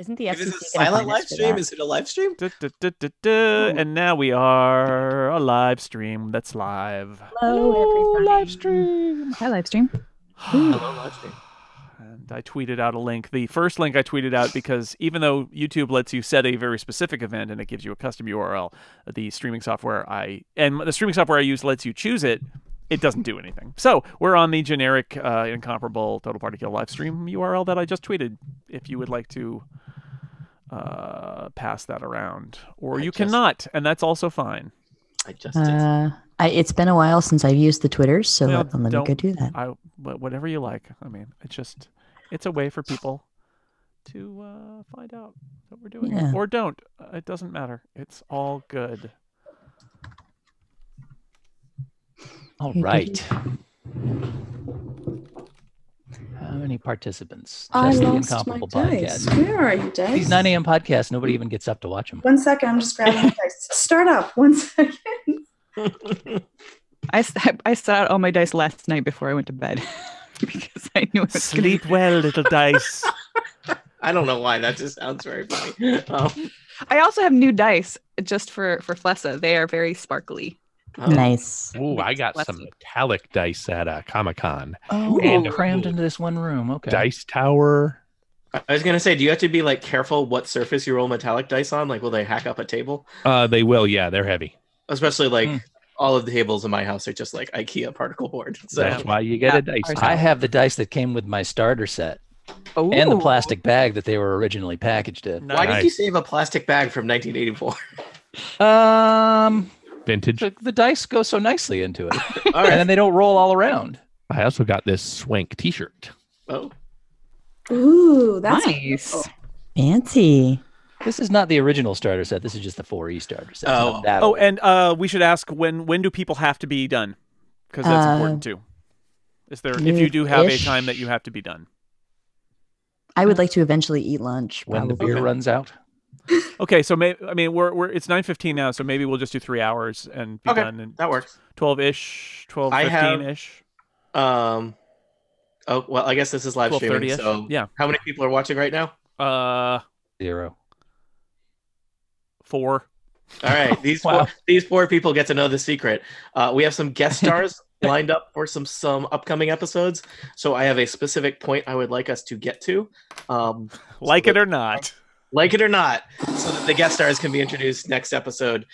Isn't the If FCC it's a gonna silent fine us live for stream, that? is it a live stream? And now we are a live stream that's live. Hello, everybody. Live stream. Hi, live stream. Hello, live stream. And I tweeted out a link. The first link I tweeted out because even though YouTube lets you set a very specific event and it gives you a custom URL, the streaming software I use lets you choose it. It doesn't do anything. So we're on the generic, incomparable Total Party Kill live stream URL that I just tweeted. If you would like to pass that around, or you cannot, and that's also fine. I just did. It's been a while since I've used the Twitters, so Well, let me go do that. Whatever you like. I mean, it's a way for people to find out what we're doing, Yeah. or don't. It doesn't matter. It's all good. All right. How many participants? I Just the lost my Incomparable dice. podcast. Where are you, dice? These 9 a.m. podcasts, nobody even gets up to watch them. 1 second, I'm just grabbing the dice. Start up. 1 second. I set out all my dice last night before I went to bed because I knew it was gonna be... Sleep well, little dice. I don't know why. That just sounds very funny. I also have new dice just for Flessa. They are very sparkly. Nice. Ooh, I got some metallic dice at Comic-Con. Oh, and crammed into this one room. Okay. Dice Tower. I was gonna say, do you have to be like careful what surface you roll metallic dice on? Like, will they hack up a table? They will, yeah, they're heavy. Especially like all of the tables in my house are just like IKEA particle board. So That's why you get a dice I tower. have the dice that came with my starter set and the plastic bag that they were originally packaged in. why did you save a plastic bag from 1984? Vintage. The dice go so nicely into it. All right. And then they don't roll all around. I also got this swank t-shirt. Oh. Ooh, that's Nice. cool. Fancy. This is not the original starter set. This is just the 4E starter set. It's not that old. And we should ask when do people have to be done? Because that's important too. Is there if you do have a Ish. time that you have to be done? I would like to eventually eat lunch. When the probably. beer runs out. Okay, so we're it's 9:15 now, so maybe we'll just do 3 hours and be done in that works. 12-ish, I have- 12:15-ish. Oh well, I guess this is live streaming. 12:30-ish. So Yeah. how many people are watching right now? 0. 4. All right, these Wow. these 4 people get to know the secret. We have some guest stars lined up for some upcoming episodes. So I have a specific point I would like us to get to. Like it or not. Like it or not, so that the guest stars can be introduced next episode.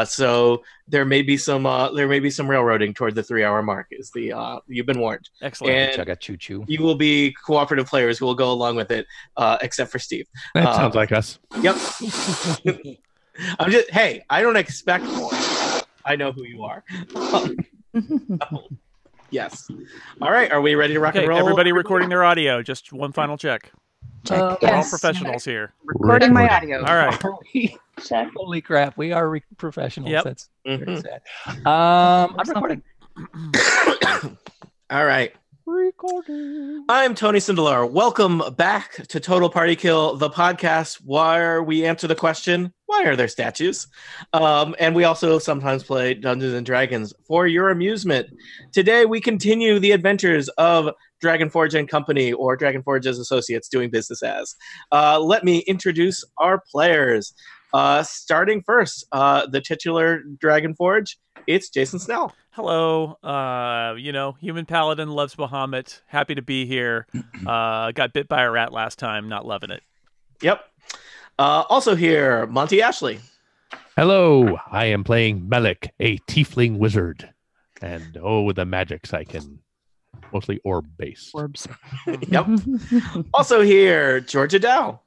So there may be some railroading toward the 3-hour mark. Is the you've been warned. Excellent. And Chugga choo choo. you will be cooperative players who will go along with it, except for Steve. That sounds like us. Yep. I don't expect more. I know who you are. Yes. All right. Are we ready to rock Okay, and roll? everybody recording their audio. Just one final check. Check. We're all Yes. professionals here. Recording my audio. All right. Check. Holy crap, we are professionals. Yep. That's Mhm. very sad. I'm recording. All right. Recording. I'm Tony Sindelar. Welcome back to Total Party Kill, the podcast where we answer the question, why are there statues? And we also sometimes play Dungeons and Dragons for your amusement. Today, we continue the adventures of Dragonforge and Company, or Dragonforge's associates doing business as. Let me introduce our players. Starting first, the titular Dragonforge, it's Jason Snell. Hello. Human paladin loves Bahamut. Happy to be here. Got bit by a rat last time. Not loving it. Yep. Also here, Monty Ashley. Hello, I am playing Melik, a tiefling wizard. And the magics I can mostly orb base. Orbs. Yep. Also here, Georgia Dow.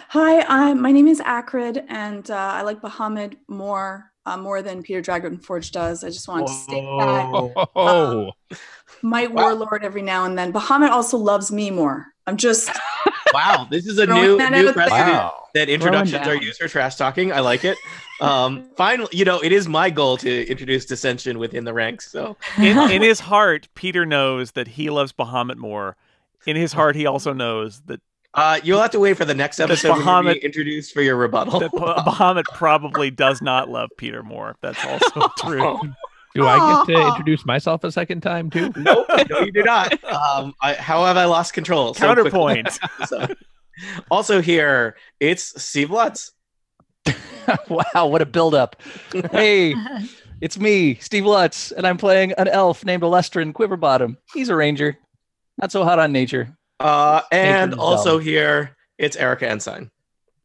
Hi, my name is Akrid, and I like Bahamut more than Peter Dragonforge does. I just wanted to state that. Oh, Might warlord every now and then. Bahamut also loves me more. I'm just Wow, this is a Throwing new that out precedent Wow. that introductions Throwing are down. used for trash talking. I like it. Finally, it is my goal to introduce dissension within the ranks. So In his heart, Peter knows that he loves Bahamut more. In his heart, he also knows that you'll have to wait for the next episode when Bahamut- we introduced for your rebuttal. Bahamut probably does not love Peter more. That's also true. do I get to introduce myself a second time too? Nope, no, you do not. How have I lost control? so quickly Counterpoint. in this episode? Also here, it's Steve Lutz. Wow, what a buildup. Hey, it's me, Steve Lutz, and I'm playing an elf named Alestrin Quiverbottom. He's a ranger. Not so hot on nature. And Nature is also dumb. here, it's Erica Ensign.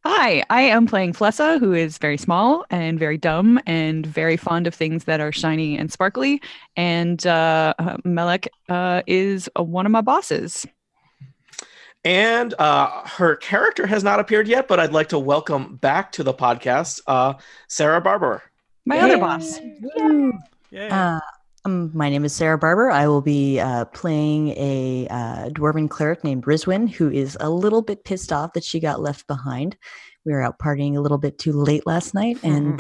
Hi, I am playing Flessa, who is very small and very dumb and very fond of things that are shiny and sparkly. And Melek is one of my bosses. And her character has not appeared yet, but I'd like to welcome back to the podcast Sarah Barber. My Yay. other boss. Yeah. My name is Sarah Barber. I will be playing a dwarven cleric named Rizwin, who is a little bit pissed off that she got left behind. We were out partying a little bit too late last night, and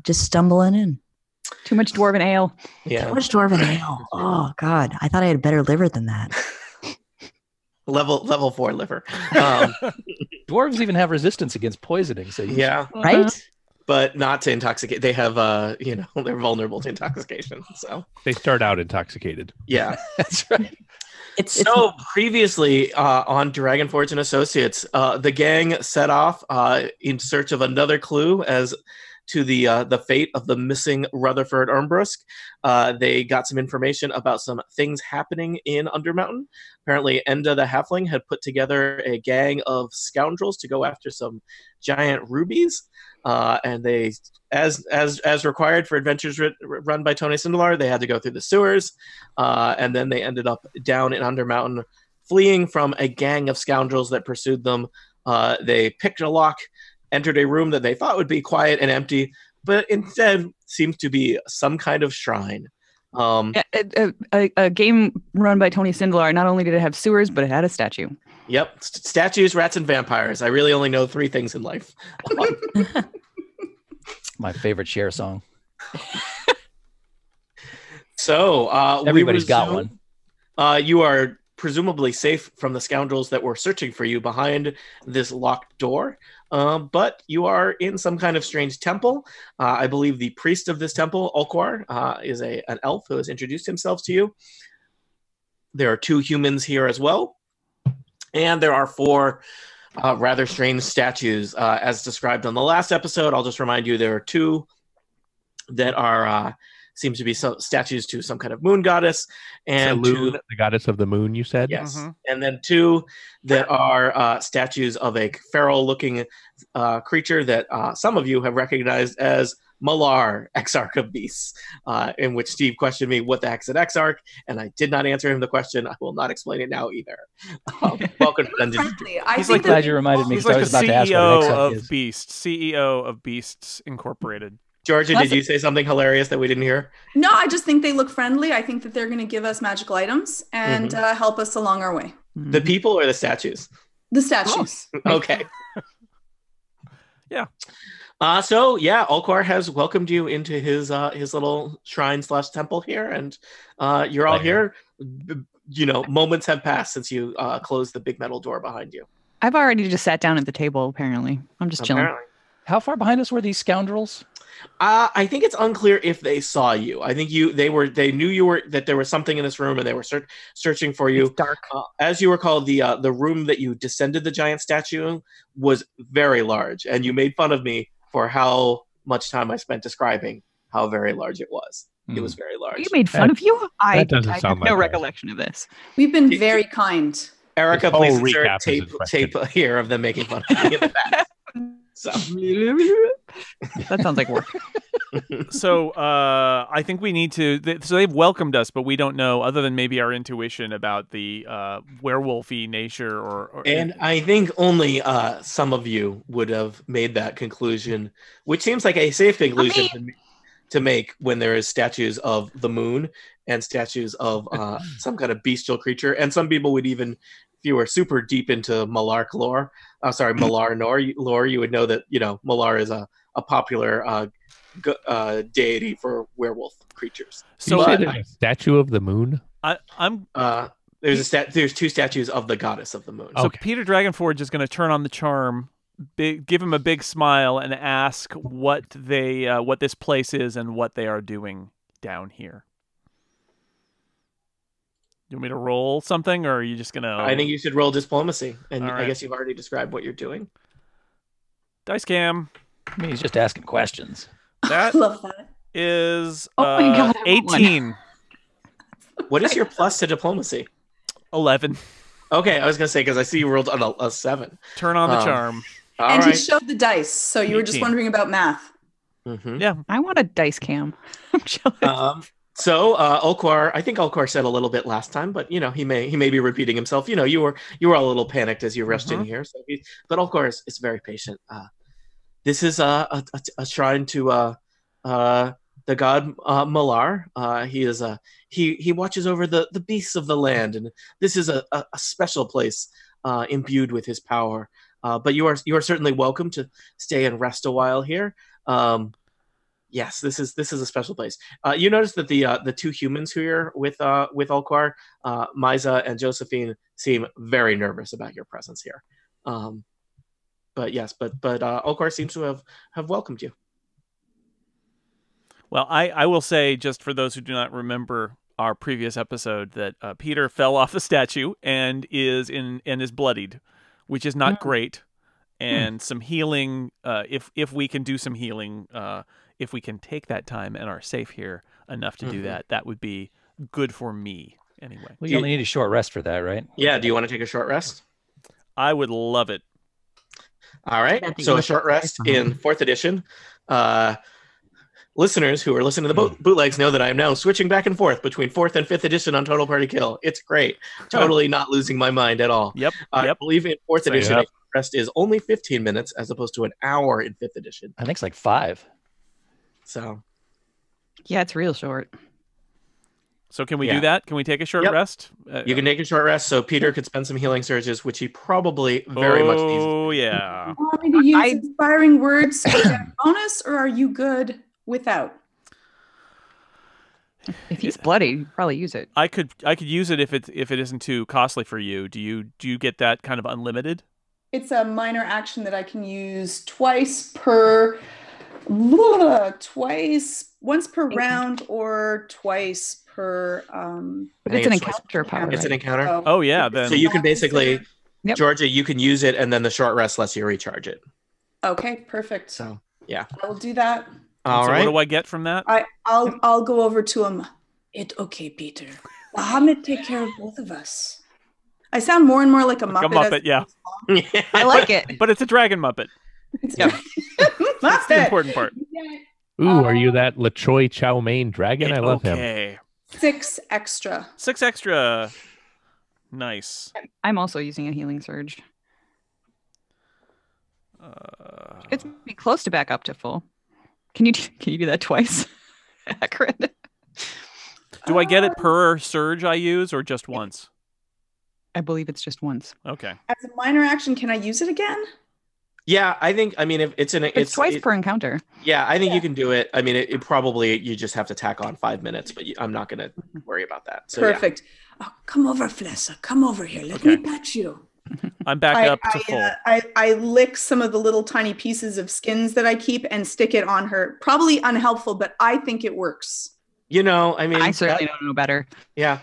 just stumbling in. Too much dwarven ale. Yeah. Too much dwarven ale. Oh God, I thought I had better liver than that. Level 4 liver. Dwarves even have resistance against poisoning. So Yeah. Right? But not to intoxicate. They have, they're vulnerable to intoxication. So They start out intoxicated. yeah. that's right. It's Previously on Dragonforge and Associates, the gang set off in search of another clue as to the fate of the missing Rutherford Armbrusk. They got some information about some things happening in Undermountain. Apparently, Enda the Halfling had put together a gang of scoundrels to go after some giant rubies. And they, as required for adventures run by Tony Sindelar, they had to go through the sewers, and then they ended up down in Undermountain, fleeing from a gang of scoundrels that pursued them. They picked a lock, entered a room that they thought would be quiet and empty, but instead seemed to be some kind of shrine. A game run by Tony Sindelar. Not only did it have sewers, but it had a statue. Yep, statues, rats, and vampires. I really only know 3 things in life. My favorite Cher song. So Everybody's got one. You are presumably safe from the scoundrels that were searching for you behind this locked door. But you are in some kind of strange temple. I believe the priest of this temple, Ulquar, is an elf who has introduced himself to you. There are 2 humans here as well. And there are 4 rather strange statues, as described on the last episode. I'll just remind you there are 2 that are seem to be some statues to some kind of moon goddess, and Selûne, 2, the goddess of the moon, you said? yes, Mhm. and then 2 that are statues of a feral-looking creature that some of you have recognized as Malar, Exarch of Beasts, in which Steve questioned me, what the heck's an Exarch? And I did not answer him the question. I will not explain it now either. Welcome to Dungeons and Dragons. Frankly, I He's think like that Glad you reminded me. He's 'cause I like was the about to ask what an CEO exarch of is. Beasts. CEO of Beasts Incorporated. Georgia, did you say something hilarious that we didn't hear? No, I just think they look friendly. I think that they're going to give us magical items and help us along our way. The people or the statues? The statues. Okay. Yeah. Ulquar has welcomed you into his little shrine / temple here, and you're all here. Moments have passed since you closed the big metal door behind you. I've already just sat down at the table, apparently. I'm just chilling. Apparently. How far behind us were these scoundrels? I think it's unclear if they saw you. I think they knew you were, that there was something in this room, and they were searching for you. It's dark. As you recall, the room that you descended the giant statue was very large, and you made fun of me for how much time I spent describing how very large it was. It was very large. You made fun of you? I doesn't have sound no like that. recollection of this. We've been very kind. Erica, This whole please insert recap is a tape here of them making fun of me in the back. So. That sounds like work. So I think we need to. So they've welcomed us, but we don't know, other than maybe our intuition about the werewolfy nature, or. And I think only some of you would have made that conclusion, which seems like a safe conclusion to make when there is statues of the moon and statues of some kind of bestial creature, and some people would even, if you were super deep into Malar lore, you would know that Malar is a popular deity for werewolf creatures. So You say there's a statue of the moon? I'm. There's 2 statues of the goddess of the moon. So Okay. Peter Dragonforge is going to turn on the charm, give him a big smile, and ask what this place is and what they are doing down here. You want me to roll something, or are you just gonna? I think you should roll diplomacy, and All right. I guess you've already described what you're doing. Dice cam. I mean, he's just asking questions. That I love that. is Oh my God, I want one. 18. What is your plus to diplomacy? 11. Okay, I was gonna say because I see you rolled a 7. Turn on the charm. All And right. he showed the dice, so you were just 18. wondering about math. Mhm. Yeah. I want a dice cam. I'm jealous. So Ulquar, I think Ulquar said a little bit last time, but you know he may be repeating himself. You know, you were a little panicked as you rushed in here. So but Ulquar is very patient. This is a shrine to the god Malar. He is he watches over the beasts of the land, and this is a special place imbued with his power. But you are certainly welcome to stay and rest a while here. Yes, this is a special place. You notice that the two humans who are with Ulquar, Miza and Josephine, seem very nervous about your presence here. But yes, but Ulquar seems to have welcomed you. Well, I will say, just for those who do not remember our previous episode, that Peter fell off the statue and is bloodied, which is not great. And some healing, if we can do some healing, if we can take that time and are safe here enough to do that, that would be good for me anyway. Well, you only need a short rest for that, right? Yeah. Do you want to take a short rest? I would love it. All right. So a short rest in 4th edition. Listeners who are listening to the bootlegs know that I am now switching back and forth between 4th and 5th edition on Total Party Kill. It's great. Totally not losing my mind at all. Yep. I believe in 4th edition, Yep. a rest is only 15 minutes as opposed to an hour in 5th edition. I think it's like 5. So Yeah, it's real short. So can we Yeah. do that? Can we take a short Yep. rest? you can take a short rest so Peter could spend some healing surges, which he probably very much needs. Oh, yeah. You want me to use inspiring words for that bonus, or are you good without? If he's bloody, you probably use it. I could use it if it isn't too costly for you. Do you get that kind of unlimited? It's a minor action that I can use once per round or twice per. But I it's think an it's twice encounter power. It's an encounter. So, Oh yeah, then So you can basically, Yep. Georgia, you can use it, and then the short rest lets you recharge it. okay, perfect. So yeah. I will do that. All so right. what do I get from that? I'll go over to him. Okay, Peter. Muhammad take care of both of us. I sound more and more like a Like Muppet. a Muppet, yeah. I like it. But it's a dragon Muppet. Yeah. That's the important part. Ooh, are you that LaChoy Chow Mein dragon? I love him. Okay. 6 extra. 6 extra. Nice. I'm also using a healing surge. It's be close to back up to full. Can you do that twice? Accurate. Do I get it per surge I use or just once? I believe it's just once. Okay. As a minor action, can I use it again? Yeah, I think. I mean, if it's It's twice per encounter. Yeah, I think you can do it. I mean, it probably you just have to tack on 5 minutes, but I'm not going to worry about that. So, Perfect. Oh, come over, Flessa. Come over here. Let me pat you. I'm back up to full. I lick some of the little tiny pieces of skins that I keep and stick it on her. Probably unhelpful, but I think it works. You know, I mean, I certainly don't know better. Yeah.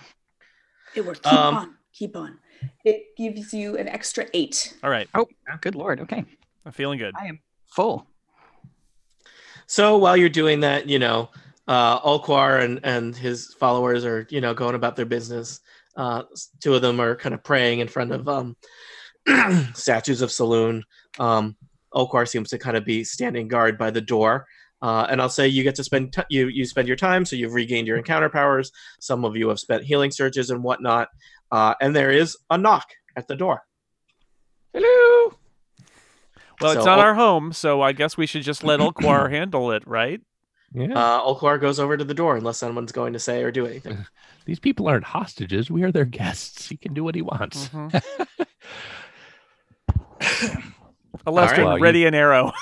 It works. Keep on. Keep on. It gives you an extra 8. All right. Oh, good Lord. Okay. I'm feeling good. I am full. So while you're doing that, you know, Ulquar and his followers are, you know, going about their business. 2 of them are kind of praying in front of statues of Saloon. Ulquar seems to kind of be standing guard by the door. And I'll say you get to spend you spend your time, so you've regained your encounter powers. Some of you have spent healing surges and whatnot. And there is a knock at the door. Hello. Well, So it's not our home, so I guess we should just let Ulquar handle it, right? Yeah. Ulquar goes over to the door unless someone's going to say or do anything. These people aren't hostages. We are their guests. He can do what he wants. Alestrin, Well, ready an arrow.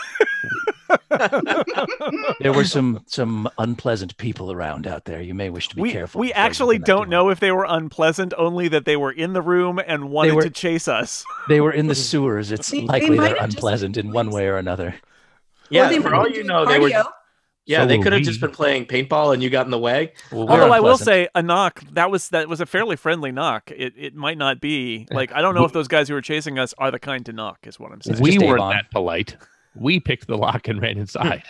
There were some unpleasant people around out there. You may wish to be careful. We before you actually open that don't door. know if they were unpleasant, only that they were in the room and wanted to chase us. They were in the sewers. It's They likely might they're have just unpleasant in one way or another. Yeah, Or they for might all be you doing know, they were. cardio. Yeah, So they will could have we. just been playing paintball and you got in the way. Well, we're Although I will unpleasant. say a knock that was a fairly friendly knock. It might not be like I don't know if those guys who were chasing us are the kind to knock. Is what I'm saying. We just weren't Avon. that polite. We picked the lock and ran inside.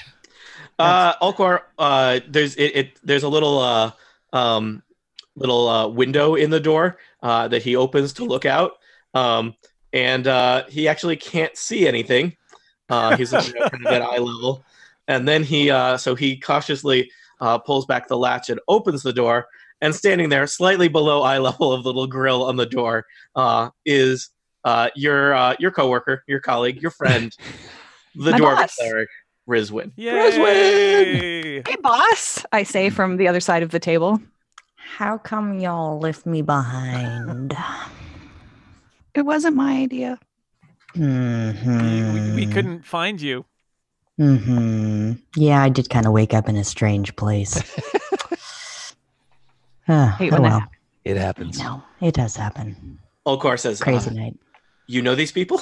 Alquar, there's a little window in the door that he opens to look out, and he actually can't see anything. He's looking at kind of at eye level, and then he cautiously pulls back the latch and opens the door. And standing there, slightly below eye level of the little grill on the door, is your coworker, your colleague, your friend, the My dwarven boss. cleric, Rizwin. Yay! Hey, boss, I say from the other side of the table. How come y'all left me behind? It wasn't my idea. We couldn't find you. Yeah, I did kind of wake up in a strange place. Hate when that happens. It happens. No, it does happen. Olkar says, Crazy night. you know these people?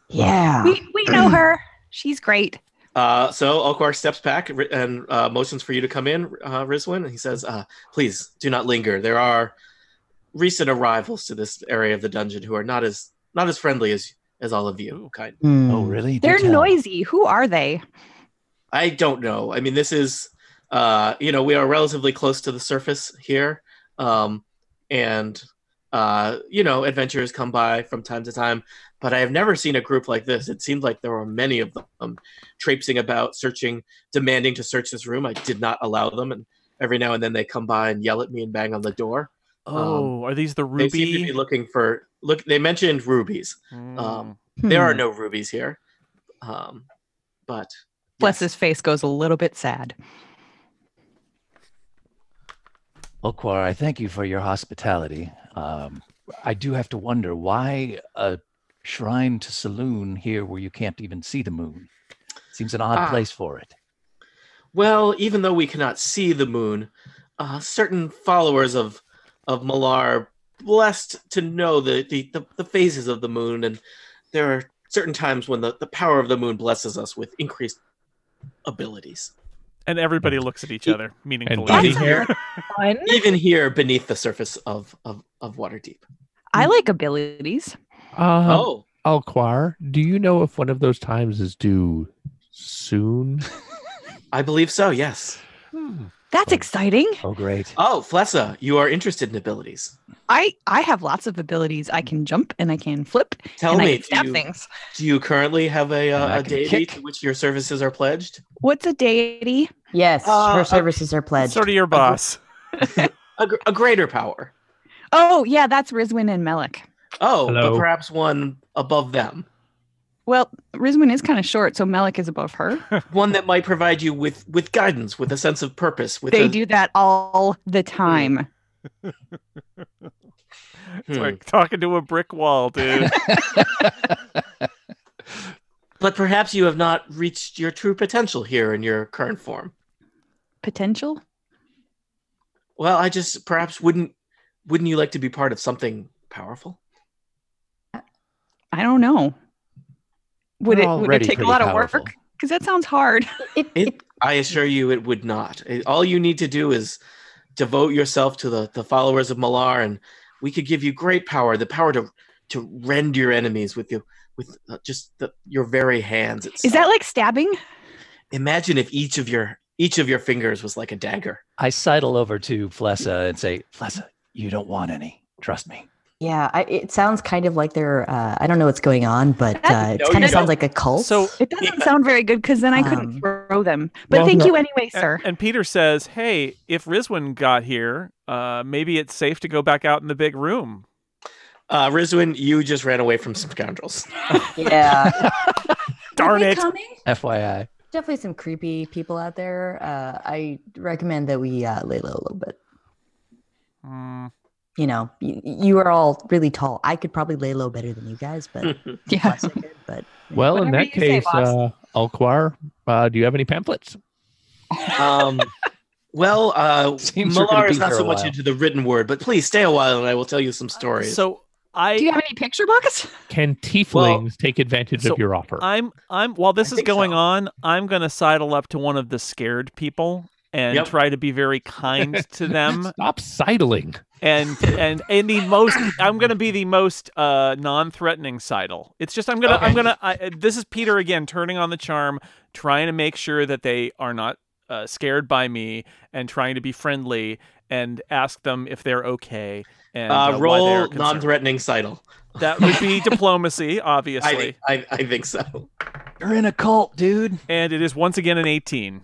Yeah. We know her. She's great. So Olkar steps back and motions for you to come in, Rizwin. And he says, please do not linger. There are recent arrivals to this area of the dungeon who are not as friendly as all of you. Kind. Oh, really? Do They're tell. noisy. Who are they? I don't know. I mean, this is, we are relatively close to the surface here. And adventurers come by from time to time, but I have never seen a group like this. It seemed like there were many of them traipsing about, searching, demanding to search this room. I did not allow them, and every now and then they come by and yell at me and bang on the door. Oh, are these the They seem to be ruby? looking for. Look, they mentioned rubies. There are no rubies here, but Bless's face goes a little bit sad. Olquar, I thank you for your hospitality. I do have to wonder why a shrine to saloon here where you can't even see the moon. Seems an odd place for it. Well, even though we cannot see the moon, certain followers of Malar are blessed to know the phases of the moon, and there are certain times when the power of the moon blesses us with increased abilities. And everybody looks at each other meaningfully. Buddy here, Fun. even here beneath the surface of Waterdeep. I like abilities. Oh, Alquar, do you know if one of those times is due soon? I believe so. Yes. That's exciting. Oh, great. Oh, Flessa, you are interested in abilities. I have lots of abilities. I can jump and I can flip Tell and I me, can stab things. do you currently have I a can deity kick. to which your services are pledged? What's a deity? Yes, her services are pledged. Sort of your boss. A greater power. Oh, yeah, that's Rizwin and Melik. Oh, Hello. but perhaps one above them. Well, Rizwin is kind of short, so Melik is above her. One that might provide you with guidance, with a sense of purpose. They do that all the time. It's like talking to a brick wall, dude. But perhaps you have not reached your true potential here in your current form. Potential? Well, I just perhaps wouldn't you like to be part of something powerful? I don't know. Would We're it already take a pretty lot of powerful. work? Because that sounds hard. I assure you it would not. All you need to do is devote yourself to the followers of Malar, and we could give you great power, the power to rend your enemies with your very hands itself. Is that like stabbing? Imagine if each of your fingers was like a dagger. I sidle over to Flessa and say, Flessa, you don't want any. Trust me. Yeah, it sounds kind of like they're, I don't know what's going on, but it No, kind you of sounds don't. like a cult. So It doesn't sound very good because then I couldn't throw them. But well, thank no. you anyway, sir. and Peter says, "Hey, if Rizwin got here, maybe it's safe to go back out in the big room." Rizwin, you just ran away from some scoundrels. yeah, Darn Are they it! coming? FYI. definitely some creepy people out there. I recommend that we lay low a little bit. Mm, You know, you are all really tall. I could probably lay low better than you guys, but Yeah. less I could, but Well, in Whatever that you say, case, boss. Alquar, do you have any pamphlets? Well, Seems we're gonna Malar is be not here so a much while. into the written word, but please stay a while and I will tell you some stories. so Do you have any picture books? Can tieflings take advantage of your offer? While this is going so. on, I'm going to sidle up to one of the scared people and try to be very kind to them. Stop sidling. And I'm going to be the most non-threatening sidle. It's just this is Peter again turning on the charm, trying to make sure that they are not scared by me, and trying to be friendly and ask them if they're okay. And roll non-threatening sidle. That would be diplomacy, obviously. I think so. You're in a cult, dude. And it is once again an 18.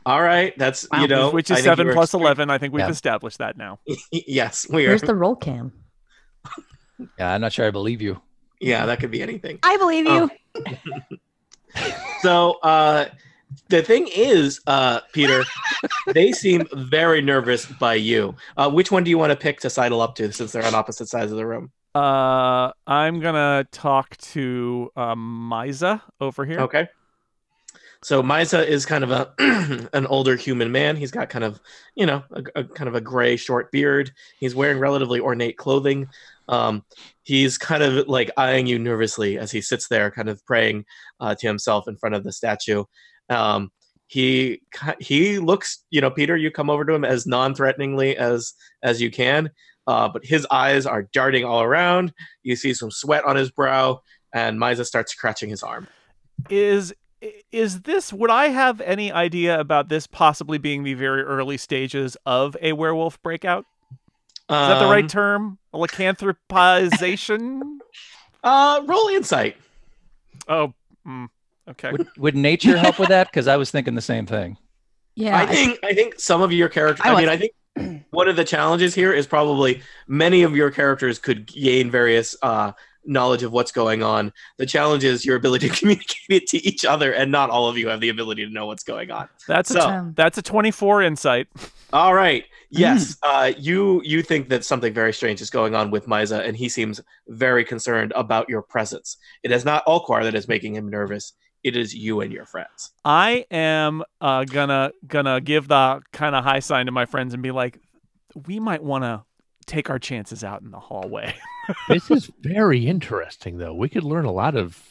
All right, that's which is 7 plus 11. I think we've established that now. Yes, we are. Where's the roll cam? Yeah, I'm not sure I believe you. Yeah, that could be anything. I believe you. So the thing is, Peter, they seem very nervous by you. Which one do you want to pick to sidle up to, since they're on opposite sides of the room? I'm gonna talk to Miza over here. Okay. So Miza is kind of an older human man. He's got kind of, a kind of a gray short beard. He's wearing relatively ornate clothing. He's kind of like eyeing you nervously as he sits there, kind of praying to himself in front of the statue. He looks, Peter, you come over to him as non-threateningly as you can, but his eyes are darting all around. You see some sweat on his brow, and Miza starts scratching his arm. Is this, would I have any idea about this possibly being the very early stages of a werewolf breakout? Is that the right term? A lycanthropization? Roll insight. Oh, okay. Would nature help with that? Because I was thinking the same thing. Yeah, I think some of your characters, I think one of the challenges here is probably many of your characters could gain various knowledge of what's going on. The challenge is your ability to communicate it to each other, and not all of you have the ability to know what's going on. That's a 24 insight. All right. Yes. You think that something very strange is going on with Miza, and he seems very concerned about your presence. It is not Alquar that is making him nervous. It is you and your friends. I am gonna give the kind of high sign to my friends and be like, we might want to take our chances out in the hallway. This is very interesting, though. We could learn a lot of...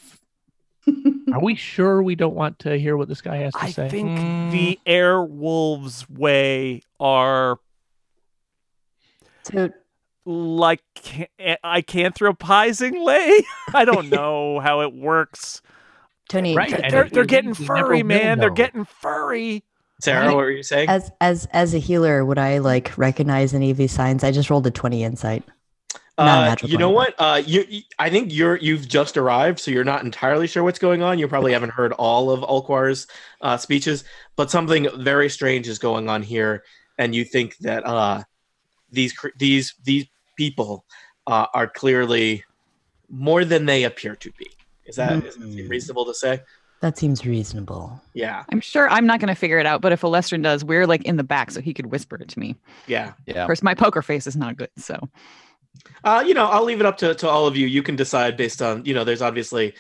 Are we sure we don't want to hear what this guy has to say? I think the Airwolves way are... like lycanthropizingly. I don't know how it works. Tony, Right. They're getting furry, man. They're know. getting furry. Sarah, what were you saying? as a healer, would I recognize any of these signs? I just rolled a 20 insight. You know what? I think you've just arrived, so you're not entirely sure what's going on. You probably haven't heard all of Alquar's speeches, but something very strange is going on here, and you think that these people are clearly more than they appear to be. Is that reasonable to say? That seems reasonable. Yeah. I'm sure I'm not going to figure it out, but if Alestrin does, we're in the back, so he could whisper it to me. Yeah. Of course, my poker face is not good, so. I'll leave it up to all of you. You can decide based on, there's obviously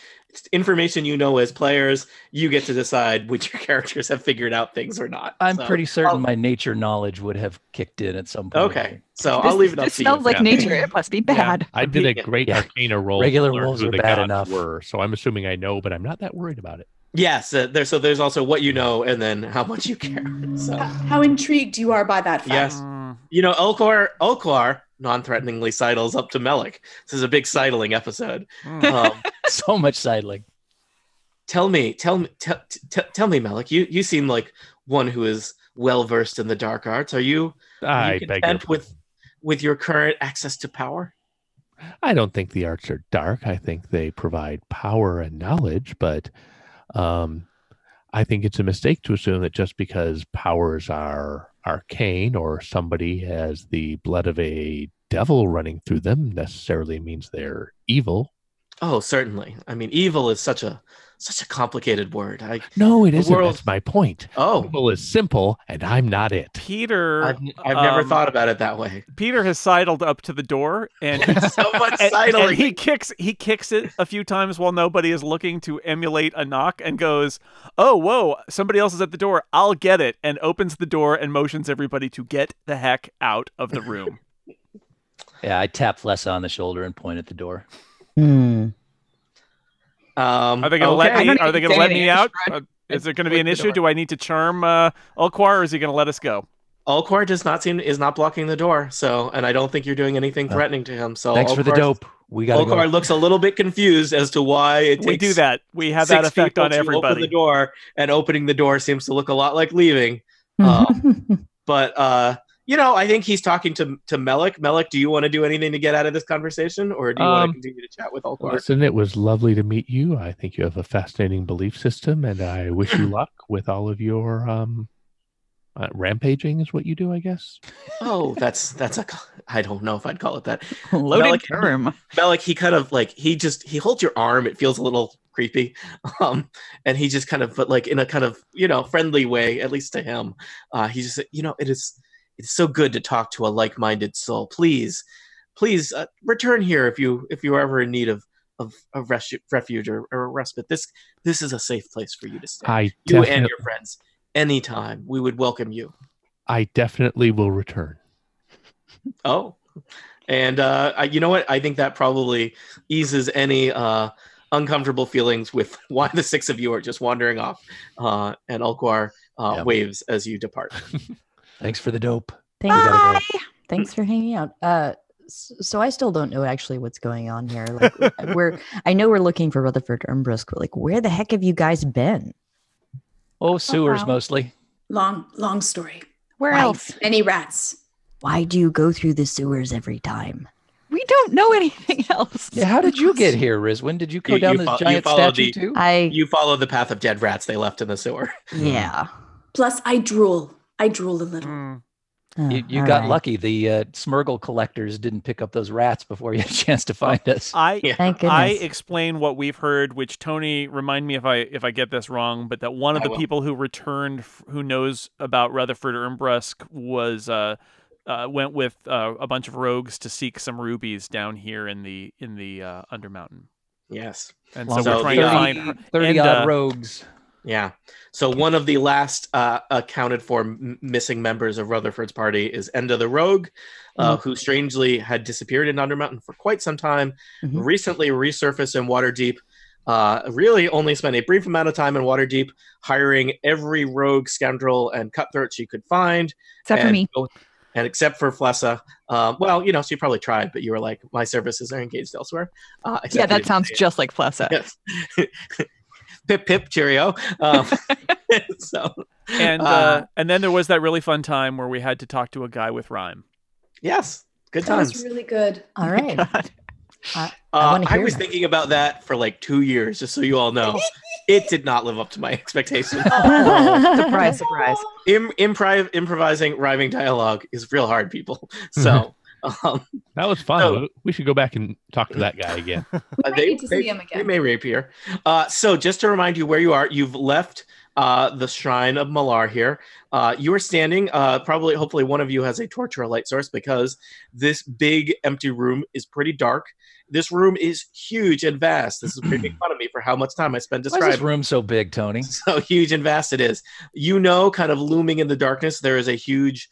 information as players. You get to decide which your characters have figured out things or not. I'm pretty certain my nature knowledge would have kicked in at some point. Okay, so I'll leave it up to you. This smells like nature. It must be bad. Yeah, I did a great Arcana roll. Regular to learn rolls who are the bad gods enough. were, so I'm assuming I know, but I'm not that worried about it. Yes, there's also what you know and then how much you care. So How intrigued you are by that fact. yes, Alquar non-threateningly sidles up to Melik. This is a big sidling episode. So much sidling. Tell me, Melik. You seem like one who is well versed in the dark arts. Are you content with your current access to power? I don't think the arts are dark. I think they provide power and knowledge, but I think it's a mistake to assume that just because powers are arcane or somebody has the blood of a devil running through them necessarily means they're evil. Oh, certainly. I mean, evil is such a complicated word. No, it isn't. That's my point. Oh, Evil is simple, and I'm not it. Peter, I've never thought about it that way. Peter has sidled up to the door, and So much sidling. and he kicks it a few times while nobody is looking to emulate a knock, and goes, "Oh, whoa! Somebody else is at the door. I'll get it." And opens the door and motions everybody to get the heck out of the room. Yeah, I tap Flessa on the shoulder and point at the door. Hmm. Are they going to let I me? don't Are they even going to say let anything. me I just out? run Is it going to be towards an the issue? door. Do I need to charm Ulquar, or is he going to let us go? Ulquar is not blocking the door, so, and I don't think you're doing anything threatening to him. So Thanks for the dope. We gotta Ulquar go. looks a little bit confused as to why it takes We do that. We have that 6 effect people on to open the everybody. door, and opening the door seems to look a lot like leaving. But I think he's talking to Melik. Melik, do you want to do anything to get out of this conversation, or do you want to continue to chat with Ulquar? Listen, it was lovely to meet you. I think you have a fascinating belief system, and I wish you luck with all of your rampaging is what you do, I guess. Oh, I don't know if I'd call it that. Loaded term. Melik, he kind of like he holds your arm. It feels a little creepy, and he just kind of, but like in a kind of friendly way, at least to him. He just said, it's so good to talk to a like-minded soul. Please return here if you are ever in need of refuge or respite. This is a safe place for you to stay. You and your friends. Anytime, we would welcome you. I definitely will return. Oh, and you know what? I think that probably eases any uncomfortable feelings with why the 6 of you are just wandering off. And Ulquar waves as you depart. Thanks for the dope. Thanks. Thanks for hanging out. So I still don't know actually what's going on here. Like I know we're looking for Rutherford Umbrusk, but like, where the heck have you guys been? Oh, sewers wow. mostly. Long story. Where else? Any rats? Why do you go through the sewers every time? We don't know anything else. Yeah, how did you get here, Rizwin? Did you go down the giant statue too? You follow the path of dead rats they left in the sewer. Yeah. Plus, I drool a little. You got lucky. The Smurgle collectors didn't pick up those rats before you had a chance to find us. Thank goodness. I explain what we've heard, which Tony, remind me if I get this wrong, but that one of the people who returned, who knows about Rutherford Umbrusk, was went with a bunch of rogues to seek some rubies down here in the Undermountain. Yes, and so we're trying to find 30 odd rogues. Yeah. So one of the last accounted for missing members of Rutherford's party is Enda the Rogue, who strangely had disappeared in Undermountain for quite some time, recently resurfaced in Waterdeep, really only spent a brief amount of time in Waterdeep, hiring every rogue, scoundrel, and cutthroat she could find. Except for me. And except for Flessa. She probably tried, but you were like, my services are engaged elsewhere. Yeah, that sounds just like Flessa. Yes. Pip, cheerio. And then there was that really fun time where we had to talk to a guy with rhyme. Yes, good That times. was really good. All right. I was thinking about that for like 2 years, just so you all know. It did not live up to my expectations. Surprise. Improvising rhyming dialogue is real hard, people. So that was fun. So, we should go back and talk to that guy again. They see him again. They may reappear. So just to remind you where you are, you've left the Shrine of Malar here. You are standing, hopefully one of you has a torch or a light source, because this big empty room is pretty dark. This room is huge and vast. This is making fun of me for how much time I spent describing. Why is this room so big, Tony? So huge and vast it is. Kind of looming in the darkness, there is a huge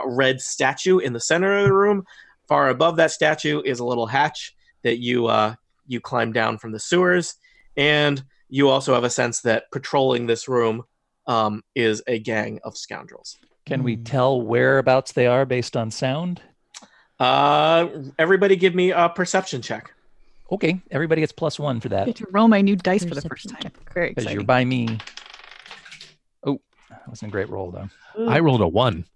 red statue in the center of the room. Far above that statue is a little hatch that you climb down from the sewers, and you also have a sense that patrolling this room is a gang of scoundrels. Can we tell whereabouts they are based on sound? Everybody give me a perception check. Okay, everybody gets +1 for that. I get to roll my new dice for the first time. Very Because exciting. you're by me. Oh, that wasn't a great roll, though. I rolled a 1.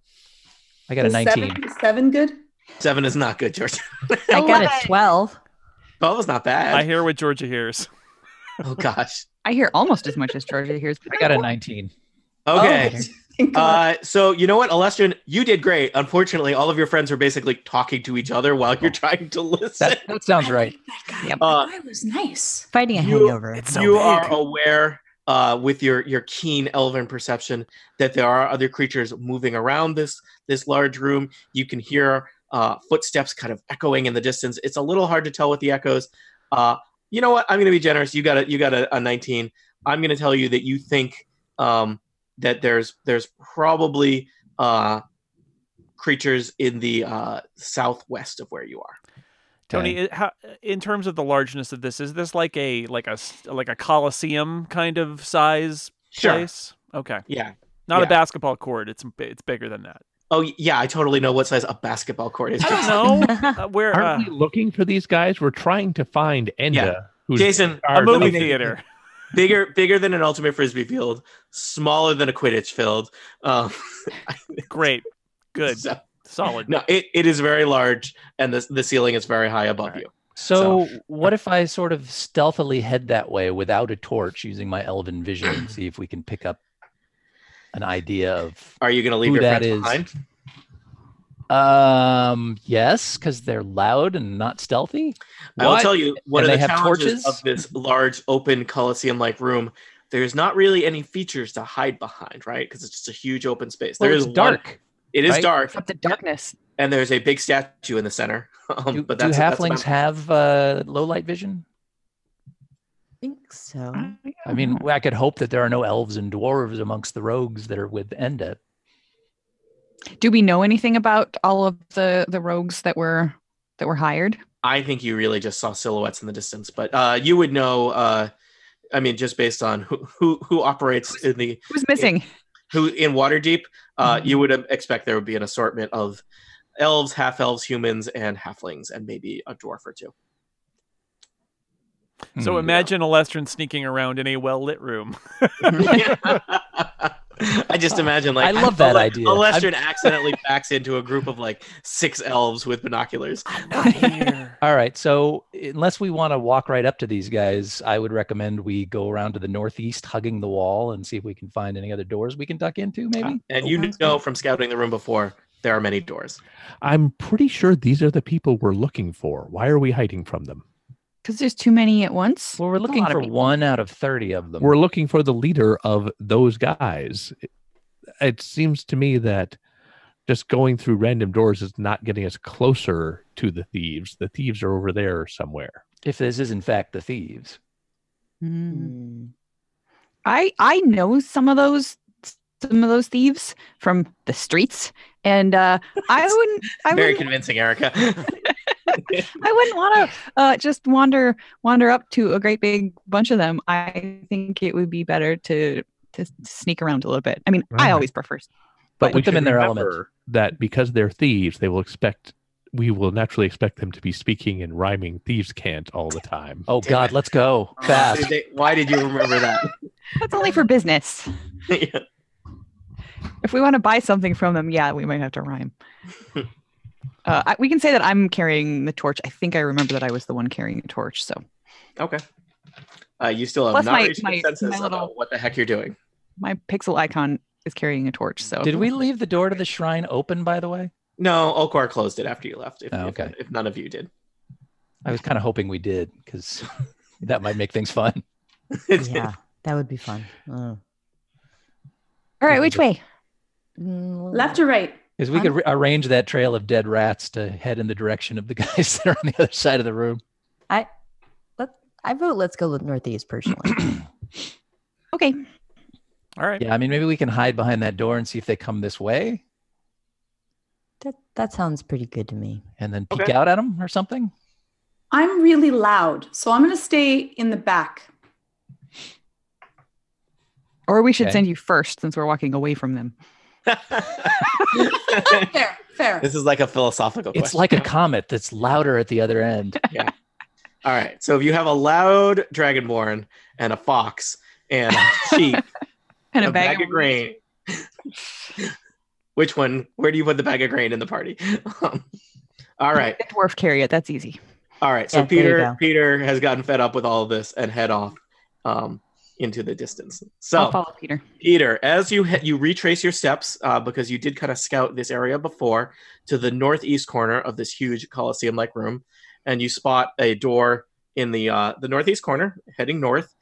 I got a 19. Seven good? 7 is not good, Georgia. I got a 12. 12 is not bad. I hear what Georgia hears. Oh, gosh. I hear almost as much as Georgia hears. I got a 19. Okay. So you know what, Alestrian, you did great. Unfortunately, all of your friends are basically talking to each other while you're trying to listen. That sounds right. That guy was nice. Fighting a hangover. Are aware with your keen elven perception that there are other creatures moving around this large room. You can hear footsteps kind of echoing in the distance. It's a little hard to tell with the echoes. You know what? I'm going to be generous. You got a 19. I'm going to tell you that you think that there's probably creatures in the southwest of where you are. Tony, in terms of the largeness of this, is this like a Coliseum kind of size place? Okay. Yeah. Not a basketball court. It's bigger than that. Oh yeah, I totally know what size a basketball court is. I don't know. Where aren't we looking for these guys? We're trying to find Enda. Who's Jason, a movie theater. Bigger than an ultimate frisbee field, smaller than a Quidditch field. Great, good, solid. No, it is very large, and the ceiling is very high above you. So what if I sort of stealthily head that way without a torch, using my elven vision, and see if we can pick up an idea of? Are you going to leave your friends behind? Yes, because they're loud and not stealthy. I'll tell you, one of the challenges of this large open Colosseum-like room, there's not really any features to hide behind, right? Because it's just a huge open space. Well, it's dark. It is dark. Except the darkness. And there's a big statue in the center. Do halflings have low light vision? I think so. I mean, I could hope that there are no elves and dwarves amongst the rogues that are with Enda. Do we know anything about all of the rogues that were hired? I think you really just saw silhouettes in the distance, but you would know. I mean, just based on who operates who's missing, who in Waterdeep, you would expect there would be an assortment of elves, half elves, humans, and halflings, and maybe a dwarf or two. So imagine Alestrin sneaking around in a well-lit room. I just imagine, like, I love that idea. Alestrin accidentally backs into a group of like 6 elves with binoculars. I'm not here. All right, so unless we want to walk right up to these guys, I would recommend we go around to the northeast, hugging the wall, and see if we can find any other doors we can duck into, maybe. And you know from scouting the room before, there are many doors. I'm pretty sure these are the people we're looking for. Why are we hiding from them? Because there's too many at once. Well, we're looking for 1 out of 30 of them. We're looking for the leader of those guys. It seems to me that just going through random doors is not getting us closer to the thieves. The thieves are over there somewhere. If this is in fact the thieves. I know some of those thieves from the streets, and I wouldn't convincing, Erica. I wouldn't want to just wander up to a great big bunch of them. I think it would be better to sneak around a little bit. I mean, I always prefer, but put them in their element. That because they're thieves, we will naturally expect them to be speaking and rhyming thieves' cant all the time. Oh God, let's go fast. Why did you remember that? That's only for business. Yeah. If we want to buy something from them, yeah, we might have to rhyme. We can say that I'm carrying the torch. I think I remember that I was the one carrying the torch. So, okay. You still have plus not reached consensus about what the heck you're doing. My pixel icon is carrying a torch. So, did we leave the door to the shrine open? By the way, no. Okar closed it after you left. Okay. If none of you did, I was kind of hoping we did because that might make things fun. Yeah, that would be fun. All right, which way? Left or right? Because we could arrange that trail of dead rats to head in the direction of the guys that are on the other side of the room. I vote let's go with northeast personally. Okay. All right. Yeah, I mean, maybe we can hide behind that door and see if they come this way. That sounds pretty good to me. And then peek out at them or something? I'm really loud, so I'm going to stay in the back. Or we should send you first since we're walking away from them. Fair. This is like a philosophical question. It's like a comet that's louder at the other end. Yeah. All right. So if you have a loud dragonborn and a fox and a sheep and a bag of grain, which one? Where do you put the bag of grain in the party? All right. The dwarf carry it. That's easy. All right. So Peter has gotten fed up with all of this and head off into the distance. So I'll follow Peter. Peter, as you retrace your steps, because you did kind of scout this area before, to the northeast corner of this huge Colosseum-like room, and you spot a door in the northeast corner heading north.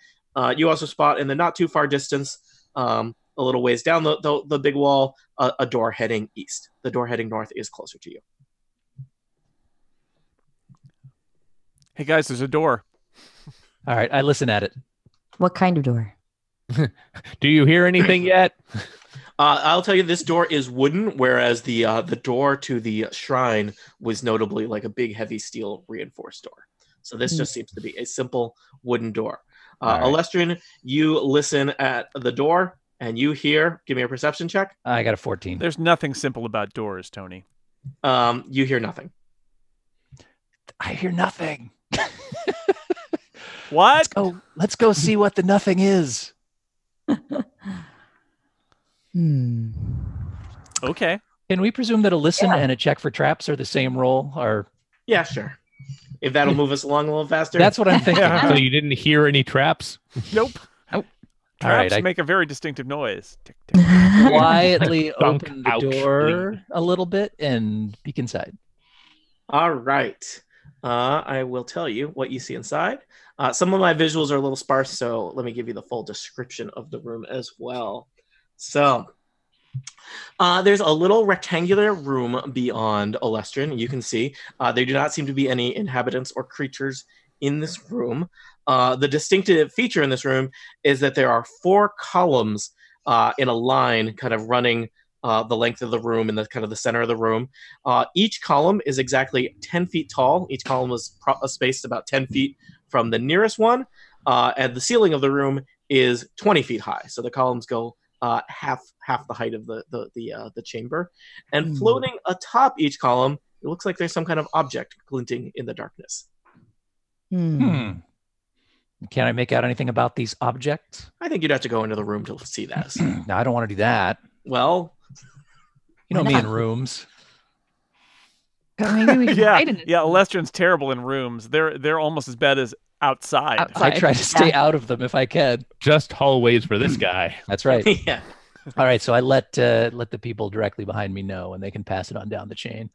You also spot in the not too far distance, a little ways down the big wall, a door heading east. The door heading north is closer to you. Hey guys, there's a door. All right, I listen at it. What kind of door? Do you hear anything yet? I'll tell you, this door is wooden, whereas the door to the shrine was notably like a big, heavy steel reinforced door. So this just seems to be a simple wooden door. All right. Alestrin, you listen at the door, and you hear. Give me a perception check. I got a 14. There's nothing simple about doors, Tony. You hear nothing. I hear nothing. What? Let's go see what the nothing is. Okay. Can we presume that a listen and a check for traps are the same roll? Or Yeah, sure. If that'll move us along a little faster. that's what I'm thinking. So you didn't hear any traps? Nope. All Traps right, make a very distinctive noise. Tick, tick. quietly Thunk, open the ouch, door bleed. a little bit and peek inside. All right. I will tell you what you see inside. Some of my visuals are a little sparse, so let me give you the full description of the room as well. So there's a little rectangular room beyond Alestrin. You can see there do not seem to be any inhabitants or creatures in this room. The distinctive feature in this room is that there are 4 columns in a line kind of running the length of the room in the kind of the center of the room. Each column is exactly 10 feet tall. Each column is spaced about 10 feet from the nearest one. And the ceiling of the room is 20 feet high. So the columns go half the height of the chamber. And floating atop each column, it looks like there's some kind of object glinting in the darkness. Can I make out anything about these objects? I think you'd have to go into the room to see that. No, I don't want to do that. Well, You know Why me not? in rooms. Maybe we can Yeah, hide in it. yeah. Alestrin's terrible in rooms. They're almost as bad as outside. I try to stay out of them if I can. Just hallways for this guy. That's right. yeah. All right, so I let the people directly behind me know, and they can pass it on down the chain.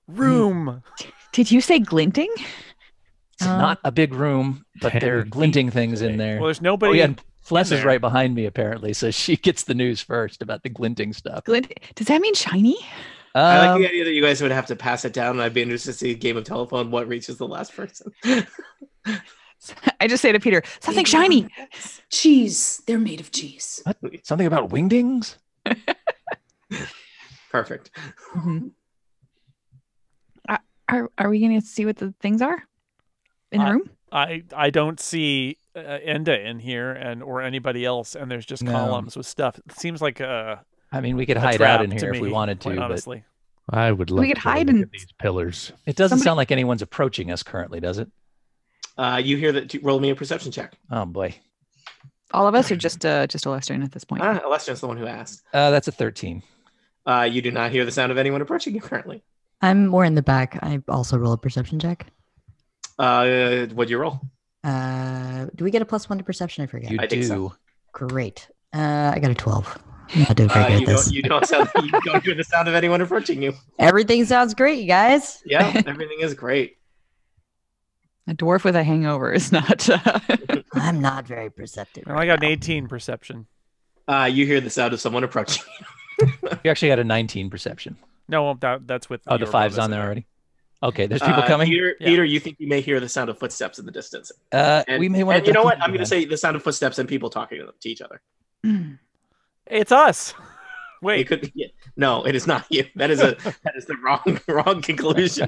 Room. Did you say glinting? It's not a big room, but 10 there are glinting feet things in there. Well, there's Oh nobody. yeah, and Fless is there. right behind me apparently, so she gets the news first about the glinting stuff. Does that mean shiny? I like Um, the idea that you guys would have to pass it down, and I'd be interested to see a game of telephone what reaches the last person. I just say to Peter, something shiny. Cheese. They're made of cheese. something about wingdings? Perfect. Mhm. Are we going to see what the things are in the room? I don't see Enda in here or anybody else, and there's just No. columns with stuff. It seems like a I mean, we could a hide trap out in to here if we me, wanted to, quite but honestly. I would love could to hide look in- at these pillars. it doesn't Somebody- sound like anyone's approaching us currently, does it? You hear that? Roll me a perception check. Oh boy, All of us are just Alestrin at this point. Alestrin's the one who asked. that's a 13. You do not hear the sound of anyone approaching you currently. I'm more in the back. I also roll a perception check. What'd you roll? Do we get a +1 to perception? I forget. You I think do. so. Great. I got a 12. I'm not doing very good You at this. don't. You don't hear the sound of anyone approaching you. Everything sounds great, you guys. Yeah, everything is great. A dwarf with a hangover is not. I'm not very perceptive. Well, I got an 18 perception. You hear the sound of someone approaching. You actually got a 19 perception. No, that's with Oh, the your 5's bonus on in there already. Okay, there's people you. coming. Peter, Yeah. Peter, you think you may hear the sound of footsteps in the distance. And, We may want and to. you know what? I'm going to say the sound of footsteps and people talking to each other. It's us. It Wait, could. Yeah, no, it is not you. That is the wrong conclusion.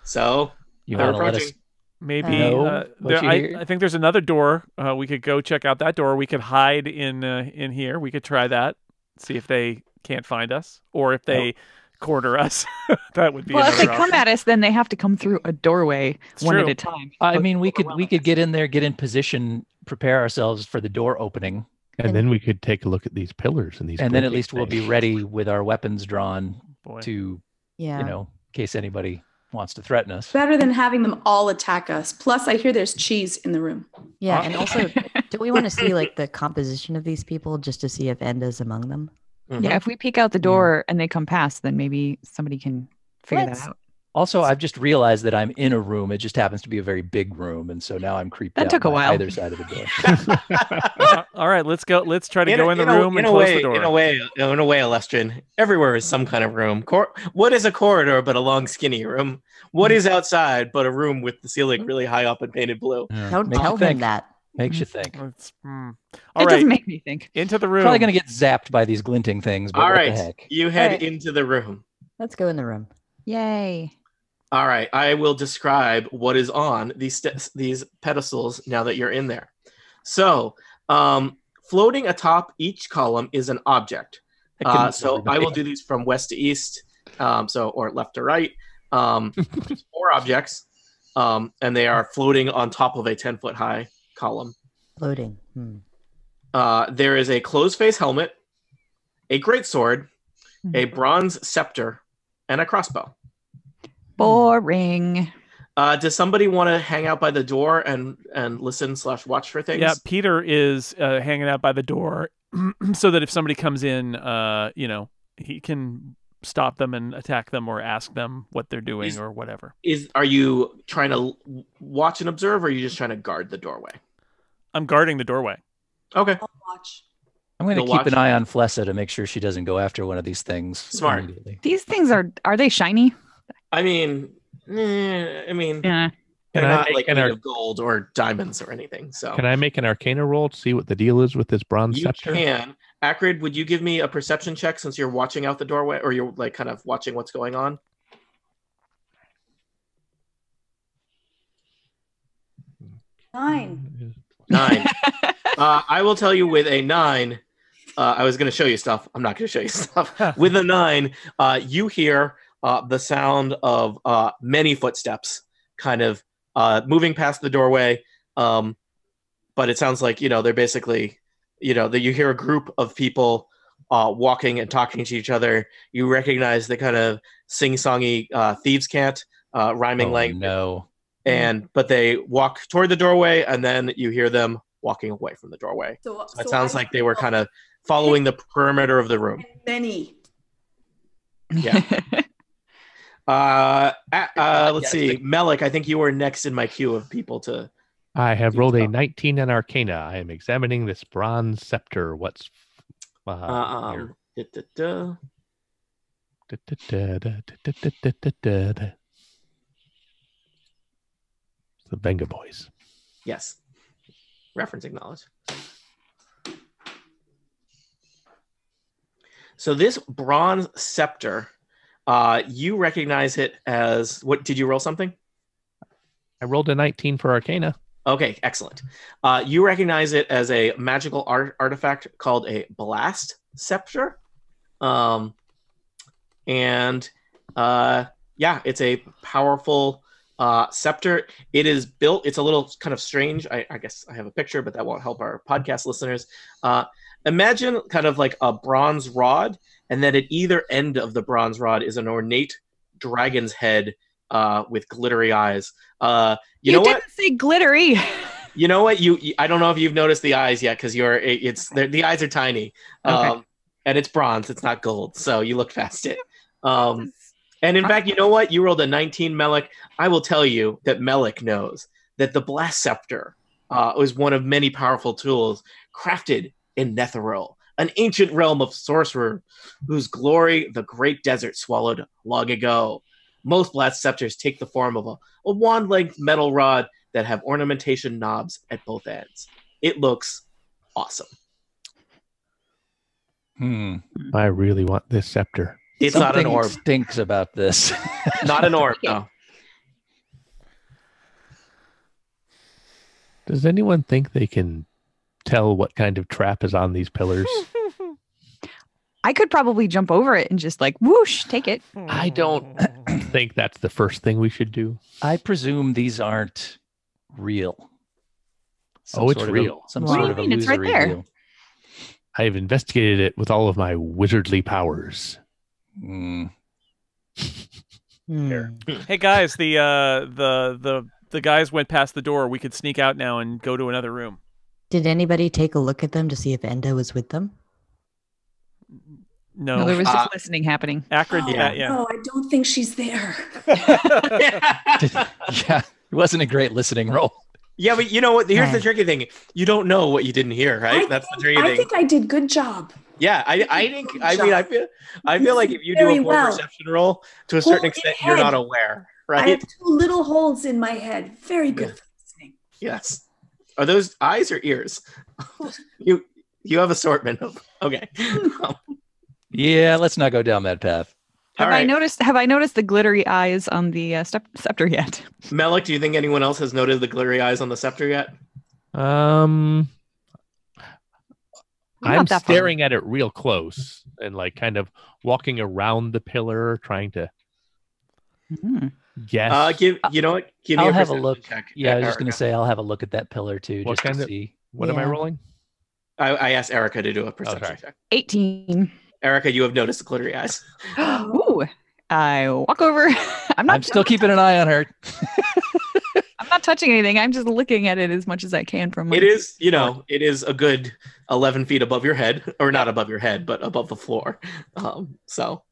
So You they're want to let us? approaching. maybe No, what you hear? I think there's another door. We could go check out that door. We could hide in here. We could try that. See if they can't find us, or if they corner us. That would be Well, if they another come option. at us, then they have to come through a doorway It's one true. at a time. I mean, we could get in there, get in position, prepare ourselves for the door opening, And then we could take a look at these pillars and these. and then at glinting least we'll be things. ready with our weapons drawn Boy. to, Yeah. in case anybody wants to threaten us. Better than having them all attack us. Plus, I hear there's cheese in the room. Yeah, and also, don't we want to see like the composition of these people just to see if Enda's among them? Mhm. Yeah, if we peek out the door and they come past, then maybe somebody can figure Let's- that out. Also, I've just realized that I'm in a room. It just happens to be a very big room, and so now I'm creeped That out took a by while. either side of the door. All right, let's go. Let's try to go in the room and close the door. In a way, Alestrin, everywhere is some kind of room. What is a corridor but a long, skinny room? What is outside but a room with the ceiling really high up and painted blue? Yeah, Don't makes you tell him think. that. Makes you think. All It right, doesn't make me think. into the room. Probably going to get zapped by these glinting things, but All what right, the heck? you head Alright. into the room. Let's go in the room. Yay. All right, I will describe what is on these pedestals now that you're in there. So, floating atop each column is an object. So I will do these from west to east, or left to right. 4 objects, and they are floating on top of a 10-foot high column. Floating. There is a closed face helmet, a greatsword, a bronze scepter, and a crossbow. Boring. Does somebody want to hang out by the door and listen/watch for things? Yeah, Peter is hanging out by the door so that if somebody comes in, he can stop them and attack them or ask them what they're doing or whatever. Are you trying to watch and observe, or are you just trying to guard the doorway? I'm guarding the doorway. Okay. I'll watch. I'm going to You'll keep watch? an eye on Flessa to make sure she doesn't go after one of these things. Smart. Immediately. These things are they shiny? I mean, Yeah. they're Can I not make like an made of gold or diamonds or anything. So Can I make an Arcana roll to see what the deal is with this bronze you scepter? can. Acrid, would you give me a perception check since you're watching out the doorway, or you're like kind of watching what's going on? 9. 9. I will tell you with a 9. I was going to show you stuff. I'm not going to show you stuff. With a 9, you hear the sound of many footsteps kind of moving past the doorway. But it sounds like, they're basically, that you hear a group of people walking and talking to each other. You recognize the kind of sing-songy thieves' cant, rhyming language. No. But they walk toward the doorway, and then you hear them walking away from the doorway. So it sounds like they were kind of following the perimeter of the room. Many. Yeah. Let's see. Melik, I think you were next in my queue of people to... I have rolled a 19 in Arcana. I am examining this bronze scepter. What's here? The Venga Boys. Yes. Referencing knowledge. So this bronze scepter, you recognize it as... What did you roll something? I rolled a 19 for Arcana. Okay, excellent. You recognize it as a magical artifact called a blast scepter. It's a powerful scepter. It is built, it's a little kind of strange. I guess I have a picture, but that won't help our podcast listeners. Imagine kind of like a bronze rod, and then at either end of the bronze rod is an ornate dragon's head with glittery eyes. You know didn't what? say glittery. You know what? I don't know if you've noticed the eyes yet, because the eyes are tiny. Okay. And it's bronze. It's not gold. So you look past it. And in fact, you know what? You rolled a 19, Melik. I will tell you that Melik knows that the blast scepter was one of many powerful tools crafted in Netheril, an ancient realm of sorcerer whose glory the great desert swallowed long ago. Most blast scepters take the form of a wand-length metal rod that have ornamentation knobs at both ends. It looks awesome. I really want this scepter. It's Something not an orb. stinks about this. Not an orb, no. Does anyone think they can tell what kind of trap is on these pillars? I could probably jump over it and just like whoosh, take it. I don't think that's the first thing we should do. I presume these aren't real. It's real. Some What do sort you of mean? It's right illusory there. deal. I've investigated it with all of my wizardly powers. Hey guys, the guys went past the door. We could sneak out now and go to another room. Did anybody take a look at them to see if Enda was with them? No, There was just listening happening. Acrid. Oh, Yeah. No, I don't think she's there. Yeah, it wasn't a great listening role. Yeah, but you know what? Here's the tricky thing. You don't know what you didn't hear, right? That's the tricky I thing. think I did good job. Yeah, I feel like if you do Very a poor well. perception roll, to a certain Hold extent, your you're not head. aware, I right? have 2 little holes in my head. Very good for listening. Yes. Are those eyes or ears? you have assortment of. Okay. Yeah, let's not go down that path. All right. Have I noticed the glittery eyes on the scepter yet? Melik, do you think anyone else has noted the glittery eyes on the scepter yet? I'm Not that far. staring at it real close and like kind of walking around the pillar, trying to guess. You know what? Give me I'll a have a perception look. check, Yeah, I was just Erica. going to say I'll have a look at that pillar too, What just kind to of- see. What am I Yeah. rolling? I asked Erica to do a perception sorry. check. 18. Erica, you have noticed the glittery eyes. Ooh. I walk over. I'm still keeping an eye on her. I'm not touching anything. I'm just looking at it as much as I can from. It is, it is a good 11 feet above your head, or not above your head, but above the floor. So,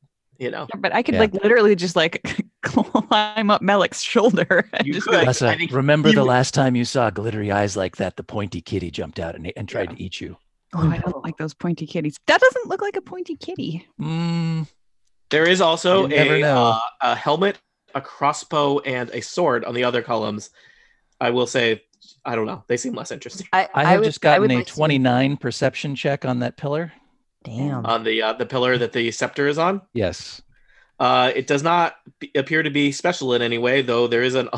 But I could Yeah. like literally just like climb up Melik's shoulder. And You just could. be like, Lessa, I think remember you- the last time you saw glittery eyes like that? The pointy kitty jumped out and tried to eat you. oh, I don't like those pointy kitties. That doesn't look like a pointy kitty. there is also You never know. a helmet, a crossbow, and a sword on the other columns. I will say, I don't know. They seem less interesting. I have just gotten a like to- 29 perception check on that pillar. Damn. On the pillar that the scepter is on. Yes. It does not appear to be special in any way, though there is an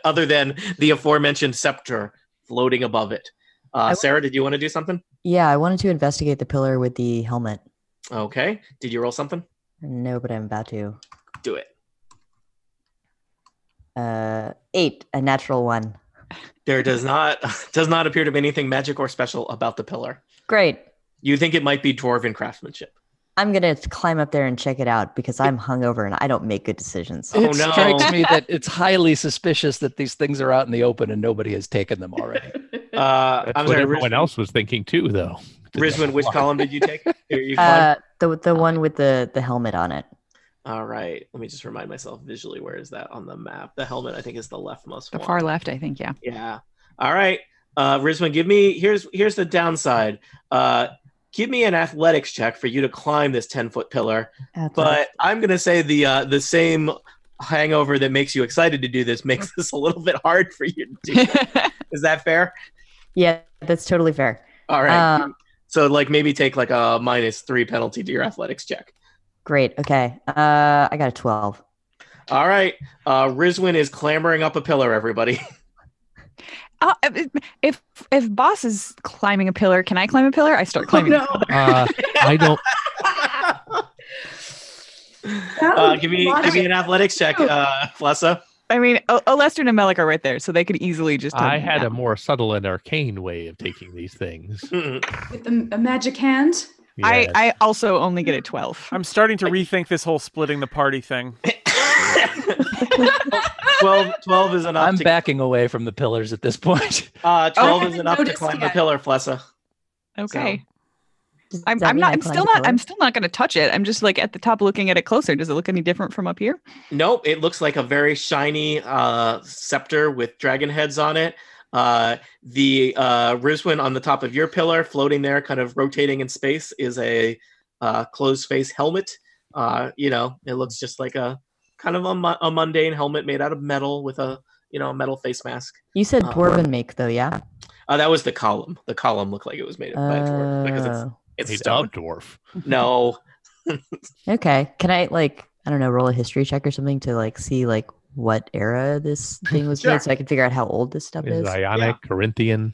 other than the aforementioned scepter floating above it. Sarah, did you want to do something? Yeah, I wanted to investigate the pillar with the helmet. Okay. Did you roll something? No, but I'm about to. Do it. 8, a natural 1. There does not appear to be anything magic or special about the pillar. Great. You think it might be dwarven craftsmanship. I'm gonna climb up there and check it out because I'm hungover and I don't make good decisions. Oh, It no. strikes me that it's highly suspicious that these things are out in the open and nobody has taken them already. That's I'm what sorry, everyone else was thinking too, though. Rizwan, which column did you take? You climbed? The one with the helmet on it. All right. Let me just remind myself visually, where is that on the map? The helmet, I think, is the leftmost The one. far left, I think. Yeah. Yeah. All right. Rizwan, give me here's the downside. Give me an athletics check for you to climb this 10-foot pillar. But I'm gonna say the same hangover that makes you excited to do this makes this a little bit hard for you to do. Is that fair? Yeah, that's totally fair. All right. So like maybe take like a -3 penalty to your athletics check. Great. Okay. I got a 12. All right. Rizwan is clambering up a pillar, everybody. If boss is climbing a pillar, can I climb a pillar? I start climbing. no. I don't. Give me an athletics check, Flessa. I mean, Lester and Melik are right there, so they could easily just. I turn had a down. more subtle and arcane way of taking these things. With a magic hand. Yes. I also only get a 12. I'm starting to rethink this whole splitting the party thing. 12 is enough. I'm backing away from the pillars at this point. 12 I is enough to noticed climb the yet. pillar, Flessa. Okay. Does I'm that mean I climb the pillar? I'm still not going to touch it. I'm just like at the top looking at it closer. Does it look any different from up here? Nope, it looks like a very shiny scepter with dragon heads on it. The Rizwan on the top of your pillar, floating there, kind of rotating in space, is a closed face helmet. It looks just like a kind of a mundane helmet made out of metal with a metal face mask. You said dwarven make though, yeah? That was the column. The column looked like it was made by a dwarf because it's Made stone. of dwarf. No. Okay. Can I I don't know, roll a history check or something to see what era this thing was Sure. made so I can figure out how old this stuff Is is? Ionic, Corinthian,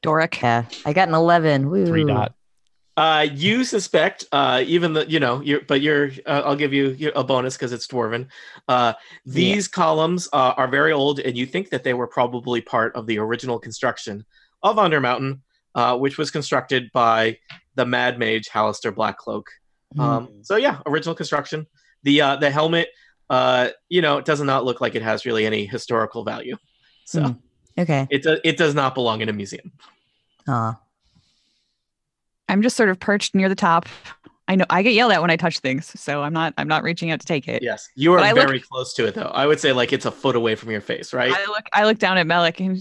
Doric. Yeah. I got an 11. Woo. 3 dot. You suspect, even the, I'll give you a bonus because it's dwarven. These columns are very old, and you think that they were probably part of the original construction of Undermountain, which was constructed by the Mad Mage Hallister Blackcloak. So yeah, original construction. The helmet, it does not look like it has really any historical value. So Okay. it does not belong in a museum. Aw. I'm just sort of perched near the top. I know I get yelled at when I touch things, so I'm not reaching out to take it. Yes, you are But I very close to it, though. I would say it's a foot away from your face, right? I look down at Melik and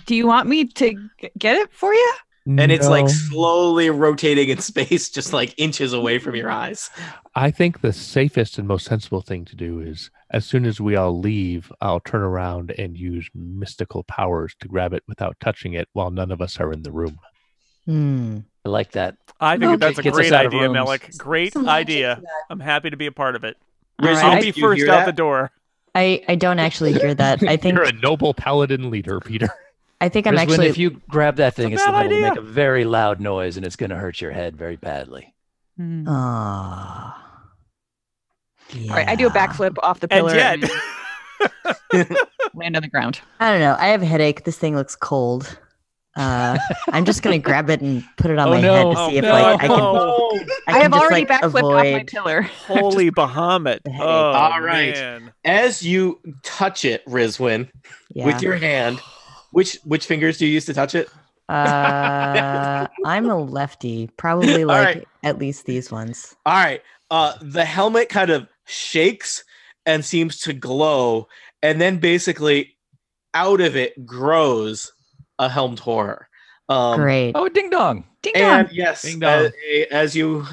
do you want me to get it for you? And it's No. slowly rotating in space, just inches away from your eyes. I think the safest and most sensible thing to do is, as soon as we all leave, I'll turn around and use mystical powers to grab it without touching it while none of us are in the room. I like that. I think that's a Gets us great out of idea, rooms. Melik. Great Some logic to idea. that. I'm happy to be a part of it. All Riz, right. I'll did be you first hear out that? the door. I don't actually hear that. I think You're a noble paladin leader, Peter. I'm Rizwin, actually. if you grab that thing, It's it's a bad liable to make idea. a very loud noise, and it's going to hurt your head very badly. Mm. Ah. All right, I do a Yeah. backflip off the And pillar yet, and land on the ground. I don't know. I have a headache. This thing looks cold. I'm just gonna grab it and put it on Oh, my no. head to Oh, see if no. like I can. Oh. I I can have just, already like, backflipped off my avoid. pillar. holy Bahamut. The headache. Oh, All right. man. As you touch it, Rizwin, Yeah. with your hand, which fingers do you use to touch it? I'm a lefty. Probably like right. at least these ones. All right. The helmet kind of shakes and seems to glow, and then basically out of it grows a helmed horror. Great. Oh, ding dong. Ding And dong. yes, Ding dong. as you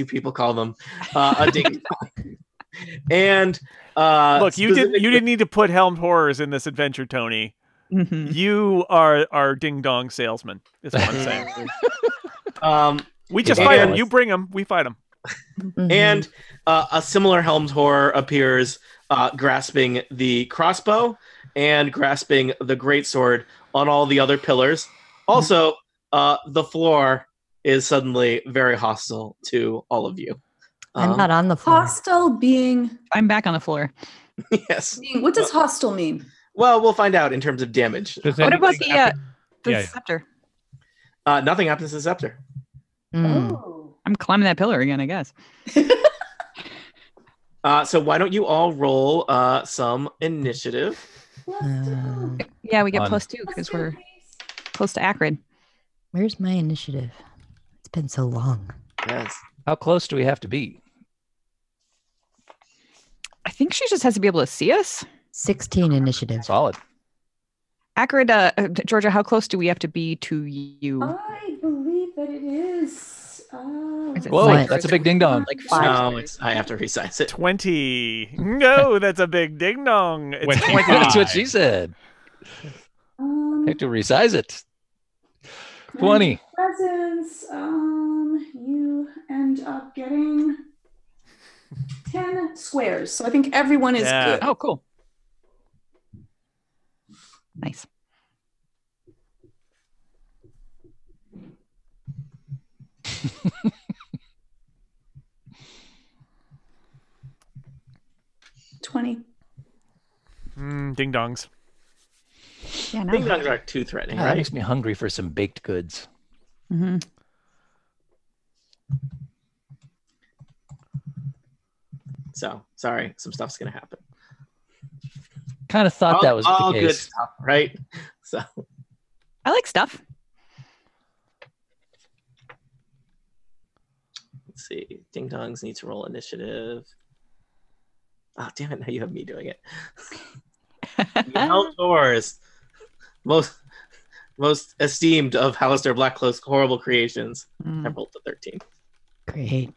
people call them, a ding dong. And Look, you didn't need to put helmed horrors in this adventure, Tony. Mhm. You are our ding dong salesman. Is what I'm saying. We just And- fight them. You bring them. We fight them. Mhm. And a similar helmed horror appears, grasping the crossbow and grasping the greatsword on all the other pillars. Also, the floor is suddenly very hostile to all of you. I'm not on the floor. Hostile being, I'm back on the floor. Yes. what does hostile mean? Well, we'll find out in terms of damage. Does What about anything the happen? the Yeah, yeah. scepter? Nothing happens to Scepter. Mm. Oh. I'm climbing that pillar again, I guess. So why don't you all roll some initiative? Yeah, we get On. +2 because we're close to Acrid. Where's my initiative? It's been so long. Yes. How close do we have to be? I think she just has to be able to see us. 16 initiative. Solid. Acrid, Georgia, how close do we have to be to you? I believe that it is. Is it Whoa, Like- that's a big ding dong. Like 5. No, I have to resize it. 20. No, that's a big ding dong. It's 20. That's what she said. I have to resize it. 20. Presents. You end up getting 10 squares. So I think everyone is Yeah. good. Oh, cool. Nice. Ding dongs. Yeah, Ding no. dongs aren't too threatening, That right? makes me hungry for some baked goods. hmm So sorry, some stuff's gonna happen. Kind of thought that was all the good case. stuff, right? So I like stuff. let's see. Ding dongs need to roll initiative. Oh damn it! Now you have me doing it. Outdoors, most esteemed of Hallister Blackcloak's horrible creations. I rolled the 13. Great.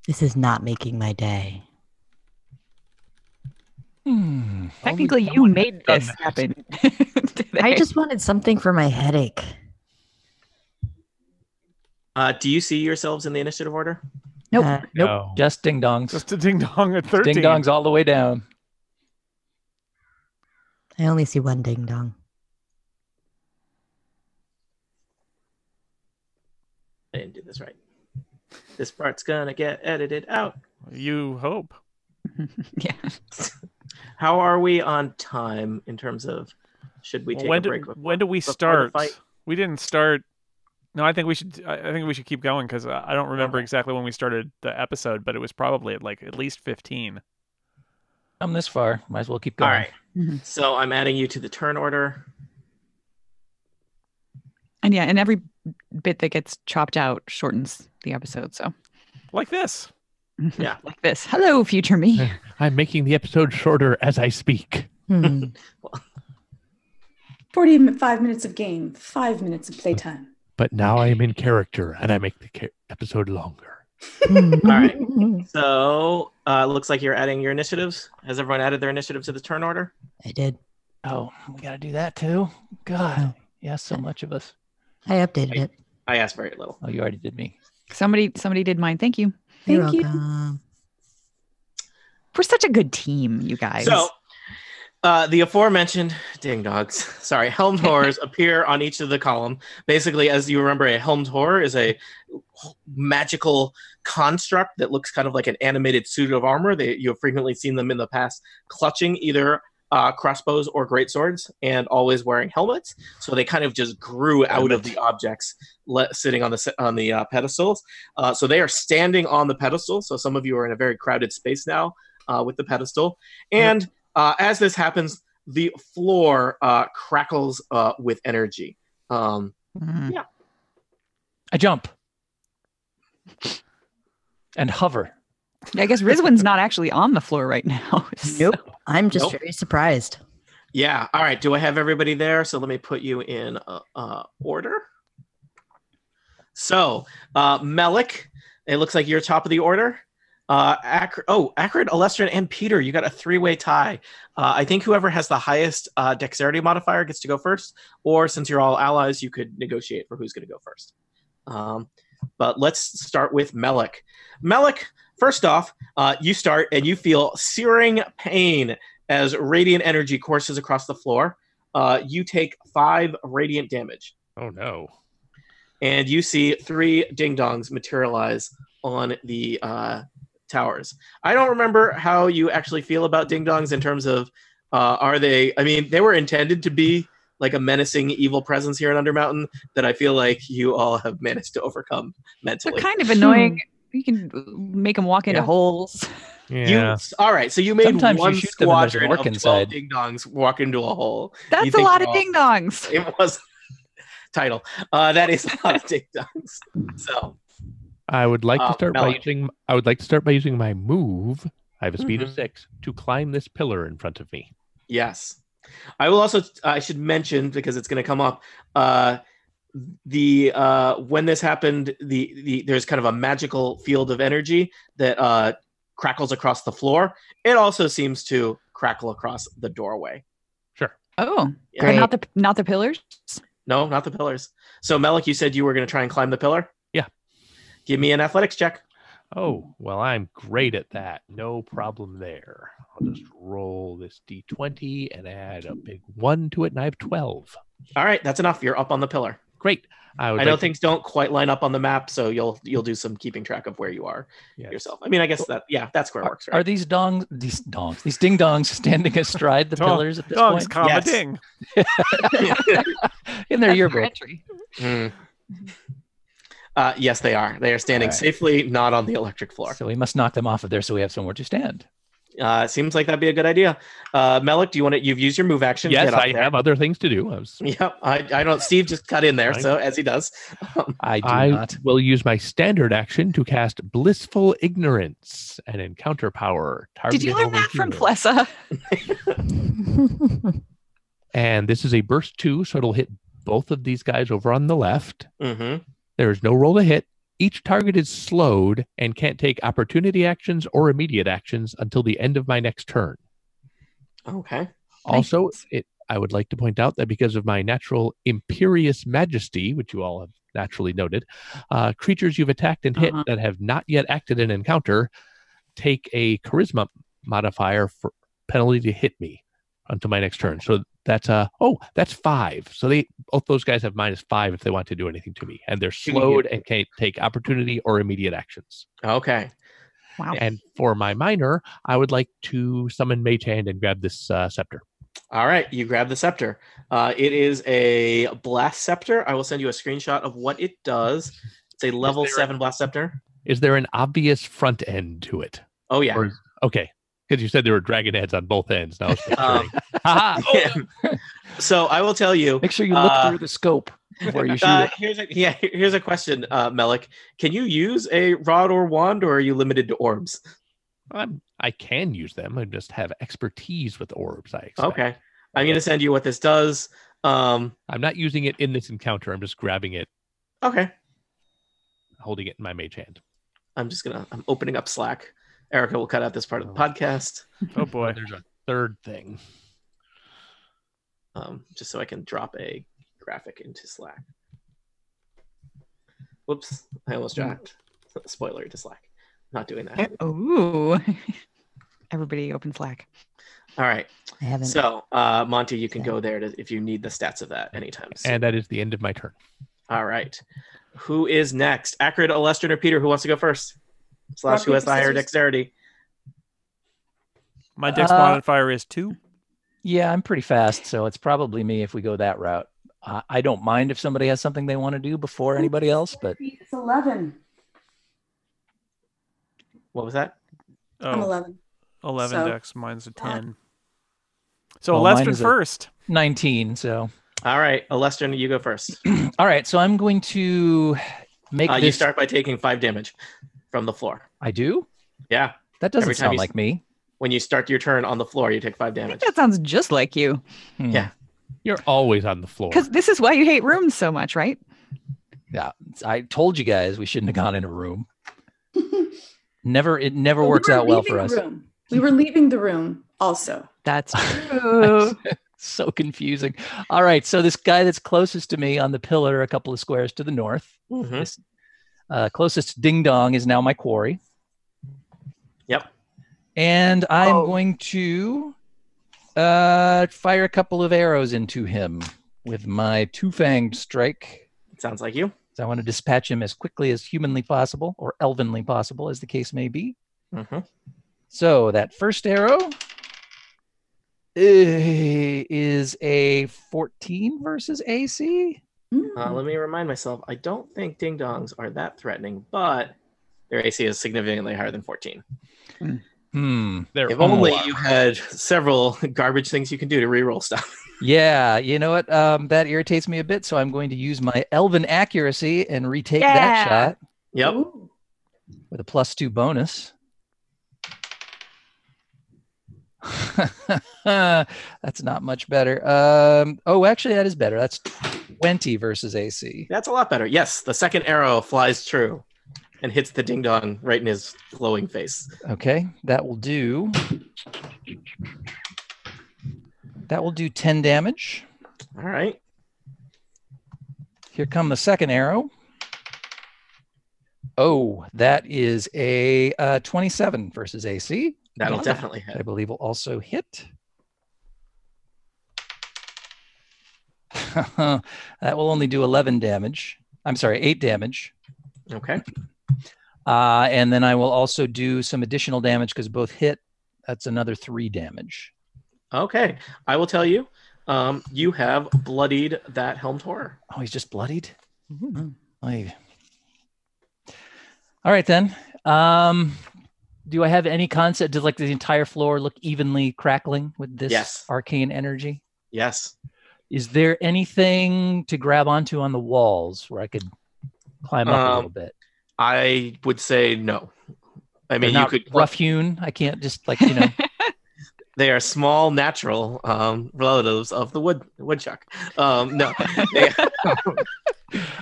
This is not making my day. Technically, Only you someone made has done this that. happen. I today. just wanted something for my headache. Do you see yourselves in the initiative order? Nope. Uh, Nope. No. Just ding dongs. Just a ding dong at 13. Ding dongs all the way down. I only see one ding dong. I didn't do this right. This part's gonna get edited out. You hope. Yeah. How are we on time in terms of should we take when a break? when do we before the start? fight? We didn't start. No, I think we should. I think we should keep going because I don't remember Okay. exactly when we started the episode, but it was probably at like at least 15. I'm this far. Might as well keep All going. right. Mhm. So I'm adding you to the turn order. And yeah, and every bit that gets chopped out shortens the episode. So Like this. Yeah. like this. Hello, future me. I'm making the episode shorter as I speak. Hmm. 45 minutes of game, 5 minutes of playtime. But now I am in character and I make the episode longer. All right. So looks like you're adding your initiatives. Has everyone added their initiative to the turn order? I did. Oh, we got to do that too? God. Yeah, so much of us. I updated it. I asked very little. Oh, you already did me. Somebody did mine. Thank you. You're Thank you. welcome. We're such a good team, you guys. So the aforementioned helmed horrors appear on each of the column. Basically, as you remember, a helmed horror is a magical construct that looks kind of like an animated suit of armor. You have frequently seen them in the past clutching either crossbows or greatswords and always wearing helmets. So they kind of just grew out of the objects sitting on the pedestals. So they are standing on the pedestal. So some of you are in a very crowded space now with the pedestal. And as this happens, the floor crackles with energy. Yeah. I jump and hover. I guess Rizwin's not actually on the floor right now. So. Nope. I'm just very surprised. Yeah. All right. Do I have everybody there? So let me put you in order. So, Melik, it looks like you're top of the order. Acrid, Alestrin, and Peter, you got a three-way tie. I think whoever has the highest dexterity modifier gets to go first, or since you're all allies, you could negotiate for who's going to go first. But let's start with Melik. Melik, first off, you start and you feel searing pain as radiant energy courses across the floor. You take 5 radiant damage. Oh, no. And you see 3 ding-dongs materialize on the towers. I don't remember how you actually feel about ding-dongs in terms of, they were intended to be like a menacing evil presence here in Undermountain that I feel like you all have managed to overcome mentally. They're kind of annoying. You can make them walk into holes. Yeah. All right, so you made Sometimes one you shoot them and there's an squadron orc of 12 inside. ding-dongs walk into a hole. That's a lot of ding-dongs. It was title. That is a lot of ding-dongs. So I would like to start Melik. by using my move. I have a speed of 6 to climb this pillar in front of me. Yes. I will also I should mention, because it's going to come up, when this happened, there's kind of a magical field of energy that crackles across the floor. It also seems to crackle across the doorway. Sure. Oh, Yeah. but not the pillars. No, not the pillars. So Melik, you said you were going to try and climb the pillar? Yeah. Give me an athletics check. Oh, well, I'm great at that. No problem there. I'll just roll this d20 and add a big 1 to it, and I have 12. All right, that's enough. You're up on the pillar. Great. I know things don't quite line up on the map, so you'll do some keeping track of where you are yourself. I mean, I guess that's where it works, right? Are these ding-dongs standing astride the pillars at this point? Comma ding. In their yearbook. Yes, they are. They are standing safely, not on the electric floor. So we must knock them off of there so we have somewhere to stand. Seems like that'd be a good idea. Melik, do you want to? You've used your move action. Yes, I have other things to do. Yep, I don't. Steve just cut in there, so as he does. I will use my standard action to cast Blissful Ignorance, an encounter power. Did you learn that from Flessa? And this is a burst 2, so it'll hit both of these guys over on the left. Mm-hmm. There is no roll to hit. Each target is slowed and can't take opportunity actions or immediate actions until the end of my next turn. Okay. Also, I would like to point out that because of my natural imperious majesty, which you all have naturally noted, creatures you've attacked and hit that have not yet acted an encounter take a charisma modifier for penalty to hit me until my next turn. So that's that's 5. So both those guys have -5 if they want to do anything to me, and they're slowed and can't take opportunity or immediate actions. Okay. Wow. And for my minor, I would like to summon Mage Hand and grab this scepter. All right, you grab the scepter. It is a blast scepter. I will send you a screenshot of what it does. It's a level 7 blast scepter. Is there an obvious front end to it? Oh yeah. Okay. Because you said there were dragon heads on both ends. Now, so I will tell you. Make sure you look through the scope before you shoot it. Here's a question, Melik. Can you use a rod or wand, or are you limited to orbs? I can use them. I just have expertise with orbs, I expect. Okay. I'm going to send you what this does. I'm not using it in this encounter. I'm just grabbing it. Okay. Holding it in my mage hand. I'm opening up Slack. Erica will cut out this part of the podcast. Oh boy. There's a third thing. Just so I can drop a graphic into Slack. Whoops, I almost dropped. Spoiler to Slack. Not doing that. Ooh. Everybody open Slack. All right. I haven't. So, Monty, you can go there if you need the stats of that anytime. And that is the end of my turn. All right. Who is next? Acrid, Alestrin, or Peter? Who wants to go first? / who has the higher dexterity? My dex modifier is 2. Yeah, I'm pretty fast, so it's probably me if we go that route. I don't mind if somebody has something they want to do before anybody else, but It's 11. What was that? I'm Oh, 11. 11 So- dex. Mine's a 10. So Well, mine Alestrin is a- first. 19. So, All right, Alestrin, you go first. all right. So I'm going to make You this. start by taking 5 damage from the floor. I do. Yeah. That doesn't Every time sound you- like me. When you start your turn on the floor, you take 5 I think damage. that sounds just like you. Yeah. You're always on the floor. Because this is why you hate rooms so much, right? Yeah, I told you guys we shouldn't have gone in a room. It never But works we were out well leaving for the us. room. We were leaving the room also. That's true. So confusing. All right, so this guy that's closest to me on the pillar, a couple of squares to the north, Mhm. this closest Ding Dong is now my quarry, Yep. and I'm going to fire a couple of arrows into him with my two-fanged strike. Sounds like you. So I want to dispatch him as quickly as humanly possible, or elvenly possible, as the case may be. Mm-hmm. So that first arrow is a 14 versus AC. Let me remind myself, I don't think ding dongs are that threatening, but their AC is significantly higher than 14. They're If only all- you had several garbage things you can do to reroll stuff. Yeah, you know what? That irritates me a bit, so I'm going to use my elven accuracy and retake that shot Yep. Ooh. with a +2 bonus. That's not much better. Actually, that is better. That's 20 versus AC. That's a lot better. Yes, the second arrow flies true and hits the ding dong right in his glowing face. Okay, that will do 10 damage. All right. Here come the second arrow. Oh, that is a 27 versus AC. That'll Yeah. definitely I hit. believe will also hit. That will only do 11 damage. I'm sorry, 8 damage. Okay. And then I will also do some additional damage because both hit. That's another 3 damage. Okay. I will tell you, you have bloodied that helmed horror. Oh, he's just bloodied? Oy. All right, then. Do I have any concept? Does like the entire floor look evenly crackling with this Yes. arcane energy? Yes. Is there anything to grab onto on the walls where I could climb up a little bit? I would say no. I mean, They're you not could. rough hewn. I can't just like They are small, natural relatives of the woodchuck. No. They-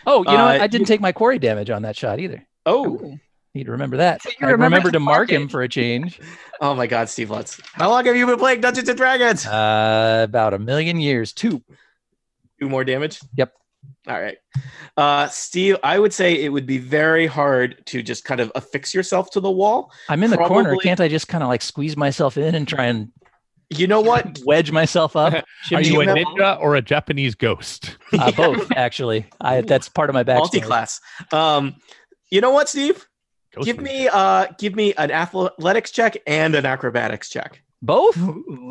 Oh, you know what? I you- didn't take my quarry damage on that shot either. oh. Need to remember that. So you I remember to mark it. him for a change. Oh my God, Steve Lutz. How long have you been playing Dungeons and Dragons? About 1,000,000 years. 2. 2 more damage? Yep. All right. Steve, I would say it would be very hard to just kind of affix yourself to the wall. I'm in the corner. Probably- Can't I just kind of like squeeze myself in and try and You know what? wedge myself up? Are Do you you a have- ninja or a Japanese ghost? Both, actually. That's part of my backstory. Multi-class. You know what, Steve? Ghost Give ninja. me an athletics check and an acrobatics check. Both?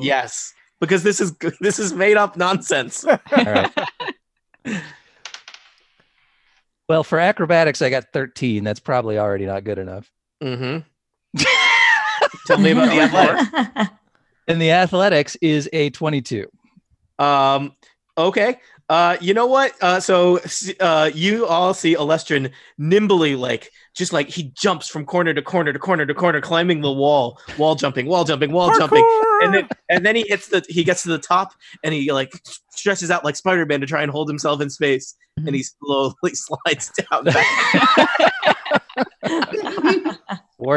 Yes, because this is made up nonsense. All right. Well, for acrobatics, I got 13. That's probably already not good enough. Mm-hmm. Tell me about the athletics. And the athletics is a 22. Okay. You know what? So you all see Alestrin nimbly, just like he jumps from corner to corner to corner to corner, climbing the wall jumping, and then he gets to the top, and he like stretches out like Spider-Man to try and hold himself in space, and he slowly slides down back.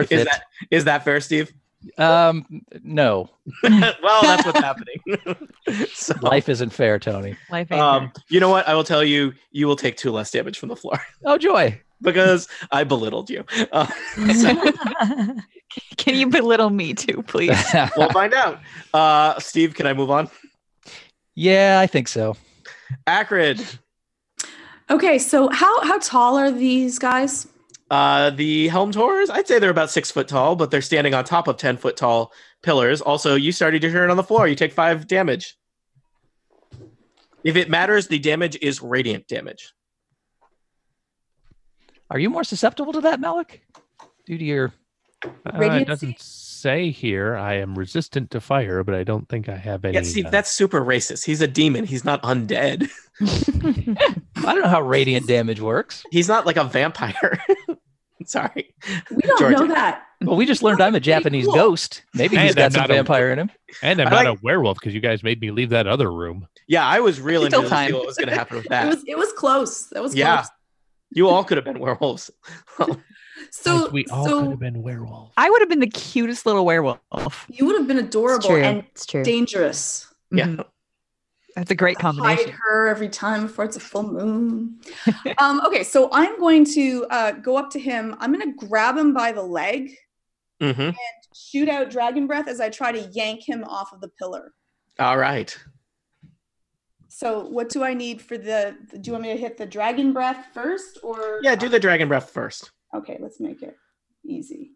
Worth it. Is that fair, Steve? No. Well, that's what's happening. So, Life isn't fair, Tony. Life ain't fair. you know what? I will tell you. You will take 2 less damage from the floor Oh, joy. because I belittled you. Can you belittle me too, please? We'll find out. Steve, can I move on? Yeah, I think so. Acrid. Okay, so how tall are these guys? The Helm Taurus, I'd say they're about 6 foot tall, but they're standing on top of 10 foot tall pillars. Also, you started your turn on the floor. You take 5 damage. If it matters, the damage is radiant damage. Are you more susceptible to that, Malik? Due to your... It Radiancy? doesn't say here. I am resistant to fire, but I don't think I have any. Yeah, Steve, that's super racist. He's a demon. He's not undead. I don't know how radiant damage works. He's not like a vampire. Sorry. We don't Georgia. know that. Well, we just learned I'm a Japanese cool. ghost. Maybe he's And got I'm some not a- vampire in him. And I'm I not like- a werewolf because you guys made me leave that other room. Yeah, I was really Still interested to see time. what was going to happen with that. It was close. That was Yeah. close. You all could have been werewolves. So Guys, we all could have been werewolves. I would have been the cutest little werewolf. you would have been adorable and It's true. dangerous. Yeah. Mhm. That's a great Hide combination. her every time before it's a full moon. Okay, so I'm going to go up to him. I'm going to grab him by the leg, Mm-hmm. shoot out dragon breath as I try to yank him off of the pillar. All right. So what do I need for do you want me to hit the dragon breath first or? Yeah, do the dragon breath first. Okay, let's make it easy.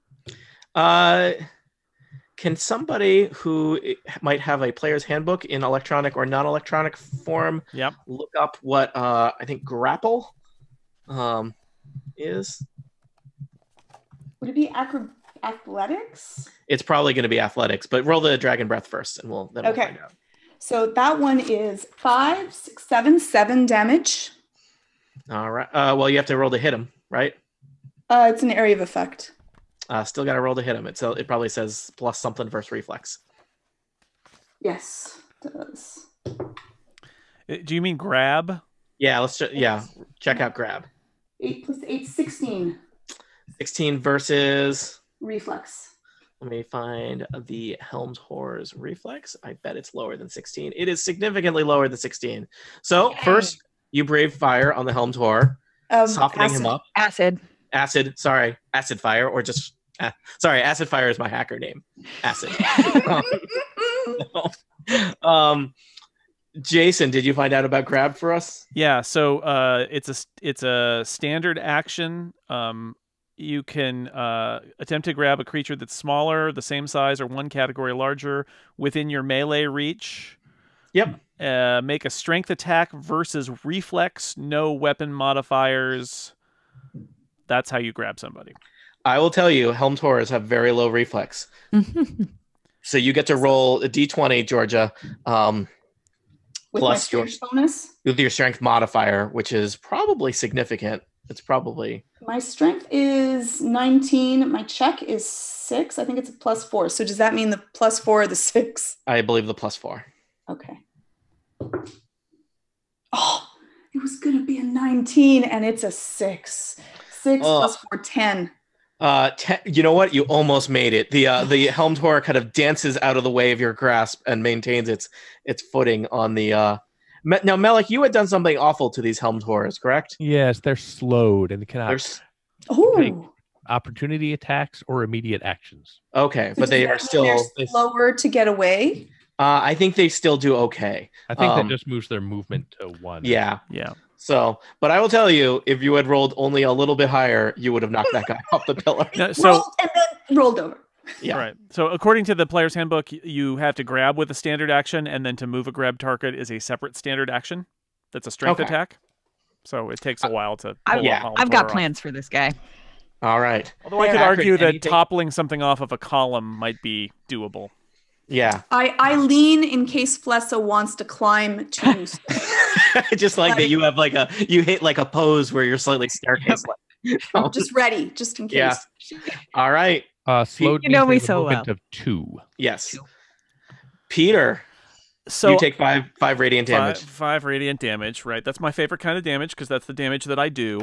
Can somebody who might have a player's handbook in electronic or non-electronic form Yep. look up what I think grapple is? Would it be athletics? It's probably going to be athletics, but roll the dragon breath first, and we'll Okay. find out. So that one is 5, 6, 7, 7 damage. All right. Well, you have to roll to hit him, right? It's an area of effect. Still got to roll to hit him. It probably says plus something versus reflex. Yes, it does. Do you mean grab? Yeah, check out grab. 8 plus 8, 16. 16 versus. Reflex. Let me find the Helm's Horror's reflex. I bet it's lower than 16. It is significantly lower than 16. So first, you brave fire on the Helm's Horror, softening him up. Acid. Acid fire, or just acid fire is my hacker name. Acid. Jason, did you find out about grab for us? Yeah. So it's a standard action. You can attempt to grab a creature that's smaller, the same size, or one category larger within your melee reach. Yep. Make a strength attack versus reflex, no weapon modifiers. That's how you grab somebody. I will tell you, Helm Taurus have very low reflex. So you get to roll a d20, Georgia, With plus my strength bonus. with your strength modifier, which is probably significant. It's probably... My strength is 19. My check is 6. I think it's a +4. So does that mean the +4 or the 6? I believe the +4. Okay. Oh, it was going to be a 19 and it's a 6. 6 plus 4, 10. You know what? You almost made it. The Helm Taurus kind of dances out of the way of your grasp and maintains its footing on the... Now, Melik, you had done something awful to these Helm Taurus, correct? Yes, they're slowed and cannot There's... Oh. opportunity attacks or immediate actions. Okay, So but they does are that still... mean they're slower to get away. I think they still do okay. I think that just moves their movement to 1. Yeah. Yeah. So, but I will tell you, if you had rolled only a little bit higher, you would have knocked that guy off the pillar. No, so Rolled and then rolled over. Yeah. right. So according to the player's handbook, you have to grab with a standard action, and then to move a grab target is a separate standard action. That's a strength Okay. attack. So it takes a while to. I've, pull yeah. a Helm I've got Taurus off. plans for this guy. All right. Although I could Acrid, argue that anything? toppling something off of a column might be doable. Yeah. I lean in case Flessa wants to climb to. Just like that you have you hit like a pose where you're slightly staircase like. Just ready, just in case. Yeah. All right. Slowed You know means me they have a so movement well. of 2. Yes. Peter, So you take five radiant damage. Five radiant damage, right? That's my favorite kind of damage because that's the damage that I do.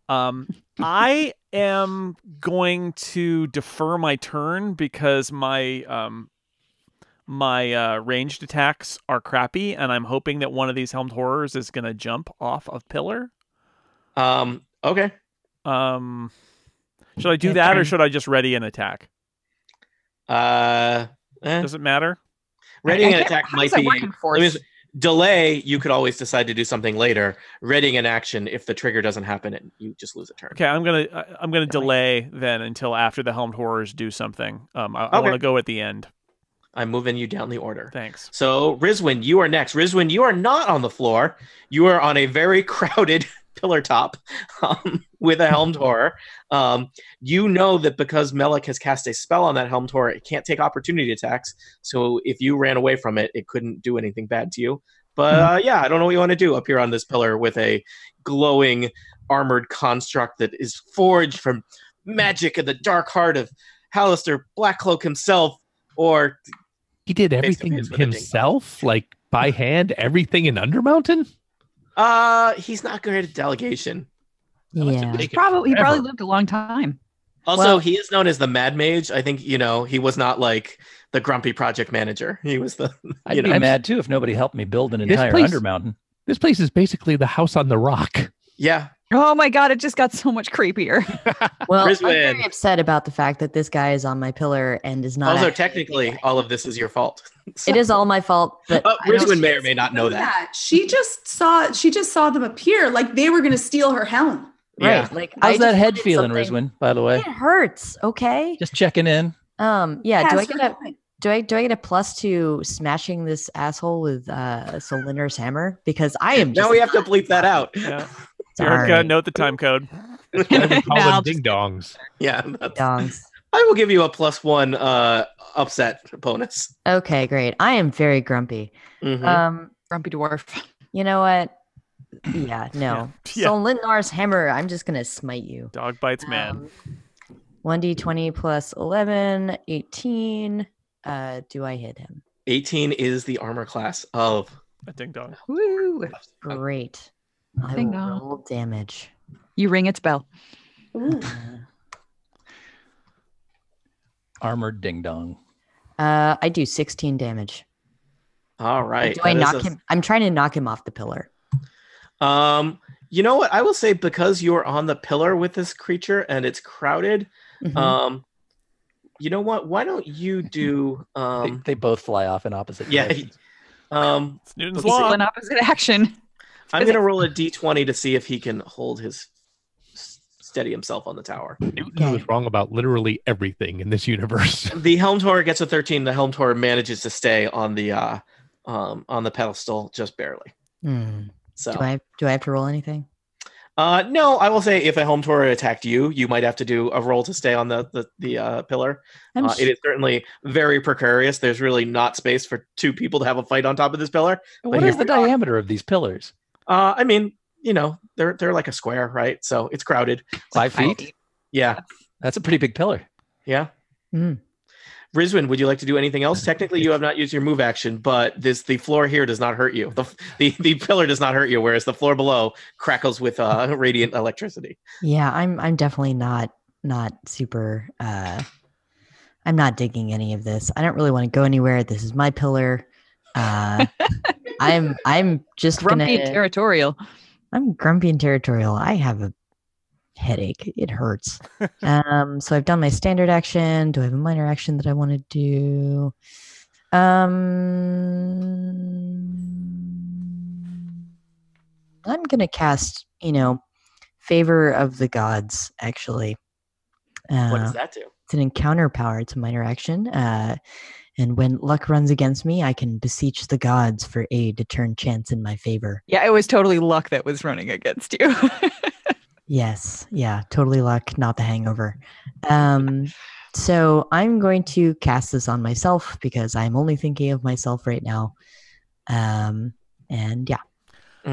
I am going to defer my turn because my ranged attacks are crappy, and I'm hoping that one of these helmed horrors is going to jump off of pillar. Okay. Should I do that, or should I just ready an attack? Does it matter? Readying an attack might be delay. You could always decide to do something later. Readying an action, if the trigger doesn't happen, and you just lose a turn. Okay, I'm gonna delay then until after the helmed horrors do something. I want to go at the end. I'm moving you down the order. Thanks. So, Rizwin, you are next. Rizwin, you are not on the floor. You are on a very crowded pillar top with a helmed horror. You know that because Melek has cast a spell on that helmed horror, it can't take opportunity attacks. So if you ran away from it, it couldn't do anything bad to you. But yeah, I don't know what you want to do up here on this pillar with a glowing armored construct that is forged from magic in the dark heart of Halaster Blackcloak himself, or... He did everything himself, like by hand, everything in Undermountain? He's not great at delegation. Yeah. He probably lived a long time. Also, he is known as the Mad Mage. I think, he was not like the grumpy project manager. He was the... I'd be mad too if nobody helped me build an entire Undermountain. This place is basically the house on the rock. Yeah. Oh my god, it just got so much creepier. Well, I'm very upset about the fact that this guy is on my pillar and is not... Also, technically, all of this is your fault. It is all my fault, but Rizwin may or may not know that. She just saw them appear like they were going to steal her helm. Yeah. Right. Like, how's that head feeling, Rizwin, by the way? It hurts, okay? Just checking in. Yeah, do I get a plus to smashing this asshole with Solinder's hammer? Because I am just... Now we have to bleep that out. Yeah. Erica, note the time code. We call them ding dongs. Yeah. Dongs. I will give you a +1 upset bonus. Okay, great. I am very grumpy. Mm-hmm. Grumpy dwarf. You know what? Yeah, no. Yeah. Solindar's hammer, I'm just going to smite you. Dog bites man. 1d20 plus 11, 18. Do I hit him? 18 is the armor class of a ding dong. Woo! Great. I Ding will dong. roll damage. You ring its bell. Armored ding dong. I do 16 damage. All right. Do I knock him? I'm trying to knock him off the pillar. You know what? I will say, because you're on the pillar with this creature and it's crowded, you know what? Why don't you do... They both fly off in opposite directions. It's Newton's law. An opposite action. I'm going to roll a d20 to see if he can hold steady himself on the tower. Newton was wrong about literally everything in this universe. The helmed horror gets a 13. The helmed horror manages to stay on the pedestal just barely. So do I have to roll anything? No, I will say if a helmed horror attacked you, you might have to do a roll to stay on the pillar. It is certainly very precarious. There's really not space for two people to have a fight on top of this pillar. What is the diameter of these pillars? I mean, they're like a square, right? So it's crowded. 5 feet? Yeah. That's a pretty big pillar. Yeah. Rizwin, would you like to do anything else? Technically, you have not used your move action, but the floor here does not hurt you. The pillar does not hurt you, whereas the floor below crackles with radiant electricity. Yeah, I'm definitely not super. I'm not digging any of this. I don't really want to go anywhere. This is my pillar. I'm just Grumpy and territorial. I'm grumpy and territorial. I have a headache. It hurts. So I've done my standard action. Do I have a minor action that I want to do? I'm gonna cast, Favor of the Gods, actually. What does that do? It's an encounter power. It's a minor action. And when luck runs against me, I can beseech the gods for aid to turn chance in my favor. Yeah, it was totally luck that was running against you. Yes. Yeah, totally luck, not the hangover. So I'm going to cast this on myself because I'm only thinking of myself right now. And yeah.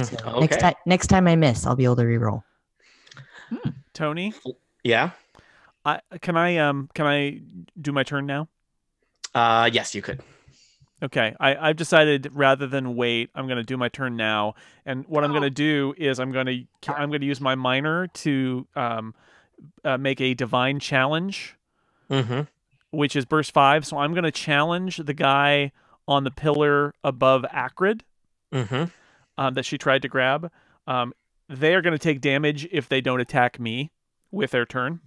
So okay. Next time I miss, I'll be able to reroll. Tony? Yeah. Can I do my turn now? Yes, you could. Okay, I've decided rather than wait, I'm going to do my turn now. And what I'm going to do is I'm going to use my minor to make a divine challenge, Mm-hmm. which is burst 5. So I'm going to challenge the guy on the pillar above Acrid Mm-hmm. that she tried to grab. They are going to take damage if they don't attack me with their turn.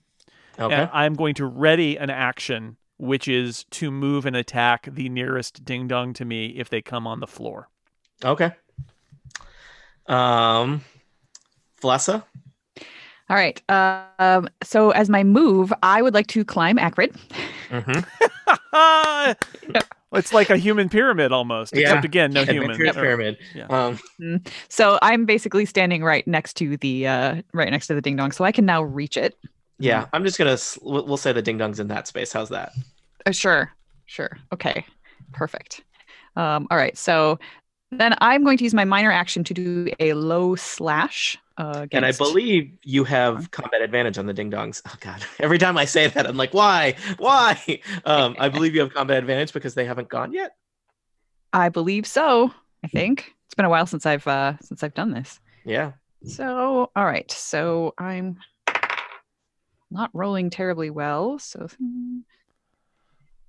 Okay. And I'm going to ready an action, which is to move and attack the nearest ding dong to me if they come on the floor. Okay. Flessa? All right. So as my move, I would like to climb Acrid. Mm-hmm. It's like a human pyramid almost, except again, no human. Pyramid. Yeah. So I'm basically standing right next to the ding dong, so I can now reach it. Yeah, I'm just gonna. We'll say the ding dong's in that space. How's that? Sure. Okay, perfect. All right. So then I'm going to use my minor action to do a low slash. And I believe you have combat advantage on the ding dongs. Oh God! Every time I say that, I'm like, why? I believe you have combat advantage because they haven't gone yet. I believe so. I think it's been a while since I've done this. Yeah. So all right. So I'm not rolling terribly well. So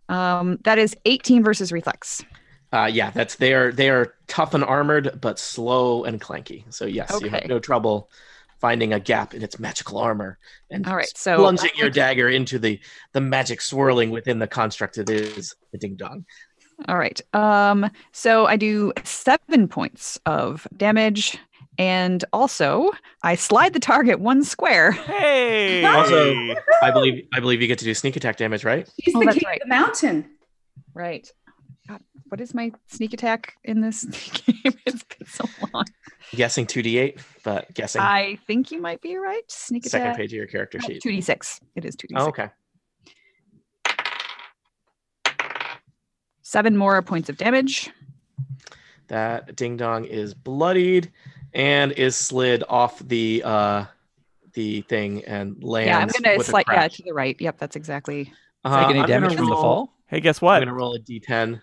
that is 18 versus reflex. Yeah, they are tough and armored, but slow and clanky. So yes, you have no trouble finding a gap in its magical armor and plunging your dagger into the magic swirling within the construct that is the ding dong. All right. So I do 7 points of damage, and also I slide the target 1 square. Hey. Also, I believe you get to do sneak attack damage, right? She's the king of the mountain. Right. God, what is my sneak attack in this game? It's been so long. Guessing 2d8, but guessing. I think you might be right. Sneak attack. Second page of your character sheet. 2d6. It is 2d6. Oh, okay. 7 more points of damage. That ding dong is bloodied and is slid off the thing and lands. Yeah, I'm gonna with slide. a Yeah, crash. to the right. Yep, that's exactly. Take any damage from the fall? Hey, guess I'm what? gonna roll a d10.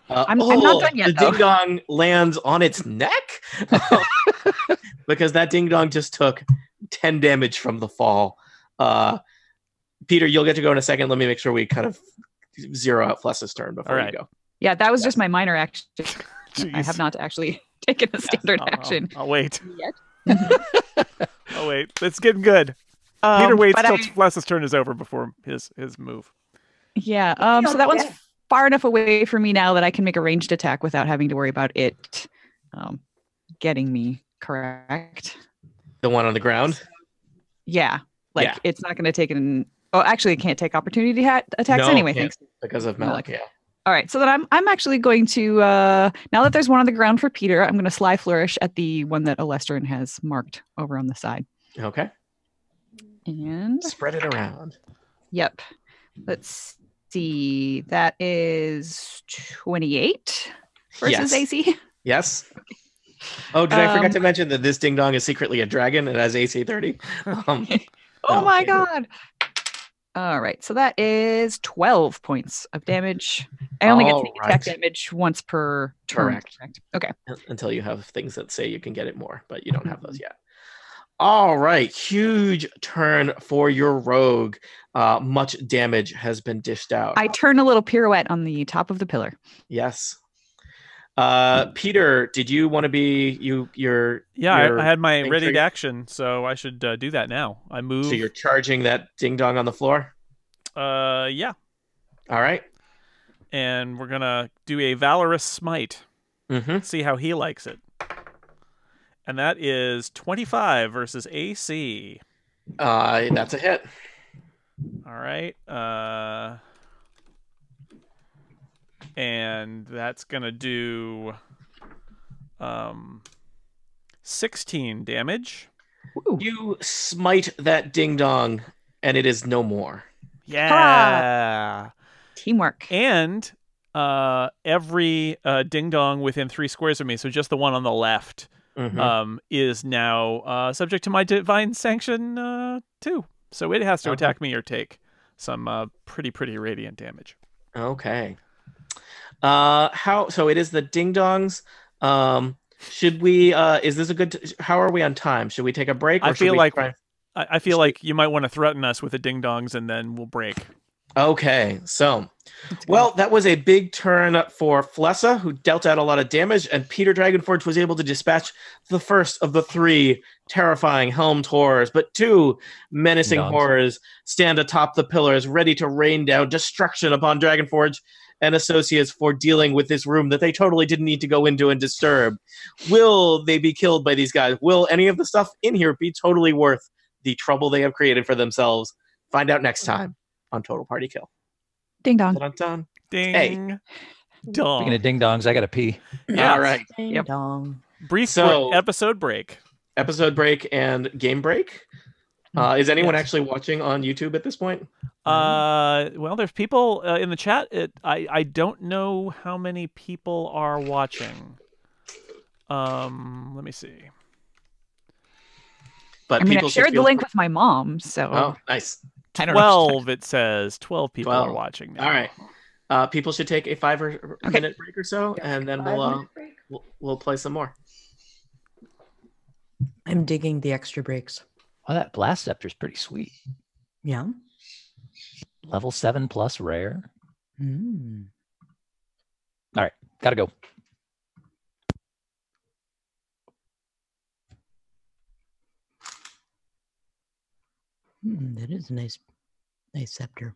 I'm not done yet. The ding dong lands on its neck because that ding dong just took 10 damage from the fall. Peter, you'll get to go in a second. Let me make sure we kind of zero out Flessa's turn before you go. Yeah, that was just my minor action. I have not actually taken a standard action. I'll wait. Yet. I'll wait. It's getting good. Peter waits till Flessa's turn is over before his move. Yeah. So that one's far enough away from me now that I can make a ranged attack without having to worry about it getting me, correct? The one on the ground? Yeah. It's not going to take an... Oh, actually, it can't take opportunity attacks anyway. Thanks. Because of Malik, yeah. All right. So then I'm actually going to... now that there's one on the ground for Peter, I'm going to sly flourish at the one that Alestrin has marked over on the side. Okay. And... spread it around. Yep. Let's see. That is 28 versus AC. Yes. Oh, did I forget to mention that this ding dong is secretly a dragon and has AC 30? My God. All right. So that is 12 points of damage. I only get sneak attack damage once per turn. Correct. Okay. Until you have things that say you can get it more, but you don't have those yet. All right. Huge turn for your rogue. Much damage has been dished out. I turn a little pirouette on the top of the pillar. Yes. Peter, did you want to be I had my ready action, so I should do that now. I move. So you're charging that ding dong on the floor? Yeah. All right. And we're gonna do a valorous smite. Mm-hmm. See how he likes it. And that is 25 versus AC. That's a hit. All right. And that's going to do 16 damage. Ooh. You smite that ding dong, and it is no more. Yeah. Hurrah! Teamwork. And every ding dong within 3 squares of me, so just the one on the left, is now subject to my divine sanction too. So it has to attack me or take some pretty radiant damage. Okay. So it is the ding dongs. Should we is this a good how are we on time? Should we take a break? Or I feel like I feel like you might want to threaten us with the ding dongs, and then we'll break. Okay, so, well, that was a big turn for Flessa, who dealt out a lot of damage, and Peter Dragonforge was able to dispatch the first of the 3 terrifying helmed horrors, but 2 menacing Ding dongs. horrors stand atop the pillars, ready to rain down destruction upon Dragonforge and associates for dealing with this room that they totally didn't need to go into and disturb. Will they be killed by these guys? Will any of the stuff in here be totally worth the trouble they have created for themselves? Find out next time on Total Party Kill. Ding dong. Dun-dun-dun. Ding Hey. dong. Speaking of ding dongs, I got to pee. Yeah. All right. Ding Yep. dong. Brief So- episode break. Episode break and game break. Is anyone Yes. actually watching on YouTube at this point? Well, there's people in the chat. I don't know how many people are watching. Let me see. But I mean, I people should shared the feel link free- with my mom, so Oh, nice. I don't know. 12, it says. 12 people 12. are watching now. All right. People should take a 5-minute break or so, and then we'll play some more. I'm digging the extra breaks. Oh, that blast scepter is pretty sweet. Yeah. Level 7 plus rare. Mm. All right, gotta go. That is a nice scepter.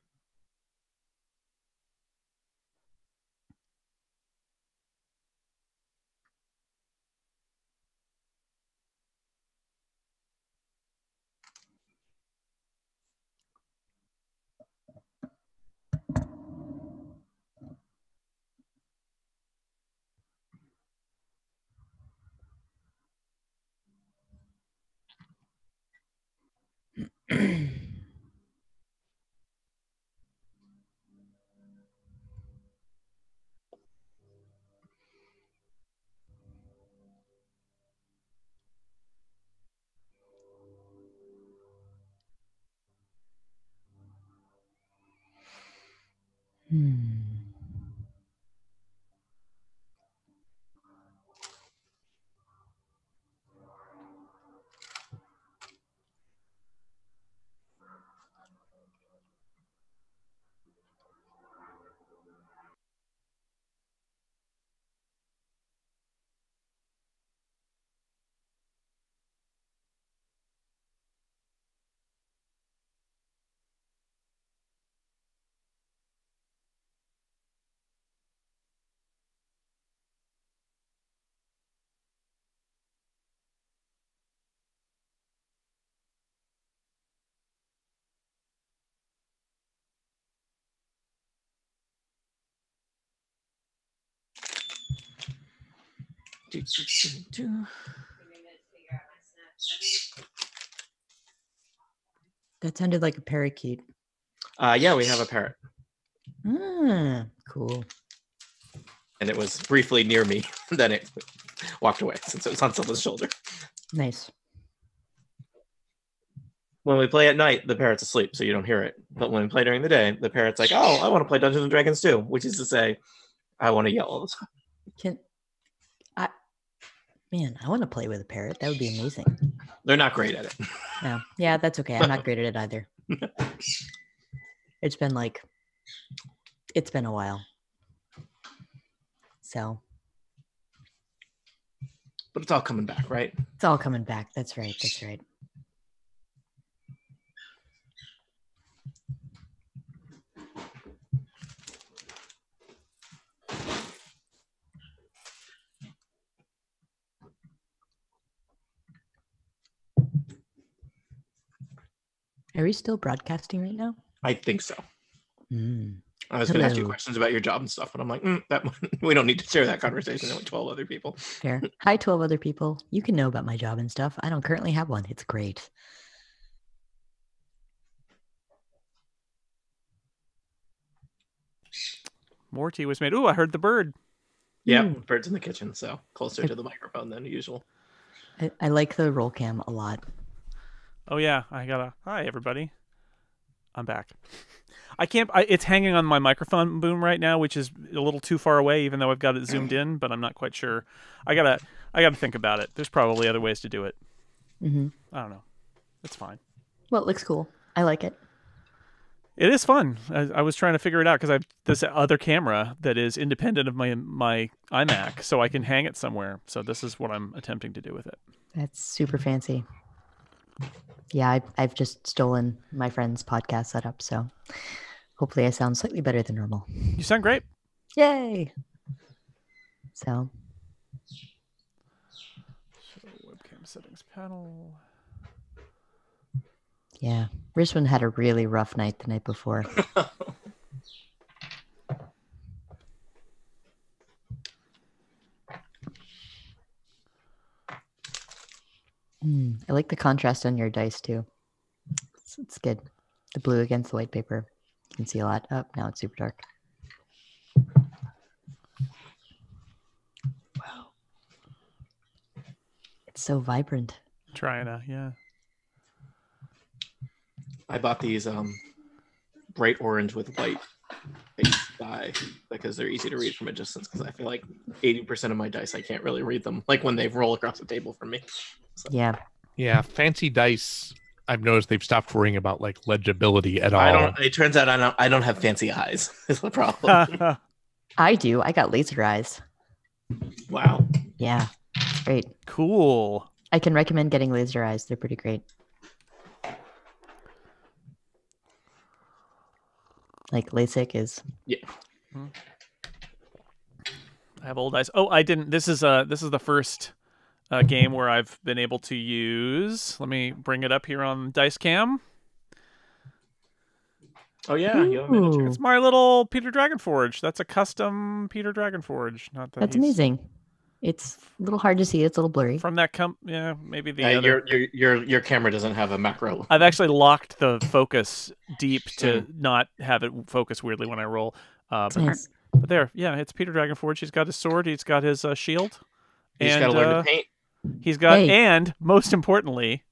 That sounded like a parakeet. Yeah, we have a parrot, Cool. and it was briefly near me. Then it walked away since it was on someone's shoulder. Nice. When we play at night, the parrot's asleep, so you don't hear it. But when we play during the day, the parrot's like, "Oh, I want to play Dungeons and Dragons too," which is to say, I want to yell all the time. I want to play with a parrot. That would be amazing. They're not great at it. No. Yeah, that's okay. I'm not great at it either. It's been a while. So But it's all coming back, right? it's all coming back. That's right. That's right. Are we still broadcasting right now? I think so. Mm. I was going to ask you Hello. questions about your job and stuff, but I'm like, that we don't need to share that conversation with 12 other people. Fair. Hi, 12 other people. You can know about my job and stuff. I don't currently have one. It's great. More tea was made. Ooh, I heard the bird. Yeah, Mm. birds in the kitchen, so closer to the microphone than usual. I like the roll cam a lot. Oh yeah, hi everybody. I'm back. It's hanging on my microphone boom right now, which is a little too far away, even though I've got it zoomed in, but I'm not quite sure. I gotta think about it. There's probably other ways to do it. Mm-hmm. I don't know. It's fine. Well, it looks cool. I like it. It is fun. I was trying to figure it out because I've this other camera that is independent of my iMac, so I can hang it somewhere. So this is what I'm attempting to do with it. That's super fancy. Yeah, I've just stolen my friend's podcast setup, so hopefully I sound slightly better than normal. You sound great. Yay! So Webcam settings panel. yeah, Richmond had a really rough night the night before. I like the contrast on your dice too. It's good. The blue against the white paper. You can see a lot. Oh, now it's super dark. Wow. It's so vibrant. Trying to, yeah. I bought these bright orange with white base dye because they're easy to read from a distance, because I feel like 80% of my dice I can't really read them, like when they roll across the table from me. So. Yeah, fancy dice. I've noticed they've stopped worrying about like legibility at all. It turns out I don't have fancy eyes. Is the problem. I do. I got laser eyes. Wow. Yeah, it's great. Cool. I can recommend getting laser eyes. They're pretty great. Like LASIK is. Yeah. I have old eyes. Oh, I didn't. This is the first game where I've been able to use. Let me bring it up here on Dice Cam. Oh yeah, you have a miniature. It's my little Peter Dragonforge. That's a custom Peter Dragonforge. Not that That's he's amazing. It's a little hard to see. It's a little blurry. from that yeah, maybe the other. Your camera doesn't have a macro. I've actually locked the focus deep to not have it focus weirdly when I roll. Nice. But there, yeah, it's Peter Dragonforge. He's got his sword. He's got his shield. You just gotta learn to paint. He's got, Hey. and most importantly,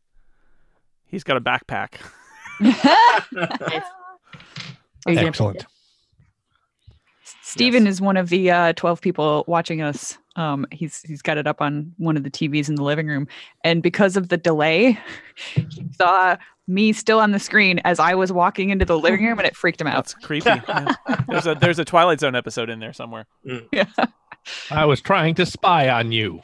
he's got a backpack. Are you gonna- Excellent. Steven Yes. is one of the 12 people watching us. He's got it up on one of the TVs in the living room, and because of the delay, he saw me still on the screen as I was walking into the living room, and it freaked him out. That's creepy. Yeah. There's a Twilight Zone episode in there somewhere. Yeah. I was trying to spy on you.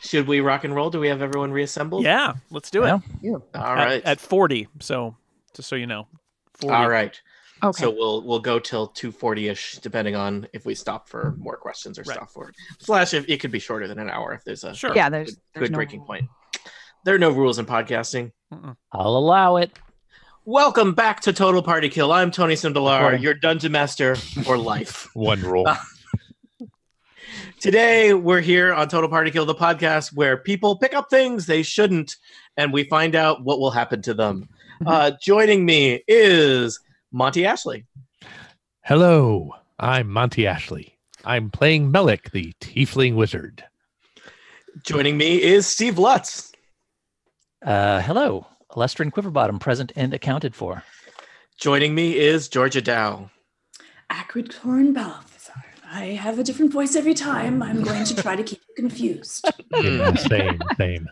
Should we rock and roll? Do we have everyone reassembled? Yeah, let's do it. Yeah. All right. At 40. So just so you know, 40. All right. Okay. So we'll go till 2:40ish, depending on if we stop for more questions or Right. stop for it. Slash, if it could be shorter than an hour if there's a Sure. Yeah, there's good no breaking point. There are no rules in podcasting. I'll allow it. Welcome back to Total Party Kill. I'm Tony Sindelar, Recording. your dungeon master for life. One rule. Today, we're here on Total Party Kill, the podcast where people pick up things they shouldn't, and we find out what will happen to them. Joining me is Monty Ashley. Hello, I'm Monty Ashley. I'm playing Melik, the Tiefling Wizard. Joining me is Steve Lutz. Hello, Lestrin Quiverbottom, present and accounted for. Joining me is Georgia Dow. Acrid Corn Balthazar. I have a different voice every time. I'm going to try to keep you confused. Yeah, same.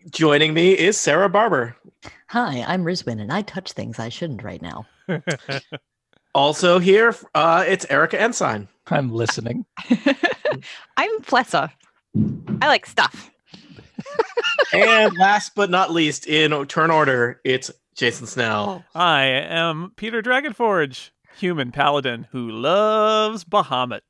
Joining me is Sarah Barber. Hi, I'm Rizwin, and I touch things I shouldn't right now. Also here, it's Erica Ensign. I'm listening. I'm Flessa. I like stuff. And last but not least, in turn order, it's Jason Snell. I am Peter Dragonforge, human paladin who loves Bahamut.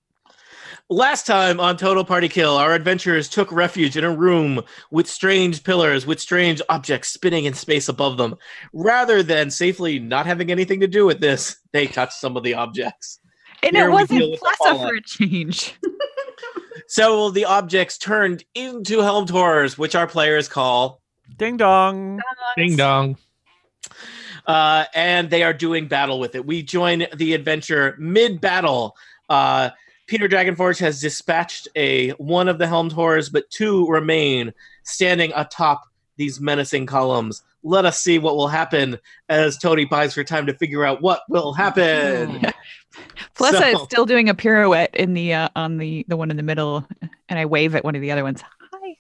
Last time on Total Party Kill, our adventurers took refuge in a room with strange pillars, with strange objects spinning in space above them. Rather than safely not having anything to do with this, they touched some of the objects. And Here it we wasn't deal with the Flessa fallout. for a change. So the objects turned into helmed horrors, which our players call, Ding dong. Ding dong. and they are doing battle with it. We join the adventure mid-battle. Peter Dragonforge has dispatched one of the helmed horrors, but two remain standing atop these menacing columns. Let us see what will happen as Tony buys for time to figure out what will happen. Flessa is So- still doing a pirouette in the on the one in the middle, and I wave at one of the other ones. Hi.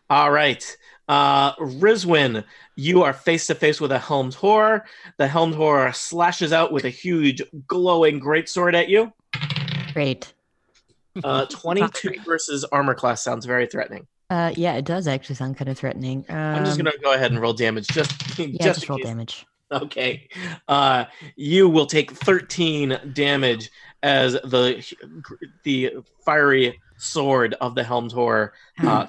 All right. Rizwin, you are face to face with a helmed horror. The helmed horror slashes out with a huge, glowing greatsword at you. Great. 22 versus armor class sounds very threatening. Yeah, it does actually sound kind of threatening. I'm just gonna go ahead and roll damage, just just roll in case. damage. Okay. You will take 13 damage as the fiery sword of the helmed horror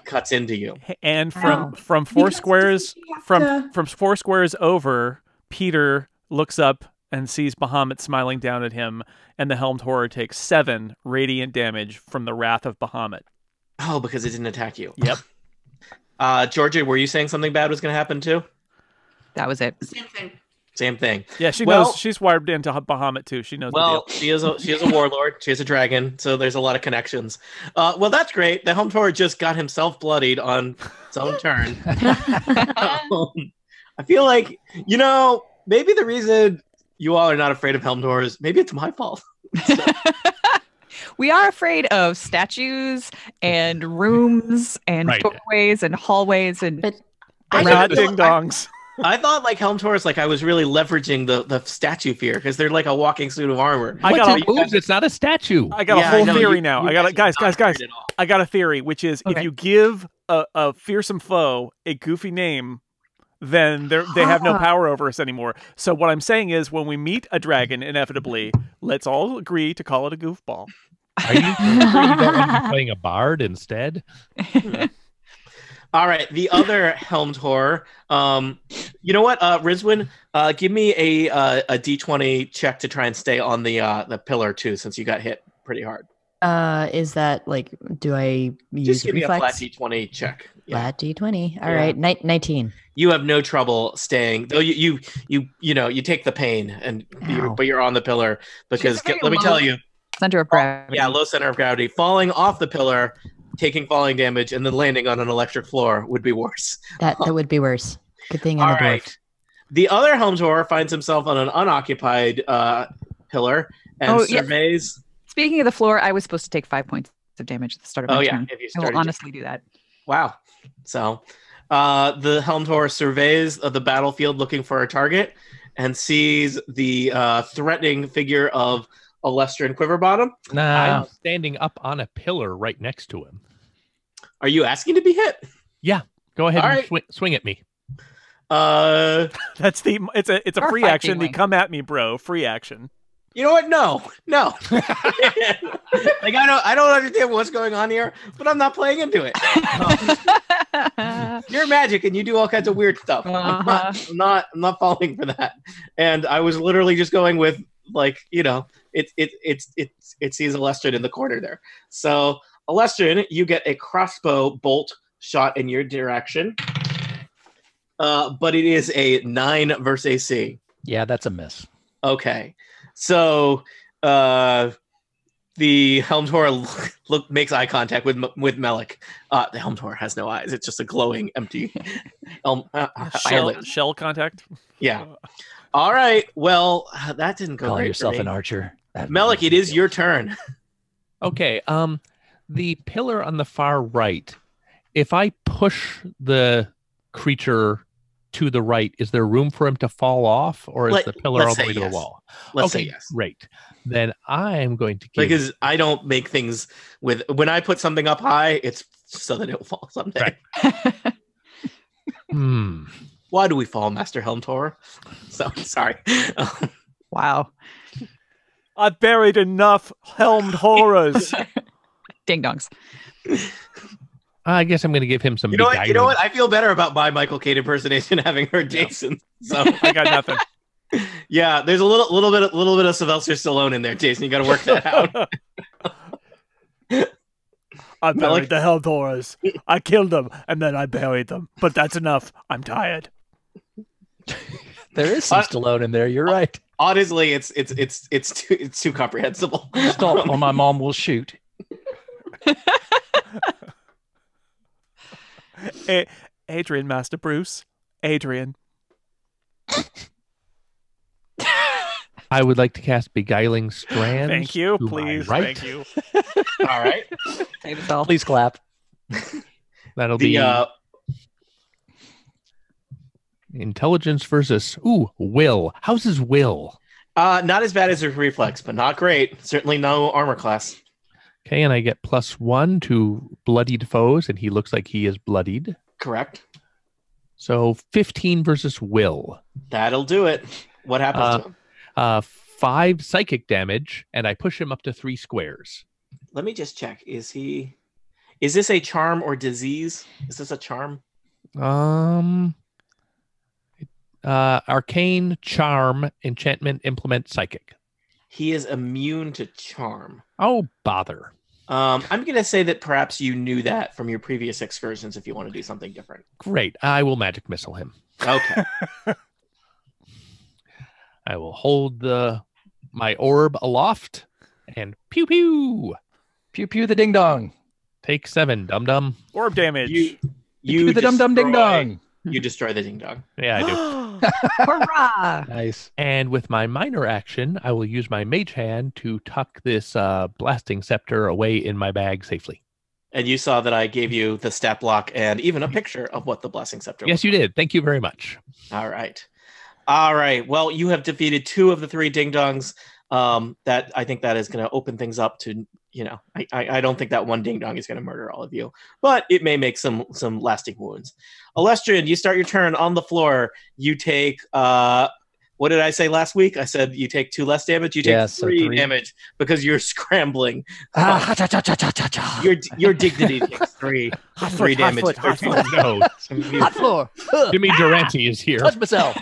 cuts into you. And from four squares from 4 squares over, Peter looks up and sees Bahamut smiling down at him, and the helmed horror takes 7 radiant damage from the wrath of Bahamut. Oh, because it didn't attack you. Yep. Georgia, were you saying something bad was going to happen too? That was it. Same thing. Yeah, she knows. She's wired into Bahamut too. She knows. Well, the deal. she is a warlord. She is a dragon. So there's a lot of connections. Well, that's great. The helmed horror just got himself bloodied on his own turn. I feel like, maybe the reason you all are not afraid of helmed horrors, maybe it's my fault. We are afraid of statues and rooms and doorways and hallways and not ding dongs. I thought like helmed horrors, like I was really leveraging the statue fear because they're like a walking suit of armor. It's not a statue. I got a whole theory now. Guys. I got a theory, which is if you give a fearsome foe a goofy name, then they have no power over us anymore. So what I'm saying is, when we meet a dragon, inevitably, let's all agree to call it a goofball. Are you sure you don't want to be playing a bard instead? All right, the other helmed horror. You know what, Rizwin, give me a D20 check to try and stay on the pillar too, since you got hit pretty hard. Is that like? Do I use just give reflex? me a flat D20 check? Flat D20. All right, 19. You have no trouble staying, though. You take the pain, but you're on the pillar because let me tell you, center of gravity. Yeah, low center of gravity. Falling off the pillar, taking falling damage, and then landing on an electric floor would be worse. That would be worse. Good thing I'm a dwarf. Right. The other helmed horror finds himself on an unoccupied pillar and surveys. Yeah. Speaking of the floor, I was supposed to take 5 points of damage at the start of my turn. I will honestly do that. Wow. So the helmed horror surveys the battlefield looking for a target and sees the threatening figure of Alestrin Quiverbottom. I'm standing up on a pillar right next to him. Are you asking to be hit? Yeah. Go ahead and swing at me. That's it's a free action. The come at me, bro. Free action. You know what? No. Like I don't understand what's going on here, but I'm not playing into it. You're magic and you do all kinds of weird stuff. I'm not falling for that. And I was literally just going with it sees Alestrin in the corner there. So Alestrin, you get a crossbow bolt shot in your direction. But it is a 9 versus AC. Yeah, that's a miss. Okay. So the helmed horror makes eye contact with Melik. The helmed horror has no eyes. It's just a glowing, empty shell contact. Yeah. All right. Well, that didn't go. Call great yourself for me. an archer. Melik, it is your turn. Okay. The pillar on the far right. If I push the creature to the right, is there room for him to fall off, or is the pillar all the way to the wall? Let's say yes. Great. Then I am going to because I don't make things when I put something up high, it's so that it will fall someday. Right. Why do we fall, Master Helmed Horror? So sorry. Wow. I've buried enough helmed horrors. Ding dongs. I guess I'm going to give him some. You know what? I feel better about my Michael Caine impersonation having heard Jason. So I got nothing. Yeah, there's a little bit of Sylvester Stallone in there, Jason. You got to work that out. I buried the helmed horrors. I killed them and then I buried them. But that's enough. I'm tired. There is some Stallone in there. You're right. Honestly, it's too comprehensible. Stop, or my mom will shoot. Adrian, Master Bruce. Adrian. I would like to cast Beguiling Strands. Thank you, please. Right. Thank you. All right. Please clap. That'll be Intelligence versus will. How's his will? Not as bad as his reflex, but not great. Certainly no armor class. Okay, and I get +1 to bloodied foes, and he looks like he is bloodied. Correct. So 15 versus will. That'll do it. What happens to him? 5 psychic damage, and I push him up to 3 squares. Let me just check. Is this a charm or disease? Is this a charm? Arcane, charm, enchantment, implement, psychic. He is immune to charm. Oh, bother. I'm going to say that perhaps you knew that from your previous excursions if you want to do something different. Great. I will magic missile him. Okay. I will hold my orb aloft and pew pew. Pew pew the ding dong. Take 7, dum dum. Orb damage. You Pew the dum dum ding dong. You destroy the ding dong. Yeah, I do. Hurrah! Nice. And with my minor action, I will use my mage hand to tuck this blasting scepter away in my bag safely. And you saw that I gave you the stat block and even a picture of what the blessing scepter was. Yes, you did. Thank you very much. All right. Well, you have defeated 2 of the 3 ding dongs. That I think that is going to open things up to, I don't think that one ding dong is going to murder all of you, but it may make some lasting wounds. Alestrian, you start your turn on the floor. You take, what did I say last week? I said you take 2 less damage. You take 3 damage because you're scrambling. Your dignity takes 3 damage. Hot foot. No. Hot floor. Jimmy Durante is here. Touch myself.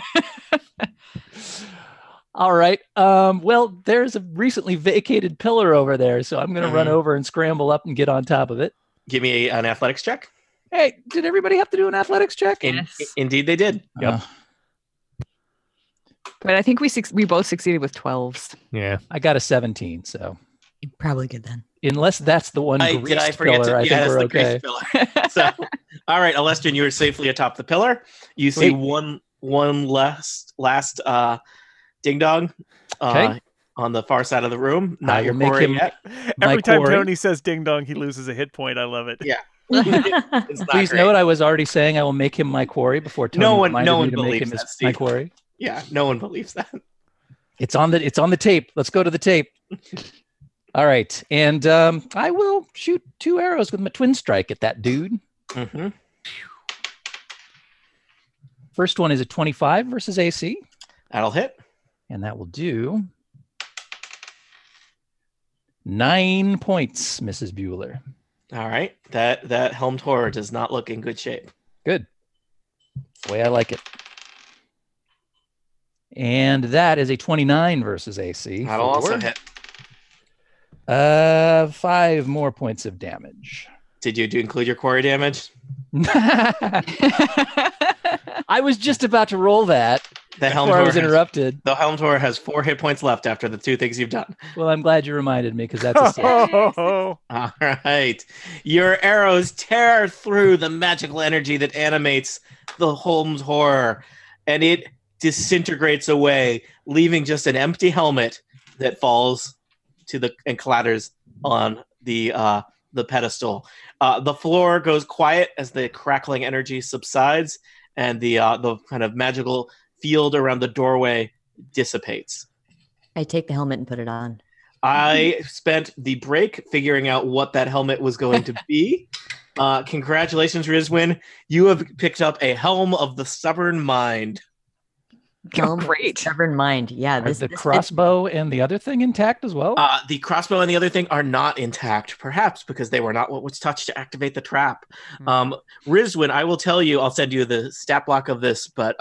All right. Well, there's a recently vacated pillar over there, so I'm going to run over and scramble up and get on top of it. Give me an athletics check. Hey, did everybody have to do an athletics check? Yes. Indeed, they did. Yep. But I think we both succeeded with 12s. Yeah. I got a 17, so You're probably good then. unless that's the one Did I greased forget pillar, I think we're that's the okay. greased pillar. So, all right, Alestrian, you are safely atop the pillar. You see one last ding dong on the far side of the room. Not your quarry yet. Every time quarry. Tony says ding dong, he loses a hit point. I love it. Yeah. It's not Please great. note, I was already saying I will make him my quarry before Tony No one reminded me to make believes him that, my Steve. quarry. Yeah, no one believes that. It's on the tape. Let's go to the tape. All right, and I will shoot 2 arrows with my twin strike at that dude. Mm-hmm. First one is a 25 versus AC, That'll hit. and that will do 9 points, Mrs. Bueller. All right. That helmed horror does not look in good shape. Good. The way I like it. And that is a 29 versus AC. That'll also hit. 5 more points of damage. Did you include your quarry damage? I was just about to roll that The helmed before I horror was interrupted. The helmed horror has 4 hit points left after the 2 things you've done. Well, I'm glad you reminded me because that's a 6. All right. Your arrows tear through the magical energy that animates the Holmes horror, and it disintegrates away, leaving just an empty helmet that falls and clatters on the pedestal. The floor goes quiet as the crackling energy subsides, and the kind of magical field around the doorway dissipates. I take the helmet and put it on. I spent the break figuring out what that helmet was going to be. Congratulations, Rizwin. You have picked up a Helm of the Stubborn Mind. Oh, great. Stubborn mind. Yeah. Are the crossbow and the other thing intact as well? The crossbow and the other thing are not intact, perhaps because they were not what was touched to activate the trap. Rizwin, I will tell you, I'll send you the stat block of this, but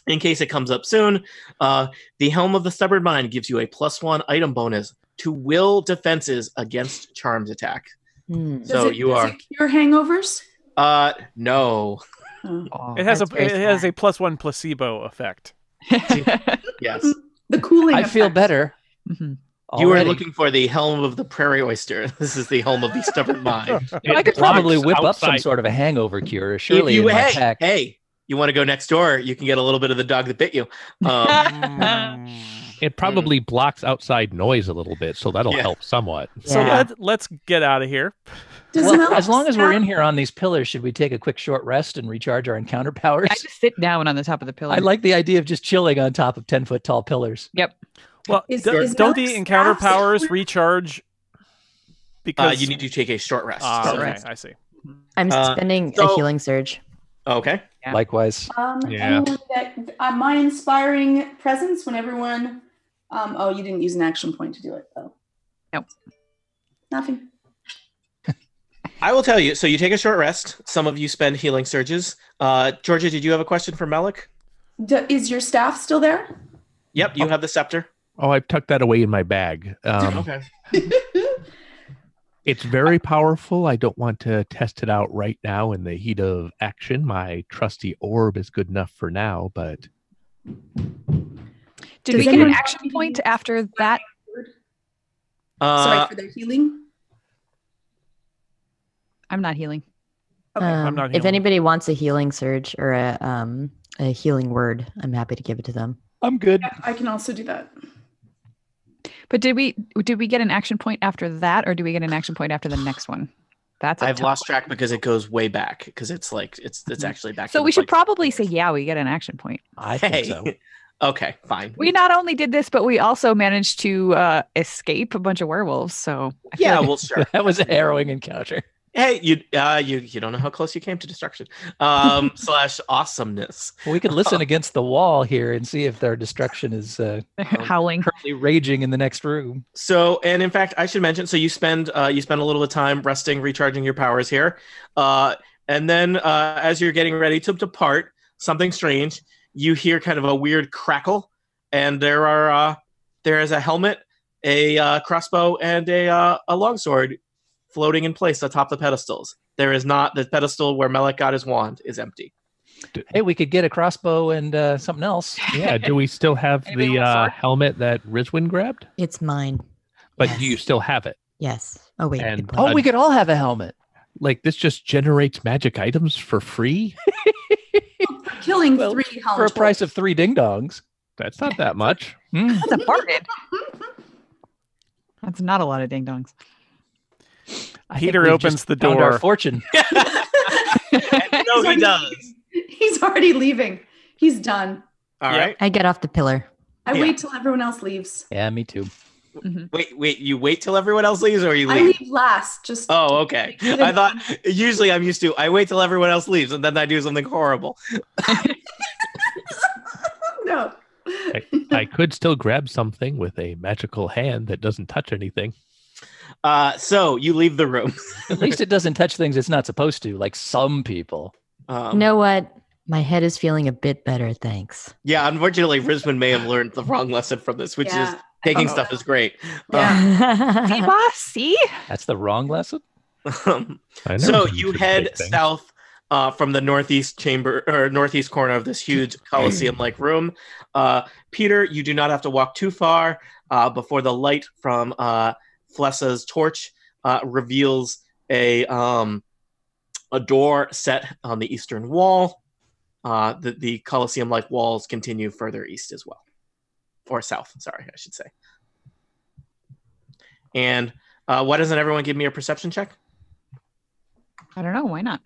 in case it comes up soon, the Helm of the Stubborn Mind gives you a +1 item bonus to will defenses against charms attack. So Does it cure hangovers? No. Oh, It has a that's very +1 placebo effect. Yes. The cooling I feel effect. better. Mhm. You are already. looking for the Helm of the Prairie Oyster. This is the Helm of the Stubborn Mind. I could probably whip up some outside. sort of a hangover cure, surely If you, in my pack. hey, you want to go next door? You can get a little bit of the dog that bit you. It probably blocks outside noise a little bit, so that'll help somewhat. So Yeah. let's get out of here. Well, as long as we're in here on these pillars, should we take a quick short rest and recharge our encounter powers? I just sit down on the top of the pillar. I like the idea of just chilling on top of 10-foot tall pillars. Yep. Well, Is don't the Alex encounter staff powers somewhere? recharge? Because You need to take a short rest. okay, I see. I'm spending so- a healing surge. Okay. Yeah. Likewise. Yeah. Anyone that my inspiring presence when everyone. Oh, you didn't use an action point to do it though. Nope. Nothing. I will tell you. So you take a short rest. Some of you spend healing surges. Georgia, did you have a question for Melik? Is your staff still there? Yep, you have the scepter. Oh, I've tucked that away in my bag. Okay. It's very powerful. I don't want to test it out right now in the heat of action. My trusty orb is good enough for now, but Did we get an action point after that? Sorry for their healing. I'm not healing. Okay. I'm not If healing. anybody wants a healing surge or a healing word, I'm happy to give it to them. I'm good. I can also do that. But did we get an action point after that, or do we get an action point after the next one? That's a I've tough lost one. track because it goes way back because it's like it's actually back. So to we the should fight. probably say, yeah, we get an action point. I think Hey. so. Okay, fine. We not only did this, but we also managed to escape a bunch of werewolves. So I feel Yeah, like well, sure. That was a harrowing encounter. Hey, you don't know how close you came to destruction. Slash awesomeness. We could listen against the wall here and see if their destruction is they're howling. currently raging in the next room. So, and in fact, I should mention. So you spend a little bit of time resting, recharging your powers here, and then as you're getting ready to depart, something strange. You hear kind of a weird crackle, and there is a helmet, a crossbow, and a longsword floating in place atop the pedestals. There is not the pedestal where Melik got his wand is empty. Hey, we could get a crossbow and something else. yeah, do we still have Anybody the want a sword? helmet that Rizwin grabbed? It's mine. But Yes. do you still have it? Yes. Oh wait. And- good point. Oh, we could all have a helmet. Like this just generates magic items for free? Killing Well, 3 For a helmet price of 3 ding dongs. That's not that much. Hmm. That's a bargain. That's not a lot of ding dongs. I think Peter we've opens just the found our door. fortune. No, he does. He's already leaving. He's done. All Yeah. right. I get off the pillar. I Yeah. wait till everyone else leaves. Yeah, me too. Wait. You wait till everyone else leaves, or you I leave? leave last. Just Oh, okay. I thought usually I'm used to I wait till everyone else leaves and then I do something horrible. no. I could still grab something with a magical hand that doesn't touch anything. So you leave the room. At least it doesn't touch things it's not supposed to, like some people. You know what? My head is feeling a bit better, thanks. Yeah, unfortunately, Rizman may have learned the wrong lesson from this, which is Yeah. taking Oh. stuff is great. Yeah. See, boss? See? That's the wrong lesson. I know So you you should head take things. south from the northeast chamber or northeast corner of this huge Colosseum-like room. Peter, you do not have to walk too far before the light from Flessa's torch reveals a door set on the eastern wall. The Colosseum-like walls continue further east as well. Or south, sorry, I should say. And why doesn't everyone give me a perception check? I don't know. Why not?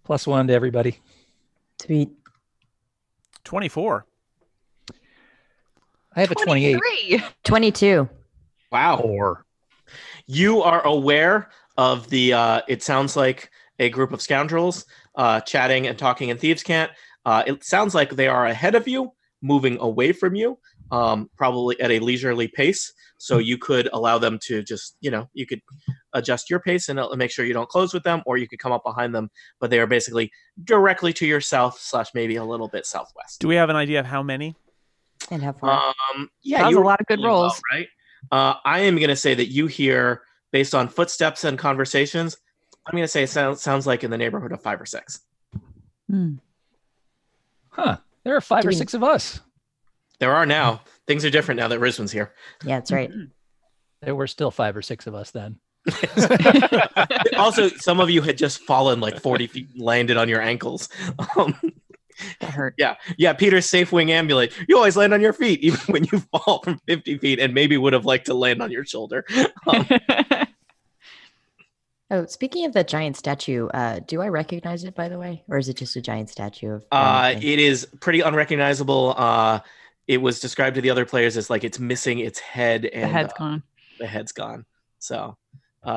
+1 to everybody. Sweet. 24. I have a 28. 23. 22. Wow. Or You are aware of the, it sounds like a group of scoundrels chatting and talking in Thieves' Cant. It sounds like they are ahead of you, moving away from you, probably at a leisurely pace. So you could allow them to just, you could adjust your pace and make sure you don't close with them, or you could come up behind them. But they are basically directly to your south / maybe a little bit southwest. Do we have an idea of how many? And how far? Yeah, That was you a were lot of good really well, rolls. right? I am going to say that you hear, based on footsteps and conversations, I'm going to say it sounds like in the neighborhood of 5 or 6. Huh. There are 5 Do or we- 6 of us. There are now. Things are different now that Rizwan's here. Yeah, that's right. There were still 5 or 6 of us then. Also, some of you had just fallen like 40 feet, landed on your ankles. That hurt. Yeah. Peter's safe wing ambulate. You always land on your feet, even when you fall from 50 feet, and maybe would have liked to land on your shoulder. Oh, speaking of the giant statue, do I recognize it, by the way? Or is it just a giant statue of it is pretty unrecognizable. It was described to the other players as like it's missing its head, and The head's gone. the head's gone. So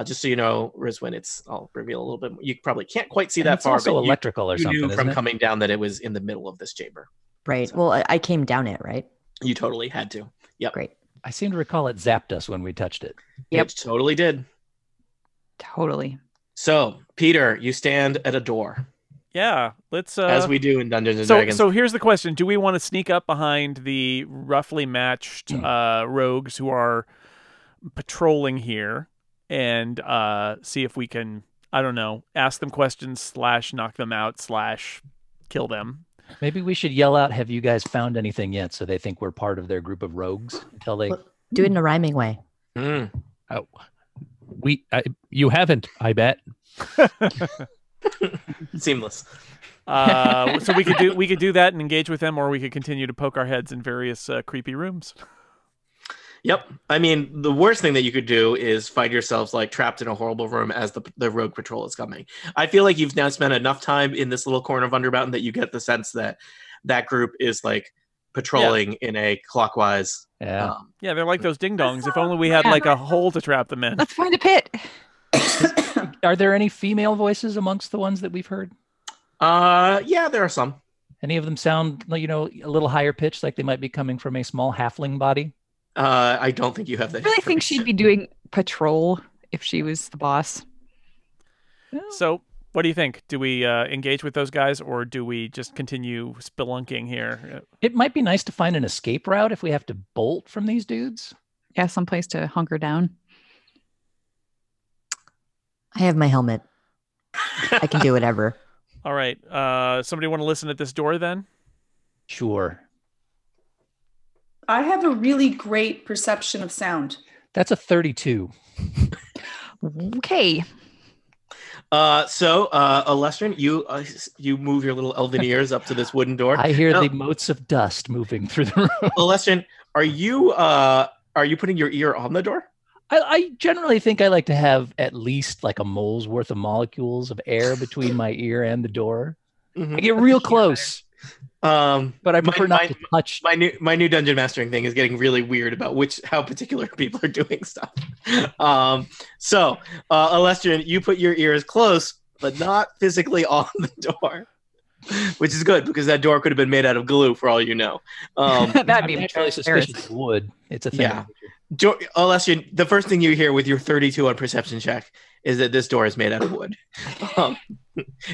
just so you know, Rizwin, I'll reveal a little bit more. You probably can't quite see And that it's far, also but electrical or you something, knew from isn't it? coming down that it was in the middle of this chamber. Right. So- Well, I came down it, right? You totally had to. Yep. Great. I seem to recall it zapped us when we touched it. Yep. It totally did. Totally. So, Peter, you stand at a door, Yeah, let's as we do in Dungeons and Dragons. So here's the question: do we want to sneak up behind the roughly matched rogues who are patrolling here and see if we can, I don't know, ask them questions / knock them out / kill them? Maybe we should yell out, "Have you guys found anything yet?" So they think we're part of their group of rogues until they. Well, do it in a rhyming way. Mm. Oh, you haven't, I bet. Seamless. So we could do that and engage with them, or we could continue to poke our heads in various creepy rooms. Yep. I mean, the worst thing that you could do is find yourselves like trapped in a horrible room as the rogue patrol is coming. I feel like you've now spent enough time in this little corner of Undermountain that you get the sense that that group is like patrolling in a clockwise. Yeah. Yeah, they're like those ding dongs. If only we had like a hole to trap them in. Let's find a pit. Are there any female voices amongst the ones that we've heard? Yeah, there are some. Any of them sound, a little higher pitched, like they might be coming from a small halfling body? I don't think you have that. I really think she'd be doing patrol if she was the boss. So, what do you think? Do we engage with those guys, or do we just continue spelunking here? It might be nice to find an escape route if we have to bolt from these dudes. Yeah, someplace to hunker down. I have my helmet. I can do whatever. All right. Somebody want to listen at this door then? Sure. I have a really great perception of sound. That's a 32. Okay. So, Alestrin, you move your little elven ears up to this wooden door. I hear Now, the motes of dust moving through the room. Alestrin, are you putting your ear on the door? I generally think I like to have at least like a mole's worth of molecules of air between my ear and the door. Mm-hmm. I get real close, but I prefer not to touch. My new dungeon mastering thing is getting really weird about how particular people are doing stuff. So, Alestrin, you put your ears close, but not physically on the door, which is good because that door could have been made out of glue for all you know. That'd be I'm actually suspicious of wood. It's a thing. Yeah. Alestrin, the first thing you hear with your 32 on perception check is that this door is made out of wood.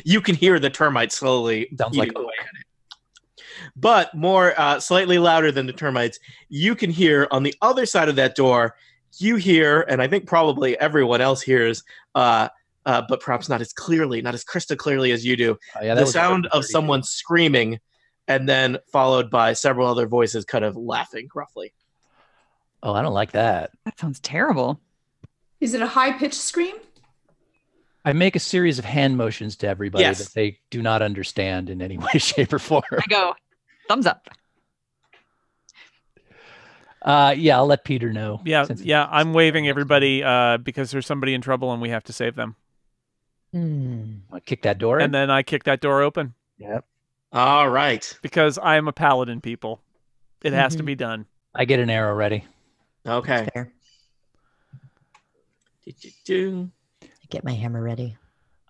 You can hear the termites slowly Sounds eating like away at it. But more slightly louder than the termites, you can hear on the other side of that door, you hear, and I think probably everyone else hears, but perhaps not as clearly, not as crystal clearly as you do, the sound of someone screaming, and then followed by several other voices kind of laughing gruffly. Oh, I don't like that. That sounds terrible. Is it a high-pitched scream? I make a series of hand motions to everybody Yes. that they do not understand in any way, shape, or form. I go, thumbs up. Yeah, I'll let Peter know. Yeah. I'm waving everybody because there's somebody in trouble and we have to save them. I'll kick that door in. And then I kick that door open Yep. All right. because I am a paladin, people. It has to be done. I get an arrow ready. Okay. Fair. Do-do-do. Get my hammer ready.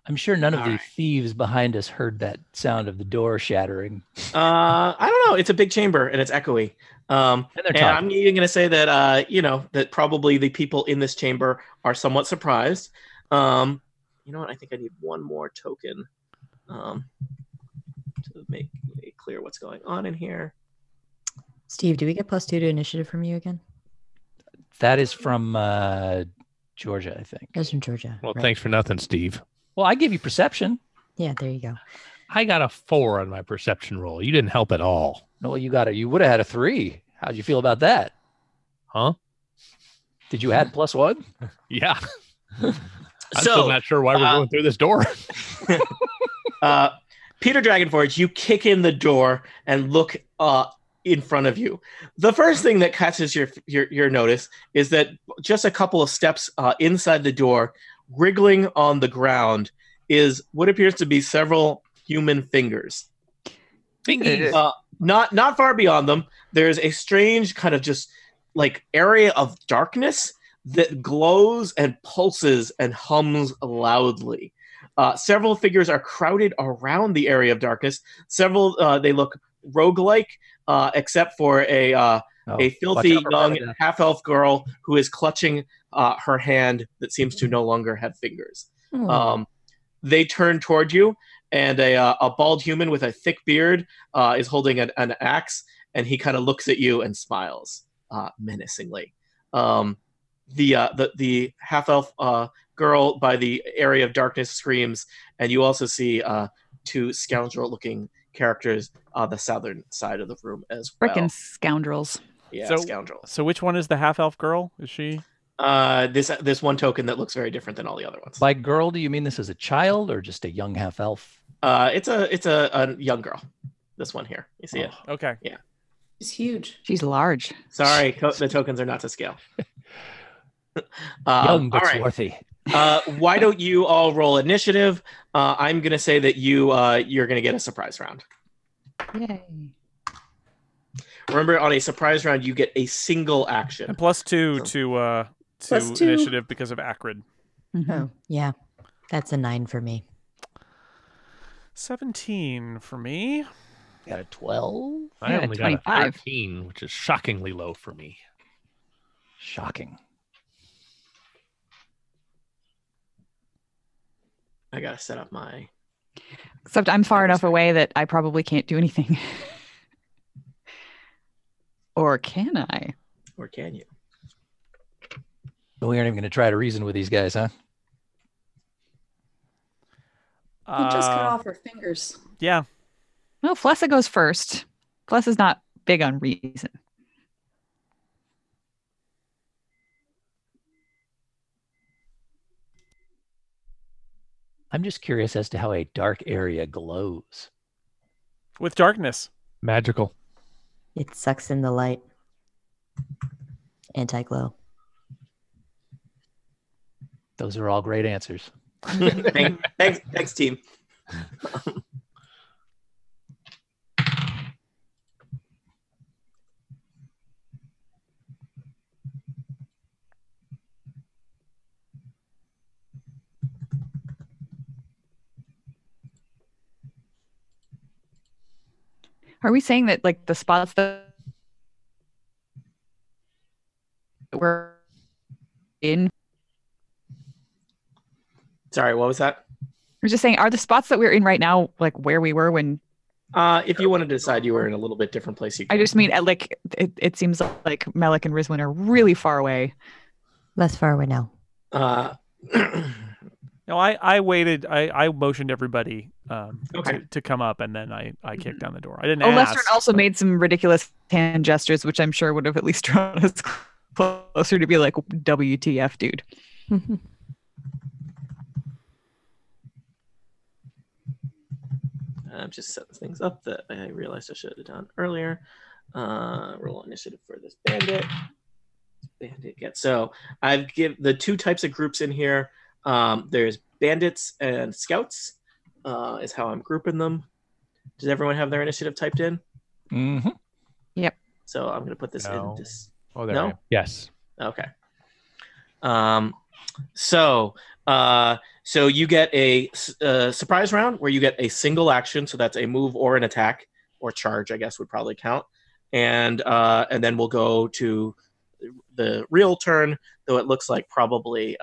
I'm sure none of All the right. thieves behind us heard that sound of the door shattering. I don't know. It's a big chamber and it's echoey. And they're And talking. I'm even going to say that, that probably the people in this chamber are somewhat surprised. You know what? I think I need one more token to make it clear what's going on in here. Steve, do we get +2 to initiative from you again? That is from Georgia, I think. That's from Georgia. Well, right. thanks for nothing, Steve. Well, I give you perception. Yeah, there you go. I got a 4 on my perception roll. You didn't help at all. No, you got it. You would have had a 3. How'd you feel about that? Huh? Did you add +1? Yeah. I'm So, still not sure why we're going through this door. Peter Dragonforge, you kick in the door and look in front of you. The first thing that catches your notice is that just a couple of steps inside the door, wriggling on the ground, is what appears to be several human fingers. Fingies. Not far beyond them, there's a strange kind of just like area of darkness that glows and pulses and hums loudly. Several figures are crowded around the area of darkness. Several, they look roguelike, except for a filthy young half-elf girl who is clutching her hand that seems to no longer have fingers. They turn toward you, and a bald human with a thick beard is holding an axe, and he kind of looks at you and smiles menacingly. The half-elf girl by the area of darkness screams, and you also see two scoundrel-looking characters on the southern side of the room as well. Frickin' scoundrels. Yeah, scoundrels. So which one is the half-elf girl? Is she? This one token that looks very different than all the other ones. By girl, do you mean this is a child or just a young half-elf? It's a young girl. This one here. You see it? Okay. Yeah. She's huge. She's large. Sorry, the tokens are not to scale. Young but all right. swarthy. Why don't you all roll initiative? I'm going to say that you're going to get a surprise round. Yay. Remember, on a surprise round, you get a single action. And +2 to +2. initiative because of Acrid. Oh, yeah. That's a 9 for me. 17 for me. Got a 12? I Yeah, only got a 25. 13, which is shockingly low for me. Shocking. I got to set up my... Except I'm far enough away that I probably can't do anything. Or can I? Or can you? But we aren't even going to try to reason with these guys, huh? He just cut off her fingers. Yeah. No, Flessa goes first. Flessa's not big on reason. I'm just curious as to how a dark area glows. With darkness. Magical. It sucks in the light. Anti-glow. Those are all great answers. Thanks, team. Are we saying that like the spots that we're in? Sorry, what was that? We're just saying, are the spots that we're in right now like where we were when? If you wanted to decide you were in a little bit different place, you could. I just mean like it seems like Melek and Rizwin are really far away. Less far away now. No, I waited. I motioned everybody Okay. to come up, and then I kicked down the door. I didn't Oh, ask. Lestern also made some ridiculous hand gestures, which I'm sure would have at least drawn us closer to be like, WTF, dude. I'm just setting things up that I realized I should have done earlier. Roll initiative for this bandit. So I've give the two types of groups in here. There's bandits and scouts, is how I'm grouping them. Does everyone have their initiative typed in? Mm-hmm. Yep. So I'm going to put this No. in this. Oh, there No? I am. Yes. Okay. So you get a surprise round where you get a single action. So that's a move or an attack or charge, I guess would probably count. And then we'll go to the real turn, though it looks like probably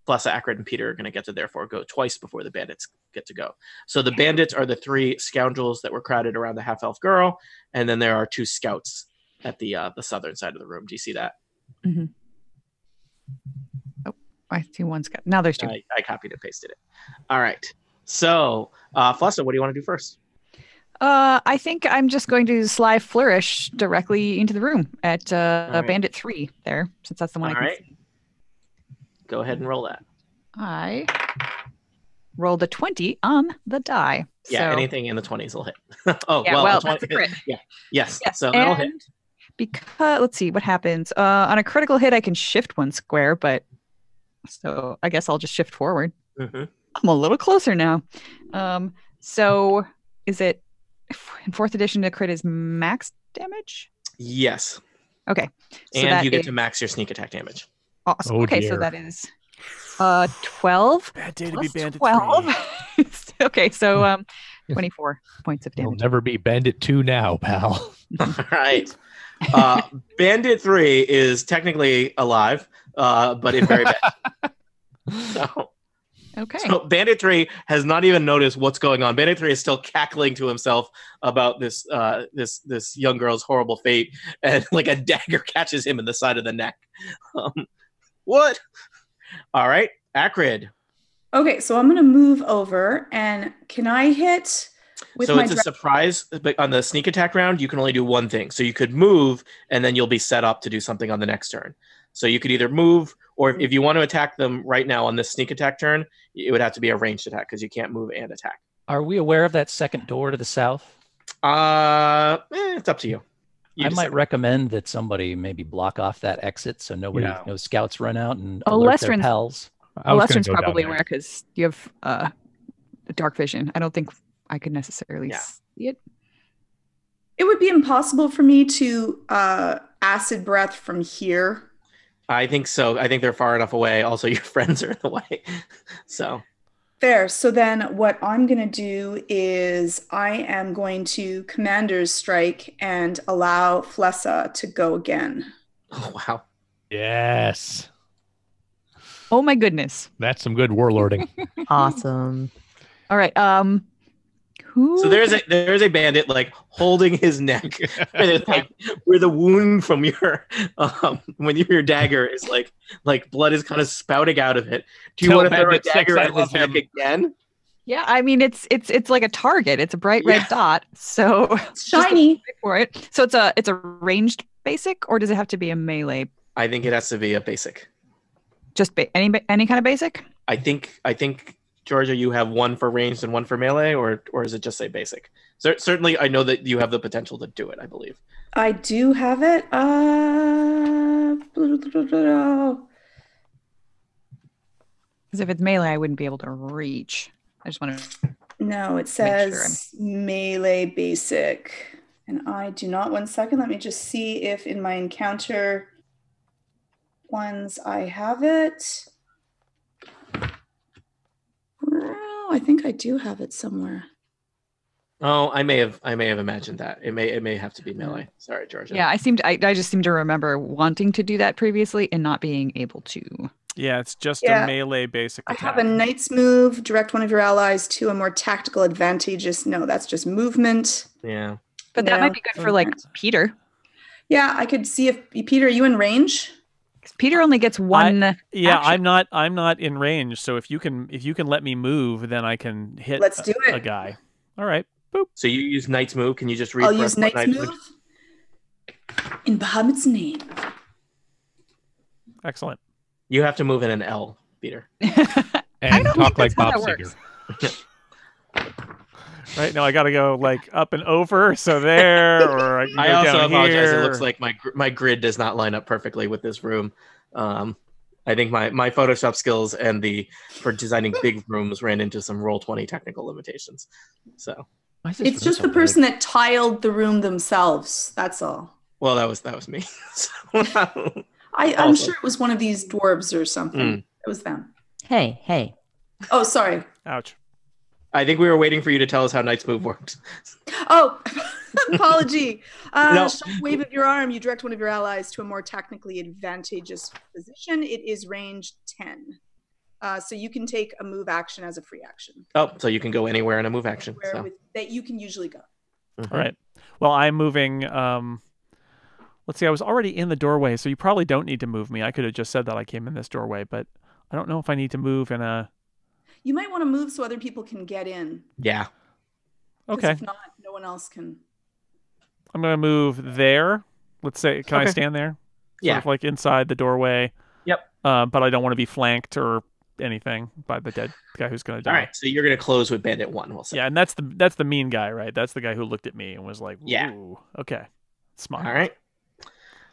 Blessa, Acrid, and Peter are going to get to therefore go twice before the bandits get to go. So the bandits are the three scoundrels that were crowded around the half-elf girl, and then there are two scouts at the southern side of the room. Do you see that? Mm-hmm. Oh, I see one scout. Now there's two. I copied and pasted it. All right. So, Flessa, what do you want to do first? I think I'm just going to sly flourish directly into the room at right. Bandit 3 there, since that's the one All I can right. see. Go ahead and roll that. I rolled a 20 on the die. Yeah, So, anything in the 20s will hit. Oh, yeah, well, well, a 20, that's a crit. yeah, yes. Yes, So that'll hit. and because let's see what happens. On a critical hit, I can shift 1 square, but so I guess I'll just shift forward. Mhm. I'm a little closer now. So is it in fourth edition? The crit is max damage. Yes. Okay, so And that you get is to max your sneak attack damage. awesome. Oh, Okay, so dear. that is 12 Bad day to be plus bandit 12. 3. Okay, so 24 points of You'll damage. never be Bandit 2 now, pal. All right. Bandit 3 is technically alive, but in very bad. So, Okay. so Bandit 3 has not even noticed what's going on. Bandit 3 is still cackling to himself about this this young girl's horrible fate, and like a dagger catches him in the side of the neck. What? All right, Acrid. Okay, so I'm gonna move over, and can I hit with So my it's a surprise, but on the sneak attack round, you can only do one thing. So you could move, and then you'll be set up to do something on the next turn. So you could either move, or if you want to attack them right now on this sneak attack turn, it would have to be a ranged attack because you can't move and attack. Are we aware of that second door to the south? It's up to you. I might recommend that somebody maybe block off that exit so nobody, Yeah. no scouts run out and Oh, alert their Lestrin's- pals. I was gonna Lestrin's go down probably there. aware because you have dark vision. I don't think I could necessarily Yeah. see it. It would be impossible for me to acid breath from here. I think so. I think they're far enough away. Also, your friends are in the way. So Fair. So then what I'm going to do is I am going to Commander's Strike and allow Flessa to go again. oh, wow. Yes. Oh my goodness. That's some good warlording. Awesome. All right. Who? So there's a bandit like holding his neck, and it's like where the wound from your your dagger is like blood is kind of spouting out of it. Do you Tell want to throw a Bandit Six dagger I at love his neck him. again? Yeah, I mean it's like a target. It's a bright red Yeah. dot. So It's shiny. just for it. So it's a ranged basic, or does it have to be a melee? I think it has to be a basic. Just any kind of basic? I think Georgia, you have one for ranged and one for melee, or does it just say basic? Certainly, I know that you have the potential to do it. I believe. I do have it. Because if it's melee, I wouldn't be able to reach. I just want to. No, it sure I'm- says melee basic. And I do not. 1 second. Let me just see if in my encounter ones I have it. Oh, I think I do have it somewhere. Oh, I may have imagined that. It may have to be melee. Sorry, Georgia. Yeah, I just seem to remember wanting to do that previously and not being able to. Yeah, it's just Yeah. a melee basic I attack. have a knight's move, direct one of your allies to a more tactical advantageous. No, that's just movement. Yeah. But that No. might be good for like Peter. Yeah, I could see if Peter, are you in range? 'Cause Peter only gets one. Yeah, action. I'm not in range, so if you can let me move, then I can hit Let's do a it. guy. All right. Boop. So you use knight's move. Can you just read? I'll for us use what knight's move. In Bahamut's name. Excellent. You have to move in an L, Peter. And don't talk think like that's how Bob that Seger. works. Right now I got to go like up and over, so there, or I can go I also down apologize. here. It looks like my grid does not line up perfectly with this room. I think my Photoshop skills and for designing big rooms ran into some Roll20 technical limitations. So, Why is this It's room just so the red? person that tiled the room themselves. That's all. well, that was me. So, I'm Also. sure it was one of these dwarves or something. It was them. Hey. Oh, sorry. Ouch. I think we were waiting for you to tell us how knight's move worked. Oh, apology. No. Wave of your arm. You direct one of your allies to a more technically advantageous position. It is range 10. So you can take a move action as a free action Oh, so you can go anywhere in a move action. So. that you can usually go. All right. Well, I'm moving. Let's see. I was already in the doorway, so you probably don't need to move me. I could have just said that I came in this doorway, but I don't know if I need to move in a. You might want to move so other people can get in. Yeah. 'Cause Okay. If not, no one else can. I'm gonna move there. Let's say, can I Okay. stand there? Yeah. Sort of like inside the doorway. Yep. But I don't want to be flanked or anything by the dead guy who's going to die. All right, so you're going to close with Bandit 1, we'll say. Yeah, and that's the mean guy, right? That's the guy who looked at me and was like, ooh, yeah. Okay, smart.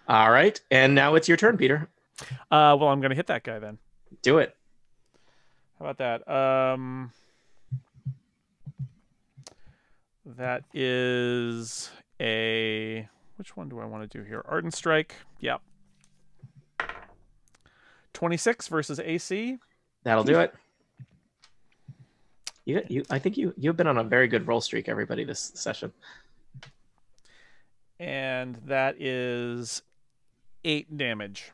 All right, and now it's your turn, Peter. Well, I'm going to hit that guy then. Do it. How about that? That is a... Which one do I want to do here? Ardent Strike. Yep. 26 versus AC. That'll do it. I think you've been on a very good roll streak, everybody, this session. And that is 8 damage.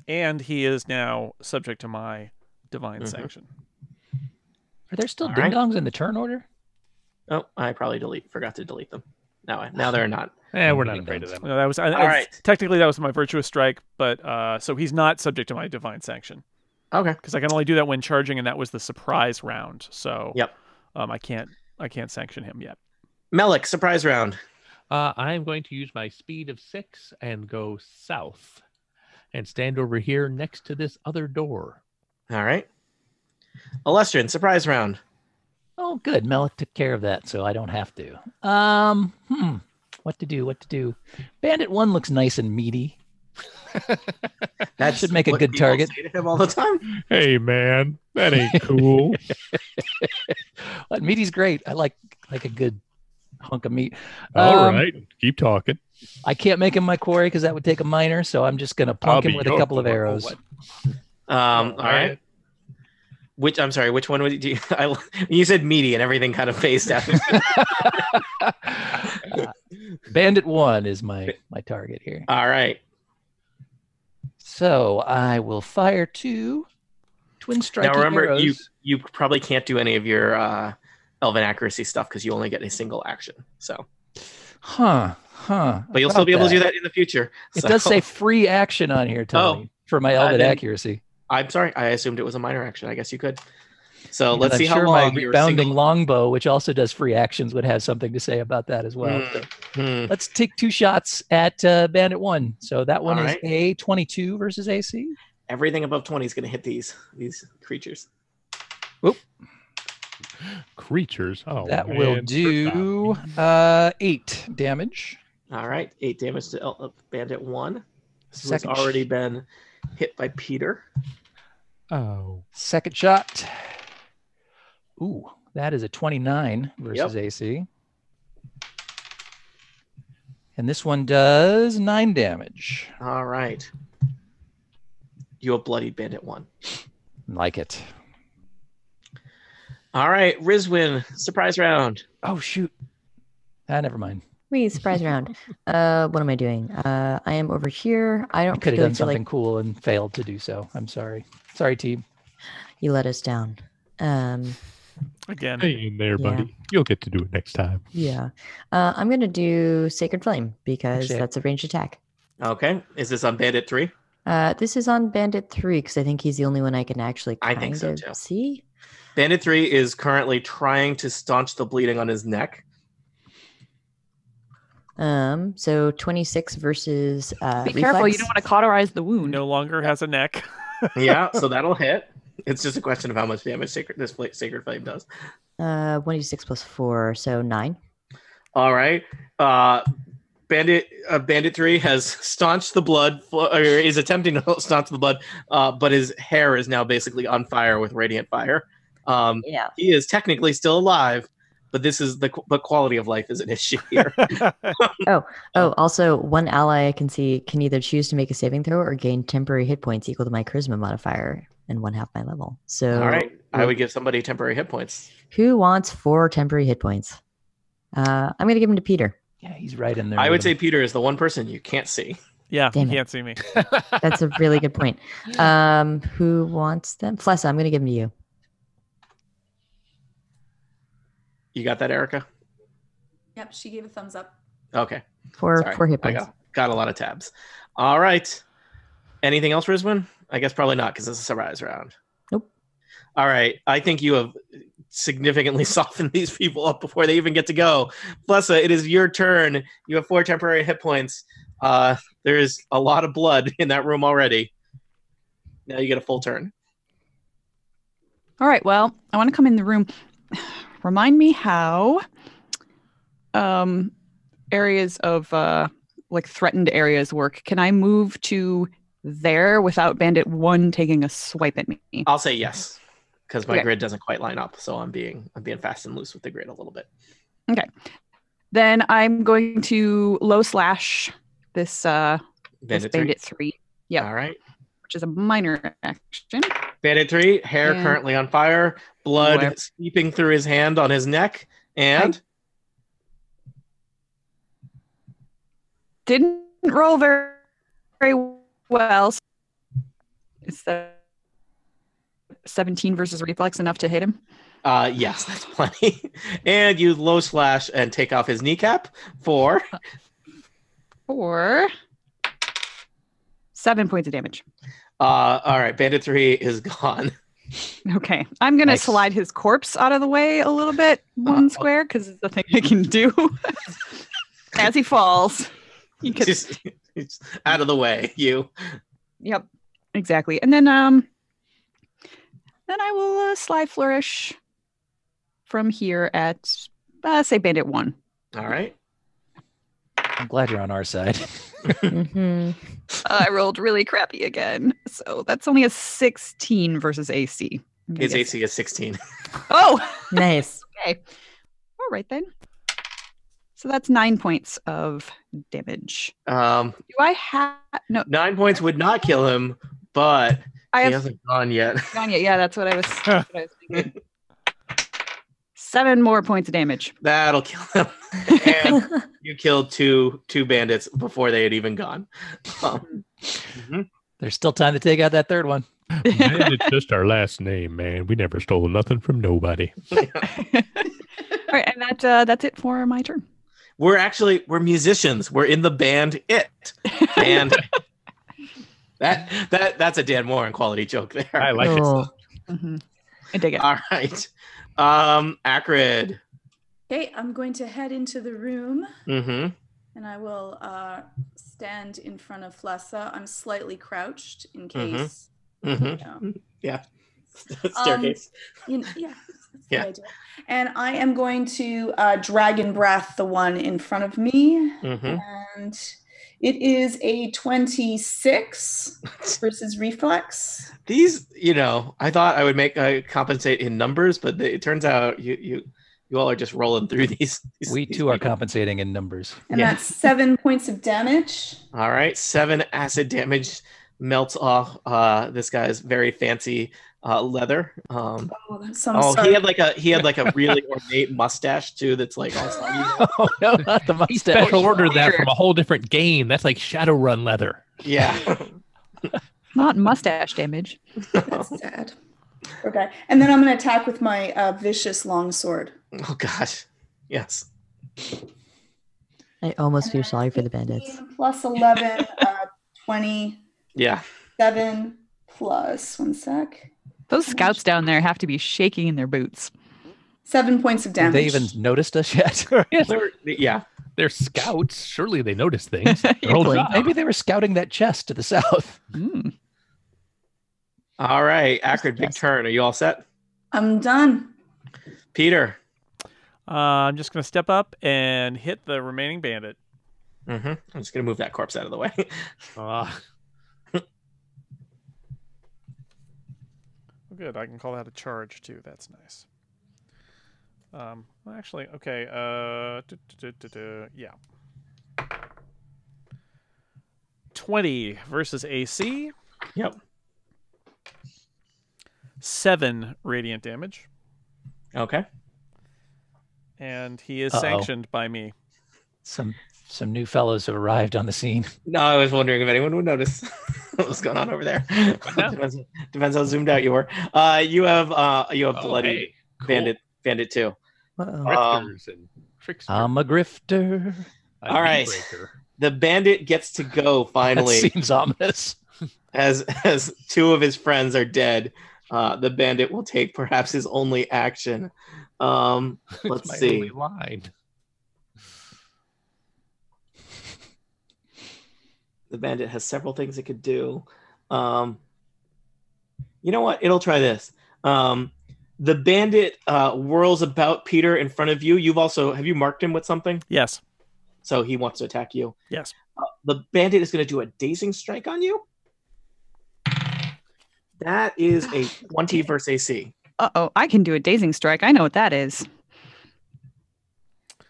And he is now subject to my divine sanction. Are there still ding-dongs in the turn order? Oh, I probably forgot to delete them. Now they're not. We're not afraid of them. No, that was all right. Technically, that was my virtuous strike, but so he's not subject to my divine sanction. Okay. Because I can only do that when charging, and that was the surprise round. So yep. I can't sanction him yet. Melik, surprise round. I am going to use my speed of 6 and go south and stand over here next to this other door. All right. Alestrin, surprise round. Oh, good. Melik took care of that, so I don't have to. What to do? Bandit 1 looks nice and meaty. That should make a good target. Say to him all the time. Hey, man, that ain't cool. But meaty's great. I like a good hunk of meat. All right, keep talking. I can't make him my quarry because that would take a minor, so I'm just going to plunk him with a couple of arrows. All right. I'm sorry, which one would you do? You said meaty and everything kind of phased out. Bandit 1 is my target here. All right. So I will fire 2 twin striking arrows. Now remember, you probably can't do any of your elven accuracy stuff because you only get a single action. So. But you'll still be able to do that in the future. It does say free action on here, Tony, for my elven accuracy. I'm sorry. I assumed it was a minor action. I guess you could. So let's see how long my rebounding longbow, which also does free actions, would have something to say about that as well. Let's take 2 shots at Bandit 1. So that one is a 22 versus AC. Everything above 20 is going to hit these creatures. Whoop. Creatures. Oh, that will do 8 damage. All right, 8 damage to Bandit 1. This has Second already been hit by Peter. Oh. Second shot. Ooh, that is a 29 versus AC. And this one does 9 damage. All right. You have bloodied Bandit 1. Like it. All right, Rizwin, surprise round. Oh, shoot. Never mind. Surprise round. What am I doing? I am over here. I don't could have done something cool and failed to do so. I'm sorry. Sorry, team. You let us down. Again. Hang in there, buddy. Yeah. You'll get to do it next time. Yeah. I'm going to do Sacred Flame because that's a ranged attack. Okay. Is this on Bandit 3? This is on Bandit 3 because I think he's the only one I can actually kind of see. Bandit 3 is currently trying to staunch the bleeding on his neck. So 26 versus Be reflex. careful, you don't want to cauterize the wound. No longer has a neck. Yeah, so that'll hit. It's just a question of how much damage this Sacred Flame does. 1d6 plus 4, so 9. All right. Bandit 3 has staunched the blood, or is attempting to staunch the blood, but his hair is now basically on fire with radiant fire. He is technically still alive, but but quality of life is an issue here. Also, one ally I can see can either choose to make a saving throw or gain temporary hit points equal to my charisma modifier and 1/2 my level. So, all right, I would give somebody temporary hit points. Who wants 4 temporary hit points? I'm going to give them to Peter. Yeah, he's right in there. I would say Peter is the one person you can't see. Yeah, you can't see me. That's a really good point. Who wants them? Flessa, I'm going to give them to you. You got that, Erica? Yep, she gave a thumbs up. Okay. 4 hit points. I got a lot of tabs. All right. Anything else, Rizwin? I guess probably not because it's a surprise round. Nope. All right. I think you have significantly softened these people up before they even get to go. Flessa, it is your turn. You have 4 temporary hit points. There's a lot of blood in that room already. Now you get a full turn. All right. Well, I want to come in the room. Remind me how areas of like threatened areas work. Can I move to there without Bandit 1 taking a swipe at me? I'll say yes, because my Okay. grid doesn't quite line up, so I'm being fast and loose with the grid a little bit. Okay. Then I'm going to low slash this Bandit 3. Yeah. All right. Which is a minor action. Bandit 3, hair And- currently on fire, blood Whatever. seeping through his hand on his neck, and Didn't roll very well. Is that 17 versus reflex enough to hit him? yes, that's plenty. And you low slash and take off his kneecap for Or 7 points of damage. all right, Bandit 3 is gone. Okay. I'm going to Nice. slide his corpse out of the way a little bit, one square, because it's the thing I can do. As he falls. He can, Just out of the way, you. yep, exactly. And then I will slide flourish from here at, say, Bandit 1. All right. I'm glad you're on our side. Mhm. I rolled really crappy again. So that's only a 16 versus AC. I'm gonna His guess- AC is 16. Oh, Nice. okay. All right then. So that's 9 points of damage. Do I have no? 9 points would not kill him, but I he have hasn't gone yet. gone yet. Yeah, that's what I was thinking. 7 more points of damage. That'll kill him. And you killed two bandits before they had even gone. Mhm. There's still time to take out that third one. Man, it's just our last name, man. We never stole nothing from nobody. All right, and that's it for my turn. We're musicians. We're in the band It. And that's a Dan Moore quality joke there. I like it. Cool. Mhm. I dig it. All right. Acrid. Okay, I'm going to head into the room Mm-hmm. and I will stand in front of Flessa. I'm slightly crouched in case. Mm-hmm. You know, Yeah. Staircase. yeah, that's Yeah. the idea. And I am going to Dragon Breath the one in front of me. Mm-hmm. And it is a 26 versus reflex. These, I thought I would make compensate in numbers, but it turns out you all are just rolling through these. We these too are people. compensating in numbers. And Yeah. that's 7 points of damage. All right, 7 acid damage melts off this guy's very fancy leather. Oh, I'm sorry. He had like a really ornate mustache too. That's like all soggy. Oh no, not the mustache. Special ordered that from a whole different game. That's like Shadowrun leather. Yeah. Not mustache damage. That's sad. Okay. And then I'm going to attack with my vicious longsword. Oh gosh. Yes. I almost feel sorry for the bandits. Plus 11, 27 Yeah. plus, one sec. Those scouts down there have to be shaking in their boots. 7 points of Have damage. they even noticed us yet? Yeah. They're scouts. Surely they notice things. Their whole Hopefully. job. Maybe they were scouting that chest to the south. Mm. All right, Acrid, big Yes. turn. Are you all set? I'm done. Peter. I'm just going to step up and hit the remaining bandit. Mm-hmm. I'm just gonna move that corpse out of the way. Good. I can call that a charge too. That's nice. Well, actually, okay. Yeah. 20 versus AC. Yep. 7 radiant damage, Okay. and he is Uh-oh. sanctioned by me. Some new fellows have arrived on the scene. No, I was wondering if anyone would notice what was going on over there. Depends how zoomed out you were. You have bloody hey, cool. bandit too. Uh-oh. Grifters and tricksters. I'm a grifter. A all right. knee-breaker. The bandit gets to go That finally, seems ominous. as 2 of his friends are dead. The bandit will take perhaps his only action. It's Let's my see. only line. The bandit has several things it could do. You know what? It'll try this. The bandit whirls about Peter in front of you. Have you marked him with something? Yes. So he wants to attack you. Yes. The bandit is going to do a dazing strike on you. That is a 20 versus AC. Uh-oh, I can do a dazing strike. I know what that is.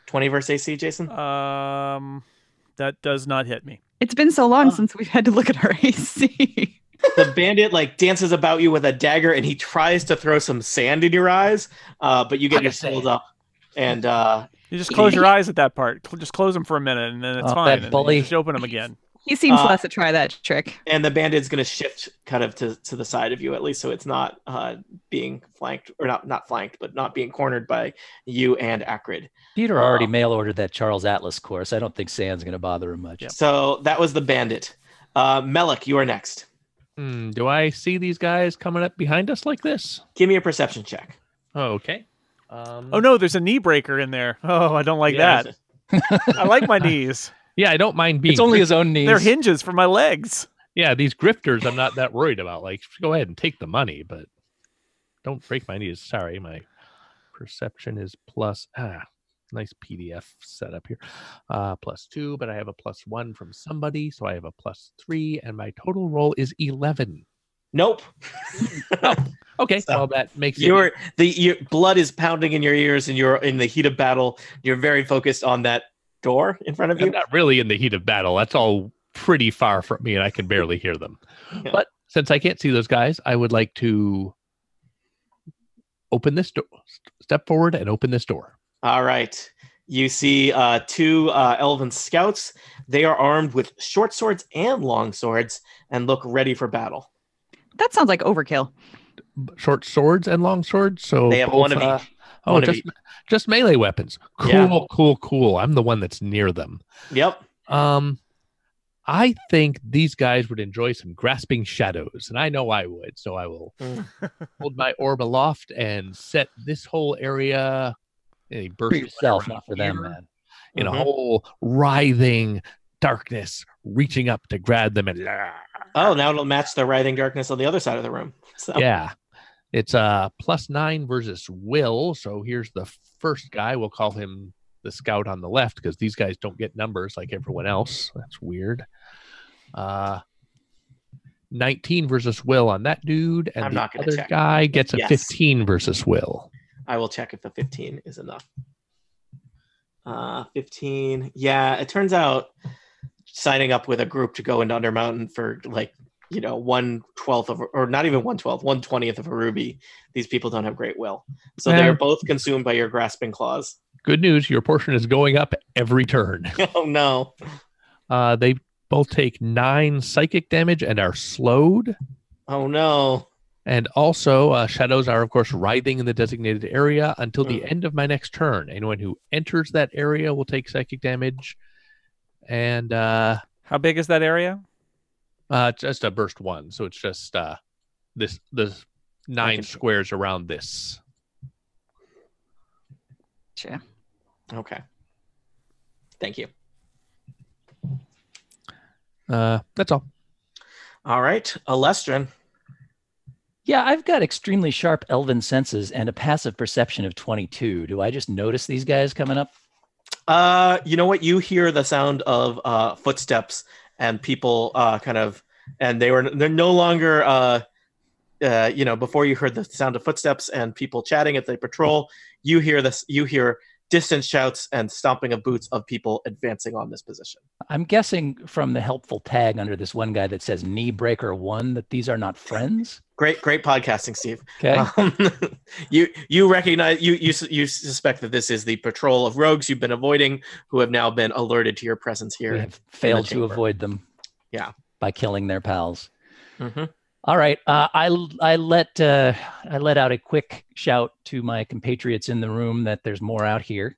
20 versus AC, Jason? That does not hit me. It's been so long since we've had to look at our AC. The bandit dances about you with a dagger, and he tries to throw some sand in your eyes, but you get your skills up. And you just close your eyes at that part. Just close them for a minute, and then it's fine. That And bully. you just open them again. He seems less to try that trick. And the bandit's going to shift kind of to the side of you, at least, so it's not being flanked, or not flanked, but not being cornered by you and Acrid. Peter already mail ordered that Charles Atlas course. I don't think Sand's going to bother him much. Yeah. So that was the bandit. Melik, you are next. Do I see these guys coming up behind us like this? Give me a perception check. Oh, okay. Oh no, there's a knee breaker in there. Oh, I don't like that. I like my knees. Yeah, I don't mind being. It's only his own knees. They're hinges for my legs. Yeah, these grifters, I'm not that worried about. Go ahead and take the money, but don't break my knees. Sorry, my perception is plus. Nice PDF setup here. +2, but I have a +1 from somebody, so I have a +3, and my total roll is 11. Nope. Okay, So, well that makes your blood is pounding in your ears, and you're in the heat of battle. You're very focused on that door in front of you. I'm not really in the heat of battle. That's all pretty far from me, and I can barely hear them. Yeah. But since I can't see those guys, I would like to open this door. Step forward and open this door. All right. You see two elven scouts. They are armed with short swords and long swords and look ready for battle. That sounds like overkill. Short swords and long swords. So They have both, one of each. Oh, One of each. just melee weapons. Cool, Yeah. cool. I'm the one that's near them. Yep. I think these guys would enjoy some grasping shadows, and I know I would. So I will hold my orb aloft and set this whole area. And For yourself, not for them, man. In a whole writhing darkness, reaching up to grab them, and Oh, now it'll match the writhing darkness on the other side of the room. So. yeah, it's +9 versus will. So here's the first guy. We'll call him the scout on the left because these guys don't get numbers like everyone else. That's weird. 19 versus will on that dude, and I'm the not gonna other check. guy gets a Yes. 15 versus will. I will check if the 15 is enough. 15. Yeah, it turns out signing up with a group to go into Undermountain for 1/12 of, or not even 1/12, 1/20th of a ruby. These people don't have great will. So Yeah. they are both consumed by your grasping claws. Good news, your portion is going up every turn. Oh no. They both take 9 psychic damage and are slowed. Oh no. And also, shadows are, of course, writhing in the designated area until the end of my next turn. Anyone who enters that area will take psychic damage. And How big is that area? just a burst 1. So it's just this 9 squares around this. Sure. Okay. Thank you. That's all. All right. Alestrin. Yeah, I've got extremely sharp elven senses and a passive perception of 22. Do I just notice these guys coming up? You know what? You hear the sound of footsteps and people and they're no longer before you heard the sound of footsteps and people chatting at the patrol, you hear distant shouts and stomping of boots of people advancing on this position. I'm guessing from the helpful tag under this one guy that says knee breaker 1 that these are not friends. Great podcasting, Steve. Okay. You recognize you suspect that this is the patrol of rogues you've been avoiding, who have now been alerted to your presence here. We have failed to chamber. avoid them. Yeah. By killing their pals. Mm-hmm. All right. I let out a quick shout to my compatriots in the room that there's more out here.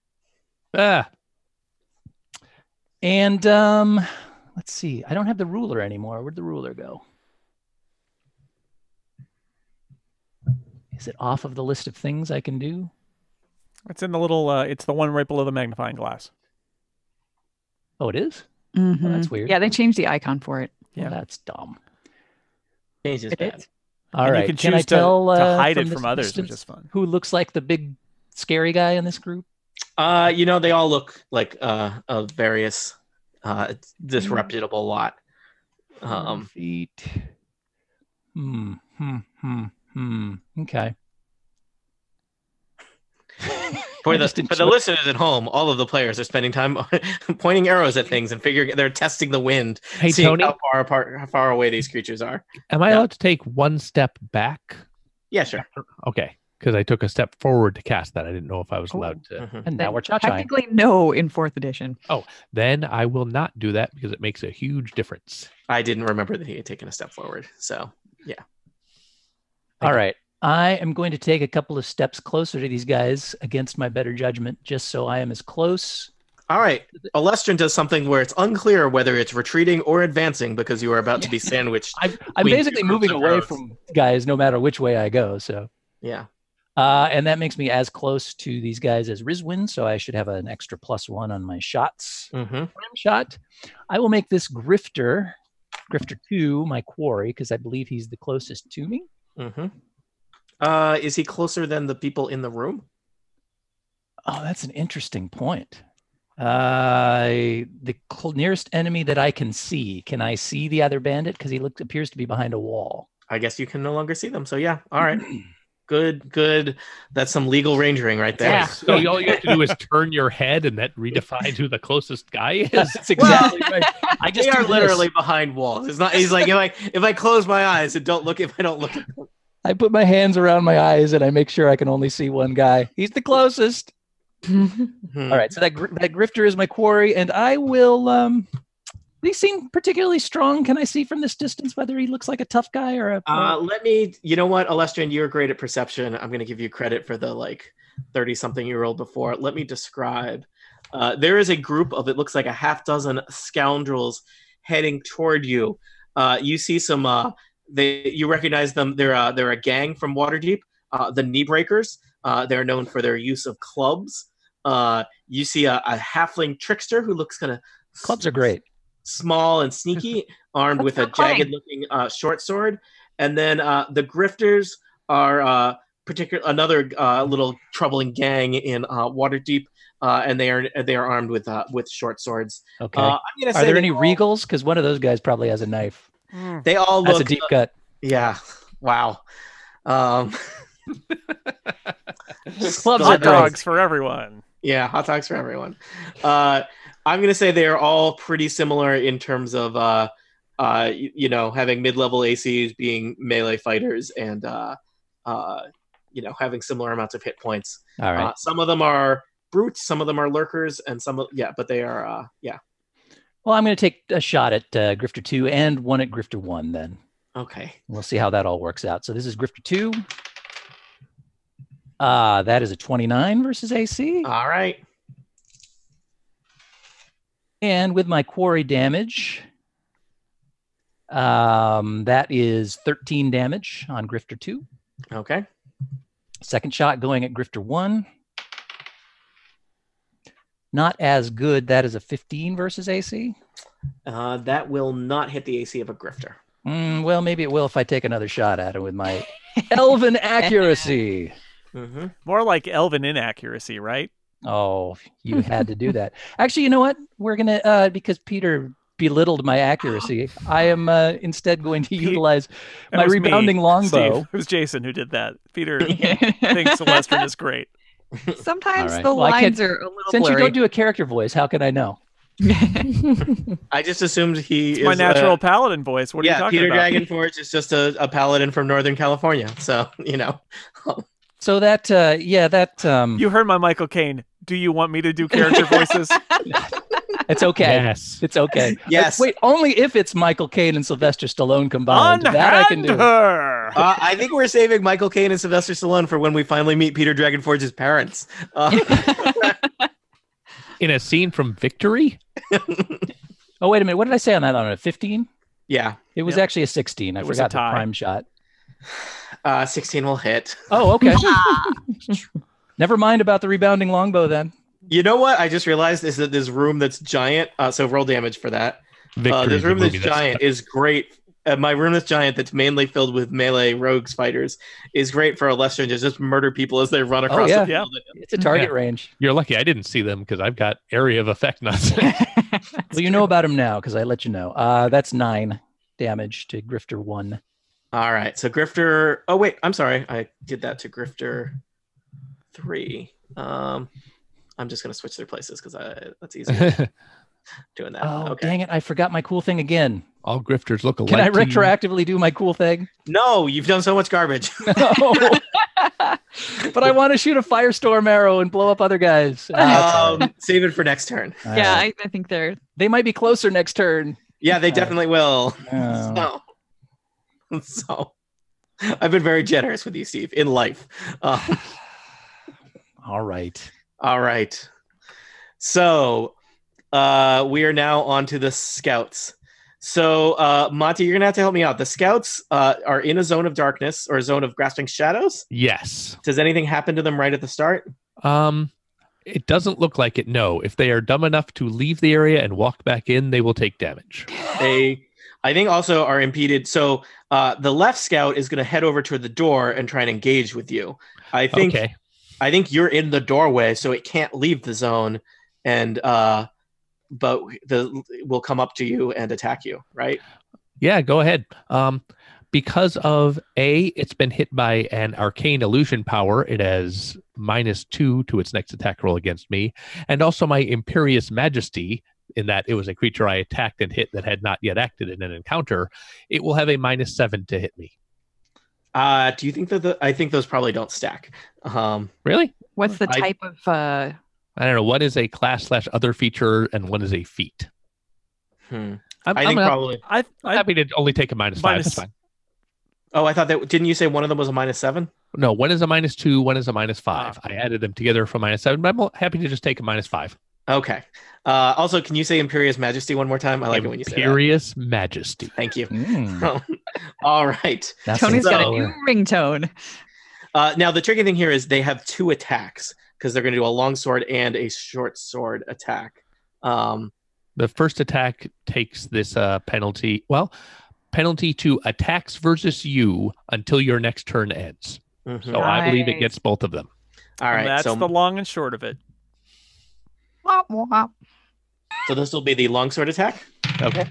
And let's see. I don't have the ruler anymore. Where'd the ruler go? Is it off of the list of things I can do? It's in the little. It's the one right below the magnifying glass. Oh, it is? Mm-hmm. Oh, that's weird. Yeah, they changed the icon for it. Yeah, Well, that's dumb. Change is It bad. is. All and right. you can Can I choose tell to hide it this from others, which distance is fun. who looks like the big scary guy in this group? They all look like of various disreputable lot. 40 feet. Okay. For the listeners at home, all of the players are spending time pointing arrows at things and they're testing the wind, Hey, seeing Tony? how far away these creatures are. Am I Yeah. allowed to take one step back? Yeah, sure. Okay, because I took a step forward to cast that. I didn't know if I was allowed to. Mhm. And now we're cha-chaing. Technically, no in 4th edition. Then I will not do that because it makes a huge difference. I didn't remember that he had taken a step forward. So, yeah. All right. I am going to take a couple of steps closer to these guys against my better judgment, just so I am as close. All right. Alestrin does something where it's unclear whether it's retreating or advancing because you are about to be sandwiched. I'm between basically two groups moving of away roads. from guys no matter which way I go. So, Yeah. and that makes me as close to these guys as Rizwin, so I should have an extra +1 on my shots. Mm-hmm. Ram shot. I will make this Grifter 2, my quarry, because I believe he's the closest to me. Mm-hmm. Is he closer than the people in the room? Oh, that's an interesting point. Nearest enemy that I can see. Can I see the other bandit? Because he appears to be behind a wall. I guess you can no longer see them. So yeah. All right. Good. That's some legal rangering right there. Yeah. So all you have to do is turn your head, and that redefines who the closest guy is. That's exactly right. I just They are do literally this. behind walls. It's not. He's like if I close my eyes and don't look. If I don't look at them. I put my hands around my eyes and I make sure I can only see one guy. He's the closest. All right, so that Grifter is my quarry, and I will. They seem particularly strong. Can I see from this distance whether he looks like a tough guy or a? Let me. You know what, Alestrin, you're great at perception. I'm going to give you credit for the 30-something-year-old before. Let me describe. There is a group of it looks like a half dozen scoundrels heading toward you. You see some. You recognize them. They're a gang from Waterdeep. The Knee Breakers. They're known for their use of clubs. You see a halfling trickster who looks kind of Clubs are great. small and sneaky, armed with a That's not jagged-looking short sword. And then the Grifters are another little troubling gang in Waterdeep, and they are armed with short swords. Okay. I'm gonna say Are there any regals? Because one of those guys probably has a knife. They all That's look a deep cut. Yeah. Wow. Clubs are Hot great. dogs for everyone. Yeah, hot dogs for everyone. I'm gonna say they are all pretty similar in terms of having mid-level ACs, being melee fighters, and having similar amounts of hit points. All right. Some of them are brutes, some of them are lurkers, and but they are Well, I'm going to take a shot at Grifter 2 and one at Grifter 1 then. Okay. We'll see how that all works out. So this is Grifter 2. That is a 29 versus AC. All right. And with my quarry damage, that is 13 damage on Grifter 2. Okay. Second shot going at Grifter 1. Not as good. That is a 15 versus AC. That will not hit the AC of a grifter. Well, maybe it will if I take another shot at it with my elven accuracy. Mm-hmm. More like elven inaccuracy, right? Oh, you had to do that. Actually, you know what? We're going to, because Peter belittled my accuracy, I am instead going to utilize It my was rebounding me, longbow. Steve. It was Jason who did that. Peter thinks Celestrin is great. Sometimes All right. the Well, I lines can't- are a little Since blurry. you don't do a character voice, how can I know? I just assumed he It's is my natural paladin voice. What are you talking Peter about? Dragonforge is just a paladin from Northern California. So, So that, You heard my Michael Caine. Do you want me to do character voices? it's okay. Yes. It's okay. Yes. Wait, only if it's Michael Caine and Sylvester Stallone combined. That I can Unhand do. her. I think we're saving Michael Caine and Sylvester Stallone for when we finally meet Peter Dragonforge's parents. In a scene from Victory? Oh, wait a minute. What did I say on that? On a 15? Yeah. It was Yep. actually a 16. I It was a forgot the tie. prime shot. 16 will hit. Oh, okay. Never mind about the rebounding longbow then. You know what I just realized is that this room that's giant, so roll damage for that. Victory This is the room that's movie that's- giant is great my Ruinous Giant that's mainly filled with melee rogues fighters is great for a Lestrange to just murder people as they run across yeah. the field. It's a target range. You're lucky I didn't see them because I've got area of effect nonsense. Well, you know about him now because I let you know. That's 9 damage to Grifter 1. All right, so Grifter. Oh wait, I'm sorry, I did that to Grifter 3. I'm just gonna switch their places because that's easier. Doing that. Oh, okay. dang it. I forgot my cool thing again. All grifters look alike. Can I to you. retroactively do my cool thing? No, you've done so much garbage. No. But I want to shoot a firestorm arrow and blow up other guys. Save it for next turn. Yeah, I think They might be closer next turn. Yeah, they definitely will. Oh. So, I've been very generous with you, Steve, in life. All right. All right. So, we are now on to the scouts. So, Monty, you're going to have to help me out. The scouts are in a zone of darkness or a zone of grasping shadows. Yes. Does anything happen to them right at the start? It doesn't look like it, no. If they are dumb enough to leave the area and walk back in, they will take damage. They, I think, also are impeded. So, the left scout is going to head over to the door and try and engage with you. I think you're in the doorway, so it can't leave the zone, and but will come up to you and attack you, right? Yeah, go ahead. Because of it's been hit by an arcane illusion power, it has -2 to its next attack roll against me, and also my Imperious Majesty, in that it was a creature I attacked and hit that had not yet acted in an encounter, it will have a -7 to hit me. Do you think that I think those probably don't stack? Really? What's the type of? I don't know. One is a class/other feature, and one is a feat. I think probably. I'm happy to only take a -5. That's fine. Oh, I thought that. Didn't you say one of them was a -7? No, one is a -2, one is a -5. I added them together for -7, but I'm happy to just take a -5. Okay. Also, can you say Imperious Majesty one more time? I like it when you say that. Imperious Majesty. Thank you. All right. Tony's got a new ringtone. Now, the tricky thing here is they have 2 attacks because they're going to do a long sword and a short sword attack. The first attack takes this penalty. Well, penalty to attacks versus you until your next turn ends. Mm-hmm. So I believe it gets both of them. All right. And that's the long and short of it. So this will be the longsword attack. Okay.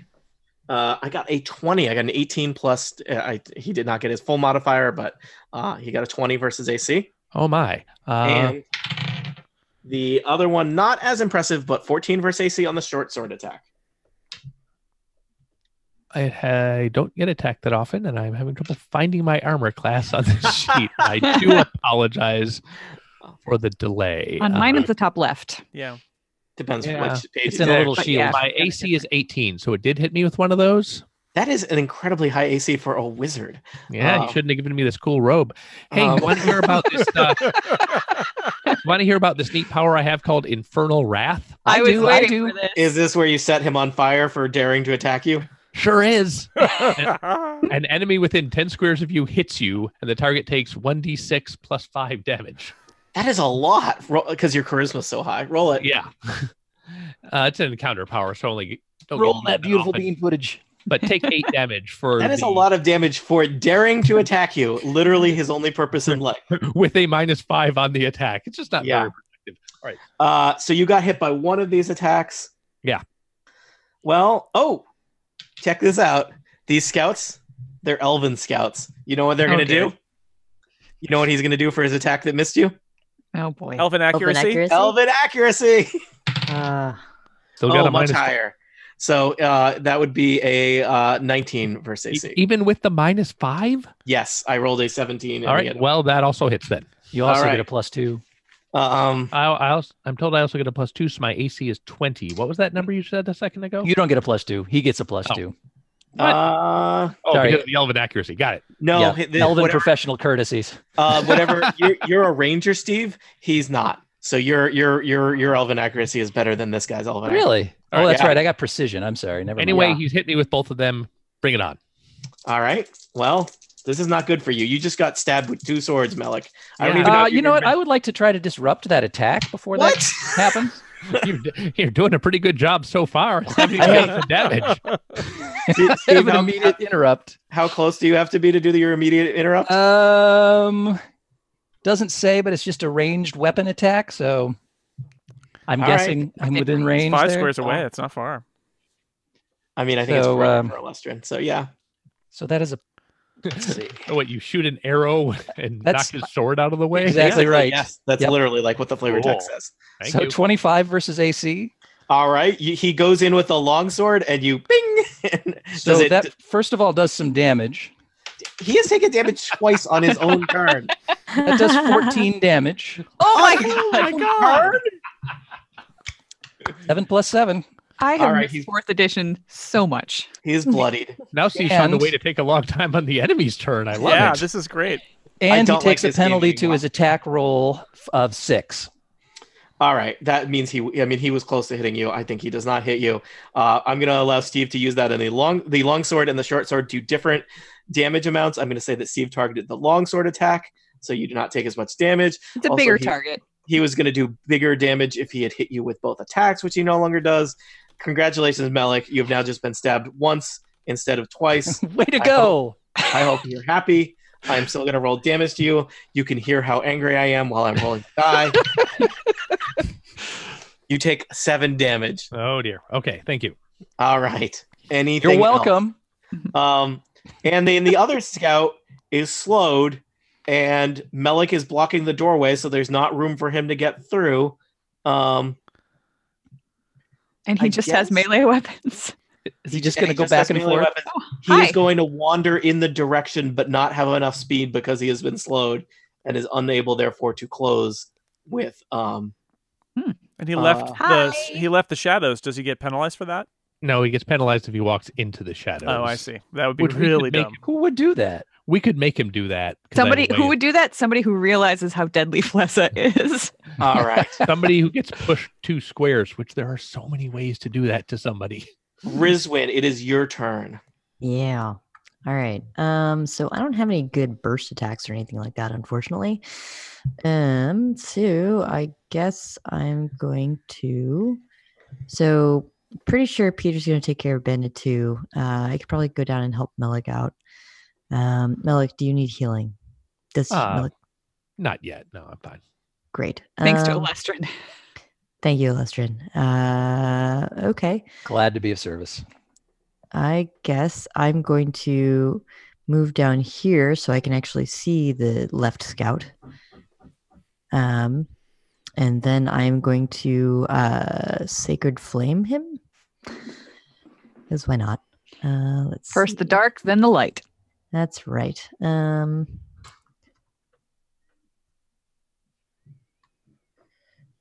I got a 20. I got an 18 plus. He did not get his full modifier, but he got a 20 versus AC. Oh my. And the other one, not as impressive, but 14 versus AC on the short sword attack. I don't get attacked that often, and I'm having trouble finding my armor class on this sheet. I do apologize for the delay. On mine, it's the top left. Yeah. Depends which page it's in a little shield. Yeah. My AC is 18, so it did hit me with one of those. That is an incredibly high AC for a wizard. Yeah, you shouldn't have given me this cool robe. Hey, you want to hear about this? Want to hear about this neat power I have called Infernal Wrath? I was waiting for this. Is this where you set him on fire for daring to attack you? Sure is. An enemy within 10 squares of you hits you, and the target takes 1d6 plus 5 damage. That is a lot because your charisma's so high. Roll it. Yeah. It's an encounter power, so only don't Roll get that beautiful often. beam footage. But take 8 damage for that is a lot of damage for daring to attack you. Literally his only purpose in life. with a -5 on the attack. It's just not very productive. All right. So you got hit by one of these attacks. Yeah. Well, check this out. These scouts, they're elven scouts. You know what they're going to do? You know what he's going to do for his attack that missed you? Oh boy. Elven accuracy. Elven accuracy. Still got a much -5. higher. So that would be a 19 versus AC. Even with the -5? Yes, I rolled a 17. All right. Well, that also hits then. You also get a +2. I'm told I also get a +2, so my AC is 20. What was that number you said a second ago? You don't get a +2. He gets a +2. Sorry. Because of the elven accuracy. Got it. No, elven professional courtesies. Whatever. You're a ranger, Steve. He's not. So your elven accuracy is better than this guy's elven. Really? Accuracy. That's right. I got precision. I'm sorry. Never Anyway, mind. he's hit me with both of them. Bring it on. All right. Well, this is not good for you. You just got stabbed with 2 swords, Melik. I don't even know. You know what? I would like to try to disrupt that attack before that happens. You're doing a pretty good job so far. 70 points of damage. Steve, an immediate interrupt. how close do you have to be to do your immediate interrupt? Doesn't say, but it's just a ranged weapon attack, so I'm All guessing I'm within It's range. 5 there. squares away. It's not far. I mean, I think it's So, great for Alestrin. So yeah. So that is a. Let's see. What, you shoot an arrow and That's- knock his sword out of the way? Exactly Basically, right. Yes, that's Yep. literally like what the flavor text Cool. says. Thank So you. 25 versus AC. All right, he goes in with a longsword, and you bing. And So that first of all does some damage. he has taken damage twice on his own turn. That does 14 damage. Oh my Oh god! my god! 7 plus 7. I have All right, missed he's- 4th edition so much. He is bloodied. Now Steve found a And- way to take a long time on the enemy's turn. I love Yeah, it. this is great. And he don't like takes this a penalty game to anymore. his attack roll of 6. All right, that means he was close to hitting you. I think he does not hit you. I'm going to allow Steve to use that, and the long sword and the short sword do different damage amounts. I'm going to say that Steve targeted the long sword attack, so you do not take as much damage. It's a Also, bigger he- target. He was going to do bigger damage if he had hit you with both attacks, which he no longer does. Congratulations, Melik. You have now just been stabbed once instead of twice. Way to go. I hope you're happy. I'm still going to roll damage to you. You can hear how angry I am while I'm rolling the die. You take 7 damage. Oh dear. Okay, thank you. All right. Anything You're welcome. else? And then the other scout is slowed, and Melik is blocking the doorway, so there's not room for him to get through. And he I just has guess- melee weapons. Is he just And going to go just back has and melee forth? weapons. Oh, He hi. is going to wander in the direction, but not have enough speed because he has been slowed and is unable, therefore, to close with. And he left Hi. he left the shadows. Does he get penalized for that? No, he gets penalized if he walks into the shadows. Oh, I see. That would be Which we could really make- dumb. Who would do that? We could make him do that. 'cause I have a Somebody way who of- would do that? Somebody who realizes how deadly Flessa is. All right, somebody who gets pushed 2 squares, which there are so many ways to do that to somebody. Rizwin, it is your turn. Yeah. All right. So I don't have any good burst attacks or anything like that, unfortunately. So I guess I'm going to. So pretty sure Peter's going to take care of Bandit too. I could probably go down and help Melik out. Melik, do you need healing? Does Melik? Not yet. No, I'm fine. Great. Thanks to Alestrin. Thank you, Lestrin. Okay. Glad to be of service. I guess I'm going to move down here so I can actually see the left scout. And then I'm going to Sacred Flame him. Because why not? Let's First see. the dark, then the light. That's right.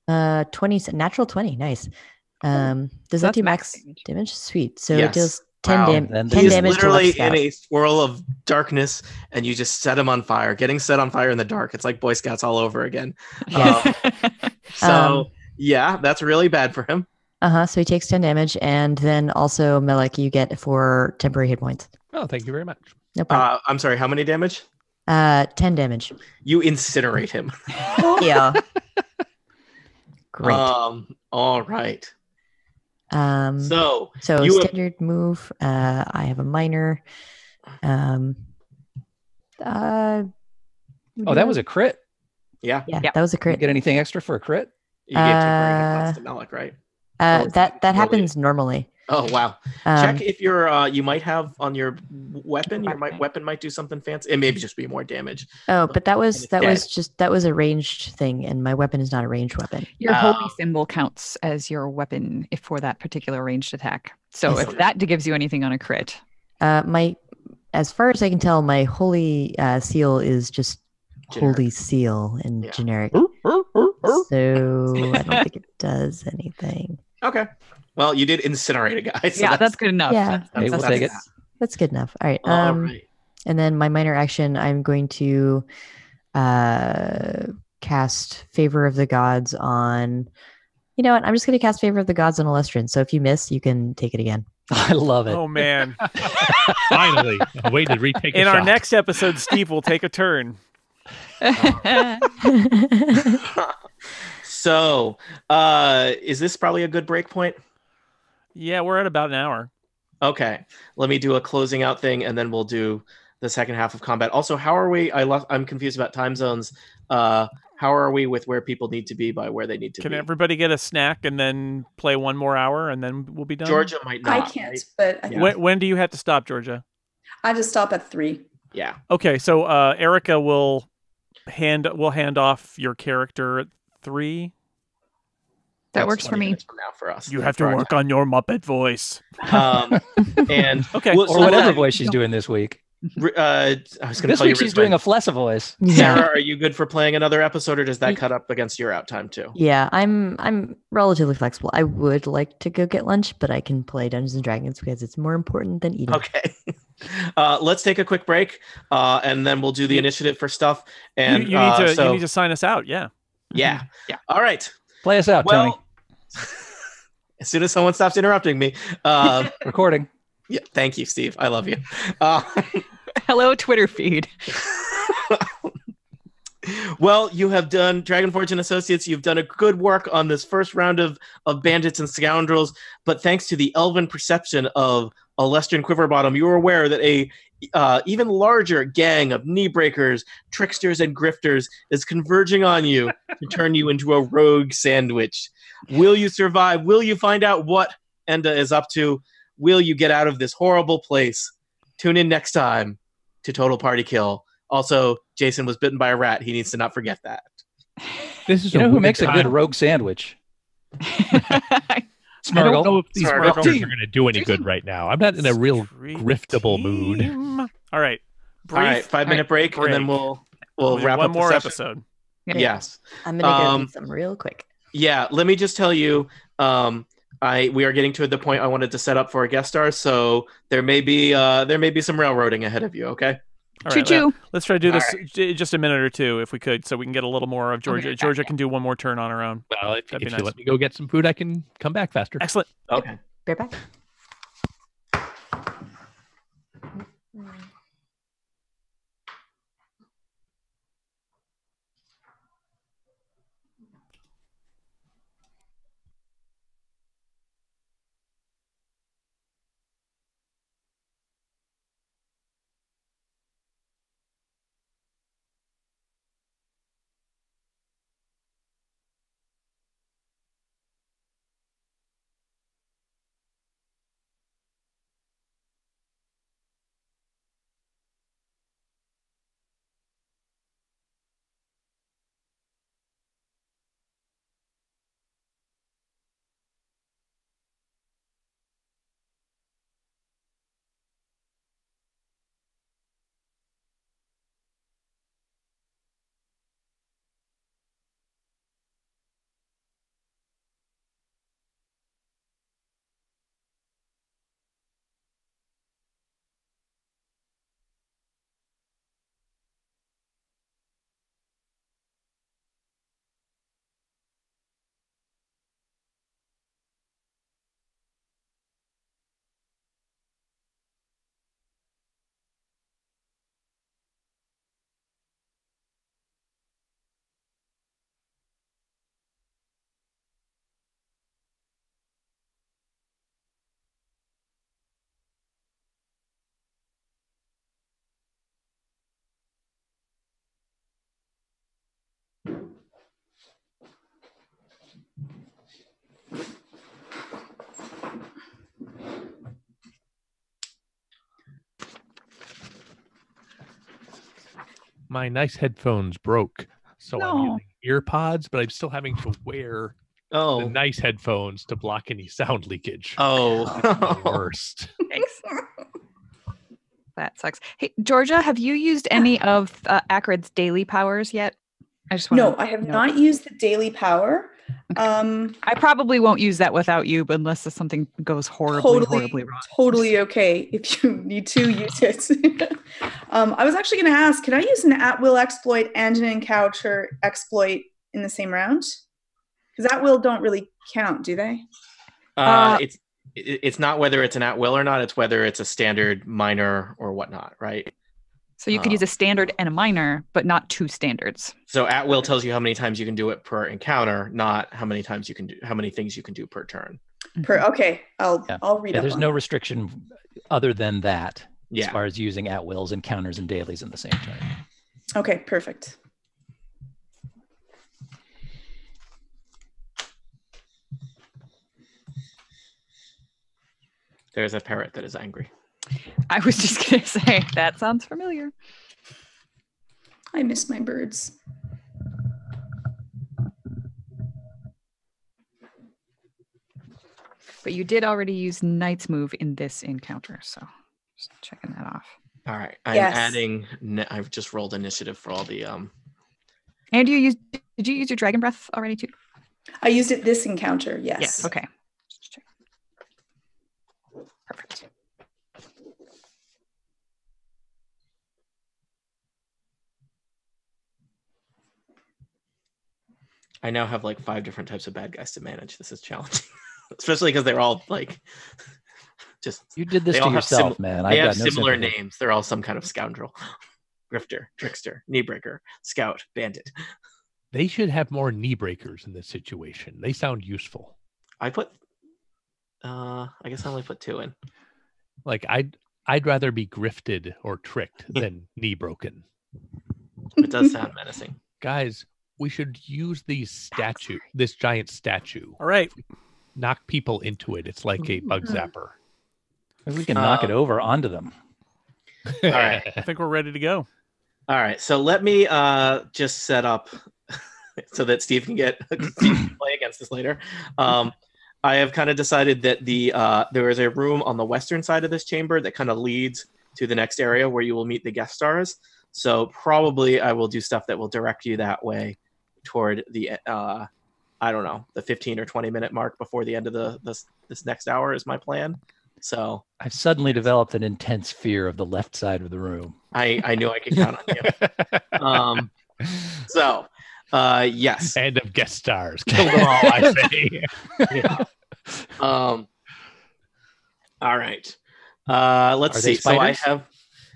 20, natural 20. Nice. Does that That's do max max damage. damage? Sweet. So Yes. it deals 10, Wow. Then 10 He is damage to literally left in scout. a swirl of darkness, and you just set him on fire. Getting set on fire in the dark. It's like Boy Scouts all over again. So yeah, that's really bad for him. So he takes 10 damage, and then also Melik, you get 4 temporary hit points. Oh, thank you very much. No problem. I'm sorry. How many damage? 10 damage. You incinerate him. Yeah. Great. All right. So So you have- standard move. I have a minor. Oh, that was a crit. yeah. yeah. Yep. That was a You crit. get anything extra for a crit? You gave temporary hit points to Melik, right? Oh, That really? happens normally. Oh wow! Check if you're you might have on your weapon. Your weapon might do something fancy. It may just be more damage. Oh, but that was Instead. a ranged thing, and my weapon is not a ranged weapon. Your holy Oh. symbol counts as your weapon if for that particular ranged attack. So I if see. that gives you anything on a crit, As far as I can tell, my holy seal is just Generic. holy seal in Yeah. generic. So I don't think it does anything. Okay. Well, you did incinerate a guy. So yeah, that's good enough. Yeah. Hey, we'll take it. That's good enough. All right. All right. And then my minor action, I'm going to cast Favor of the Gods on. You know what? I'm just going to cast Favor of the Gods on Alestrin. So if you miss, you can take it again. I love it. Oh man! Finally, a way to retake In a our shot. next episode, Steve will take a turn. So, is this probably a good break point? Yeah, we're at about an hour. Okay, let me do a closing out thing, and then we'll do the second half of combat. Also, how are we? I'm confused about time zones. How are we with where people need to be by where they need to Can be? everybody get a snack and then play one more hour and then we'll be done? Georgia might not. I can't, right? but When do you have to stop, Georgia? I just stop at 3. Yeah. Okay, so Erica will hand off your character at 3. That That's works for 20 me. minutes from now for us. You have to work on your Muppet voice. And Okay. well, Or whatever voice she's doing this week. I was going to This tell you week she's doing a Flessa voice. Sarah, are you good for playing another episode, or does that cut up against your out time too? Yeah, I'm relatively flexible. I would like to go get lunch, but I can play Dungeons and Dragons because it's more important than eating. Okay. Let's take a quick break, and then we'll do the initiative for stuff. And you need to sign us out. Yeah. Yeah. All right. Play us out, Tony. As soon as someone stops interrupting me, Recording. yeah. Thank you, Steve. I love you. Hello, Twitter feed. Well, you have done Dragonforge and Associates. You've done a good work on this first round of bandits and scoundrels. But thanks to the elven perception of a Lestern Quiverbottom, you are aware that a even larger gang of knee breakers, tricksters, and grifters is converging on you to turn you into a rogue sandwich. Will you survive? Will you find out what Enda is up to? Will you get out of this horrible place? Tune in next time to Total Party Kill. Also, Jason was bitten by a rat. He needs to not forget that. This is You know who weird makes a time. good rogue sandwich? I don't know if these Smurgle. grifters are going to do any good right now. I'm not in a real griftable mood. All right. All right, 5-minute break, and then we'll wrap one up more the session. episode. Yes. I'm gonna go eat some real quick. Yeah, let me just tell you, we are getting to the point I wanted to set up for a guest star, so there may be some railroading ahead of you. Okay. All right, Choo-choo. let's try to do this All just a minute or two if we could, so we can get a little more of Georgia. Okay. Georgia can do one more turn on her own. Well, if That'd be you nice. let me go get some food, I can come back faster. Excellent. Okay. Be right back. My nice headphones broke, so I'm No. using ear pods, but I'm still having to wear the Oh. nice headphones to block any sound leakage. Oh. The worst. Thanks. That sucks. Hey, Georgia, have you used any of Acrid's daily powers yet? I just want No, I have not used the daily power. I probably won't use that without you, but unless something goes horribly wrong. Totally okay. If you need to use it. I was actually going to ask, can I use an at-will exploit and an encounter exploit in the same round? Because at-will don't really count, do they? It's not whether it's an at-will or not. It's whether it's a standard, minor, or whatnot, right? So you could use a standard and a minor, but not two standards. So at-will tells you how many times you can do it per encounter, not how many times you can do, how many things you can do per turn. Okay, I'll read Yeah, up there's on no that. restriction other than that as Yeah. far as using at wills, encounters, and dailies in the same turn. Okay, perfect. There's a parrot that is angry. I was just going to say, that sounds familiar. I miss my birds. But you did already use Knight's move in this encounter, so just checking that off. All right. I'm Yes. adding. I've just rolled initiative for all the. And did you use your Dragon Breath already too? I used it this encounter, yes. Okay. Just check. Perfect. I now have like 5 different types of bad guys to manage. This is challenging, especially because they're all like just. You did this They to all have yourself, man. They I've have got no similar sympathy. names. They're all some kind of scoundrel, grifter, trickster, kneebreaker, scout, bandit. They should have more knee breakers in this situation. They sound useful. I put. I guess I only put 2 in. Like I'd rather be grifted or tricked than knee broken. It does sound menacing. Guys, we should use this giant statue. All right. Knock people into it. It's like a bug zapper. Maybe we can knock it over onto them. All right. I think we're ready to go. All right. So let me just set up so that Steve can play against this later. I have kind of decided that there is a room on the western side of this chamber that kind of leads to the next area where you will meet the guest stars. So probably I will do stuff that will direct you that way toward the I don't know, the 15 or 20 minute mark before the end of this next hour is my plan. So I've suddenly developed an intense fear of the left side of the room. I knew I could count on you. Yes. And of guest stars. Kill them all, I say. Yeah. All right. Let's Are they see. So I spiders? have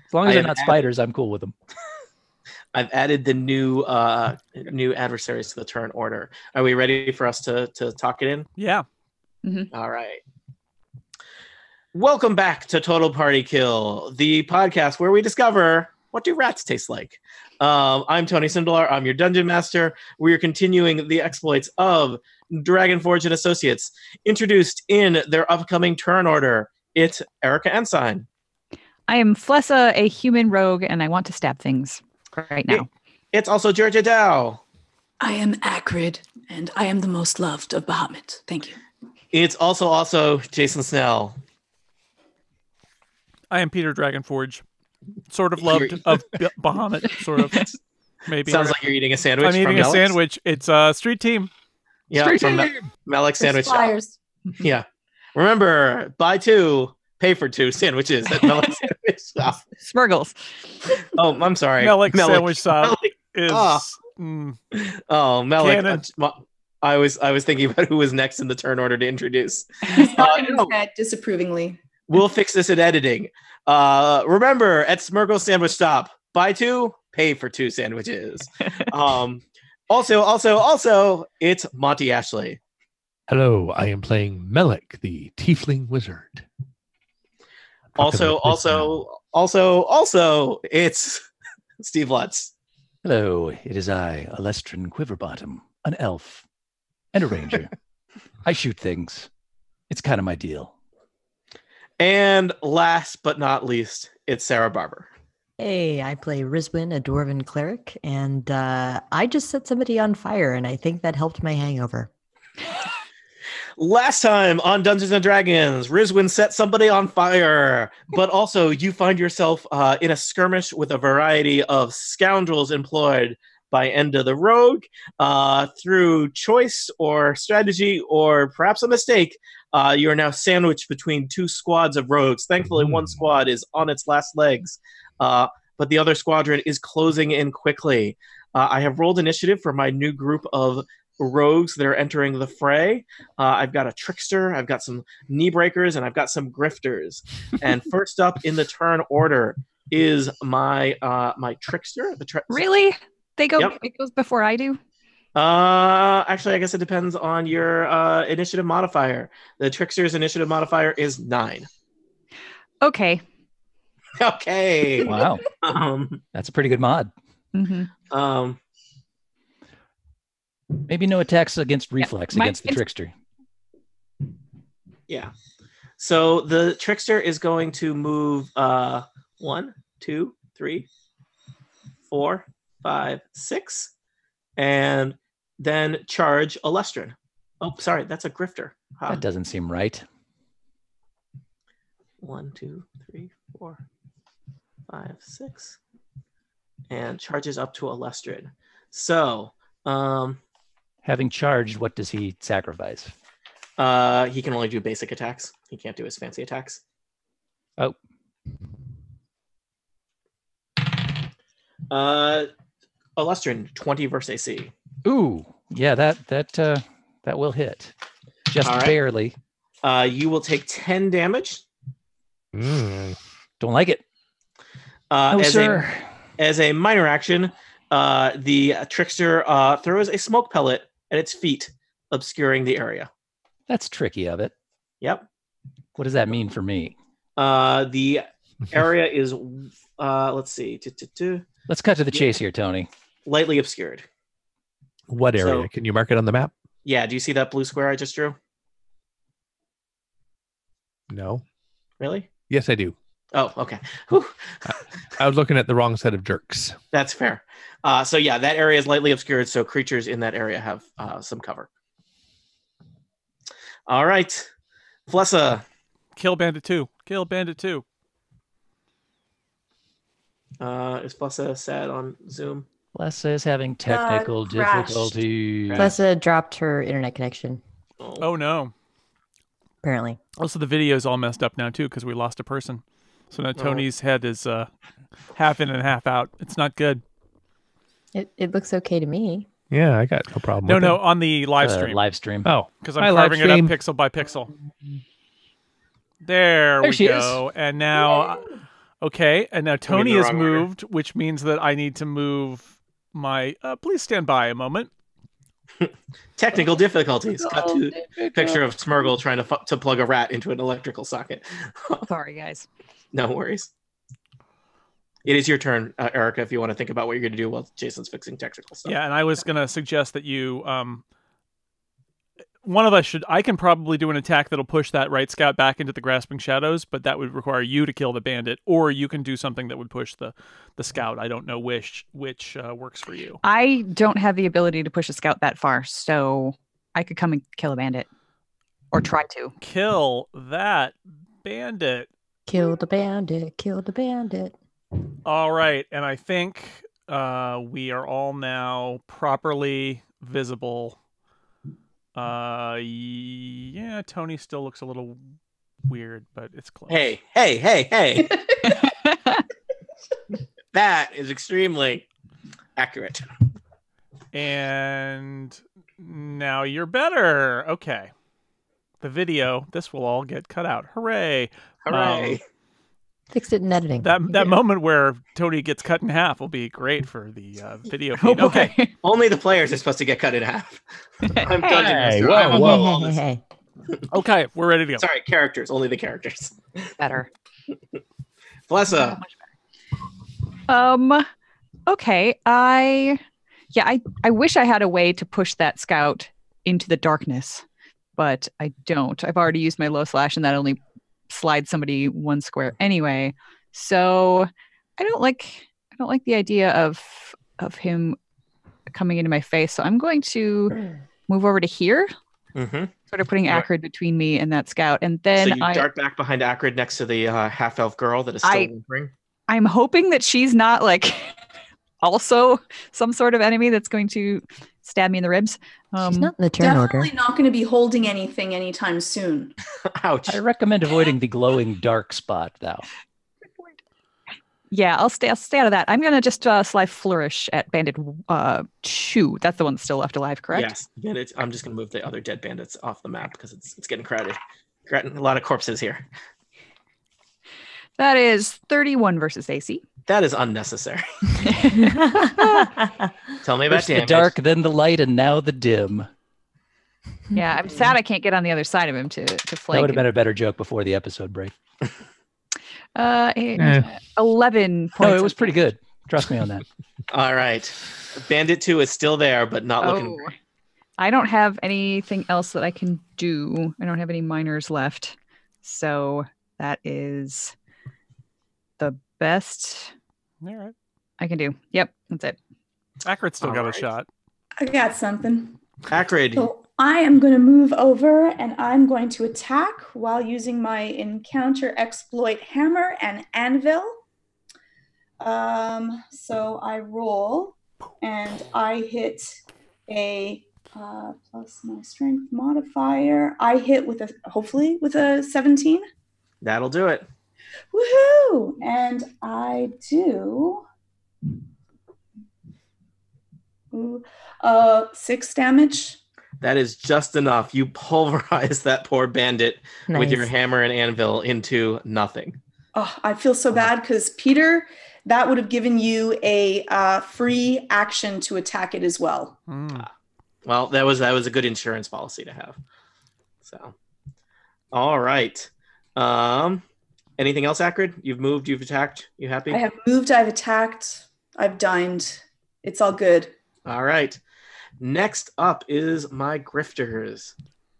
As long as I they're have not added- spiders, I'm cool with them. I've added the new adversaries to the turn order. Are we ready for us to talk it in? Yeah. All right. Welcome back to Total Party Kill, the podcast where we discover what do rats taste like. I'm Tony Sindelar. I'm your dungeon master. We are continuing the exploits of Dragonforge and Associates, introduced in their upcoming turn order. It's Erica Ensign. I am Flessa, a human rogue, and I want to stab things right now. It's also Georgia Dow. I am Acrid, and I am the most loved of Bahamut. Thank you. It's also Jason Snell. I am Peter Dragonforge. Sort of loved of Bahamut, sort of. Maybe. Sounds like you're eating a sandwich. I'm eating from a Melix. sandwich. It's a street team. Yeah, Street from team. Melix Sandwich Shop. Flyers. Yeah. Remember, buy 2, pay for 2 sandwiches at Melix Sandwich Shop. Smurgles. Oh, I'm sorry. Melick sandwich shop Melick. is. Oh. Mm, Melick. Canon. I was thinking about who was next in the turn order to introduce. No, Said disapprovingly. we'll fix this in editing. Remember, at Smurgle Sandwich Shop, buy 2, pay for 2 sandwiches. Also, it's Monty Ashley. Hello, I am playing Melik, the Tiefling Wizard. Also, it's Steve Lutz. Hello, it is I, Alestrin Quiverbottom, an elf and a ranger. I shoot things. It's kind of my deal. And last but not least, it's Sarah Barber. Hey, I play Rizwin, a dwarven cleric, and I just set somebody on fire, and I think that helped my hangover. Last time on Dungeons and Dragons, Rizwin set somebody on fire, but also you find yourself in a skirmish with a variety of scoundrels employed by Enda the Rogue. Through choice or strategy or perhaps a mistake, you are now sandwiched between 2 squads of rogues. Thankfully, one squad is on its last legs, but the other squadron is closing in quickly. I have rolled initiative for my new group of rogues that are entering the fray. I've got a trickster, I've got some knee breakers, and I've got some grifters. And first up in the turn order is my trickster. Really? They go. Yep. It goes before I do. Actually, I guess it depends on your initiative modifier. The trickster's initiative modifier is 9. Okay. Okay. Wow, that's a pretty good mod. Um, Maybe no attacks against reflex against the trickster. Yeah. So the trickster is going to move 1, 2, 3, 4, 5, 6, and then charge Alestrin. Oh, sorry, that's a grifter. That doesn't seem right. 1, 2, 3, 4, 5, 6, and charges up to Alestrin. So, having charged, what does he sacrifice? He can only do basic attacks. He can't do his fancy attacks. Oh. Alestrin, 20 versus AC. Ooh, yeah, that will hit. Just right. barely. You will take 10 damage. Don't like it. Sir. As a minor action, the trickster throws a smoke pellet at its feet, obscuring the area. That's tricky of it. Yep. What does that mean for me? The area is, let's see. Let's cut to the chase here, Tony. Lightly obscured. What area? Can you mark it on the map? Yeah. Do you see that blue square I just drew? No. Really? Yes, I do. Oh, okay. I was looking at the wrong set of jerks. That's fair. So yeah, that area is lightly obscured, so creatures in that area have some cover. All right. Flessa. Kill Bandit 2. Kill Bandit 2. Is Flessa sad on Zoom? Flessa is having technical difficulties. Flessa dropped her internet connection, Oh no. apparently. Also, the video is all messed up now too because we lost a person. So now Tony's head is half in and half out. It's not good. It looks okay to me. Yeah, I got no problem with No, it. on the live stream. Live stream. Oh, Because I'm carving it up pixel by pixel. There we go. And now, okay. And now Tony has moved, which means that I need to move my. Please stand by a moment. Technical difficulties. Cut to picture of Smurgle trying to plug a rat into an electrical socket. Sorry, guys. No worries. It is your turn, Erica, if you want to think about what you're going to do while Jason's fixing technical stuff. Yeah, and I was going to suggest that you, one of us should, I can probably do an attack that'll push that right scout back into the grasping shadows, but that would require you to kill the bandit, or you can do something that would push the scout. I don't know which works for you. I don't have the ability to push a scout that far, so I could come and kill a bandit. Or try to. Kill that bandit. Kill the bandit. Kill the bandit. All right, and I think we are all now properly visible. Yeah, Tony still looks a little weird, but it's close. Hey. That is extremely accurate. And now you're better. Okay. The video, this will all get cut out. Hooray. Hooray. Fixed it in editing. That moment where Tony gets cut in half will be great for the video feed. Okay. Only the players are supposed to get cut in half. I'm judging Hey, this. whoa. Okay, we're ready to go. Sorry, characters. Only the characters. Better. Flessa. Okay. I wish I had a way to push that scout into the darkness, but I don't. I've already used my low slash, and that only slides somebody one square anyway. So I don't like the idea of him coming into my face. So I'm going to move over to here. Mm-hmm. Sort of putting Acrid between me and that scout, and then so you dart back behind Acrid next to the half-elf girl that is still whimpering. I'm hoping that she's not like also some sort of enemy that's going to stab me in the ribs. She's not in the turn order. Definitely not going to be holding anything anytime soon. Ouch. I recommend avoiding the glowing dark spot, though. Yeah, I'll stay out of that. I'm going to just sly flourish at Bandit 2. That's the one that's still left alive, correct? Yes. I'm just going to move the other dead bandits off the map because it's getting crowded. A lot of corpses here. That is 31 versus AC. That is unnecessary. Tell me about First the damage. dark, then the light, and now the dim. Yeah, I'm sad I can't get on the other side of him to flank. That would have been a better joke before the episode break. 11 points. No, it was of pretty damage. good. Trust me on that. All right. Bandit 2 is still there, but not looking Oh. great. I don't have anything else that I can do. I don't have any minors left. So that is the best All right. I can do. Yep, that's it. Akrit's still All got right. a shot. I got something. Akrid, So I am going to move over and I'm going to attack while using my encounter exploit hammer and anvil. So I roll and I hit a plus my strength modifier. I hit with hopefully with a 17. that'll do it. Woohoo! And I do 6 damage. That is just enough. You pulverize that poor bandit with your Nice. hammer and anvil into nothing. Oh, I feel so bad because Peter, that would have given you a free action to attack it as well. Mm. Well, that was a good insurance policy to have. So, all right. Anything else, Akrid? You've moved. You've attacked. You happy? I have moved. I've attacked. I've dined. It's all good. All right. Next up is my grifters.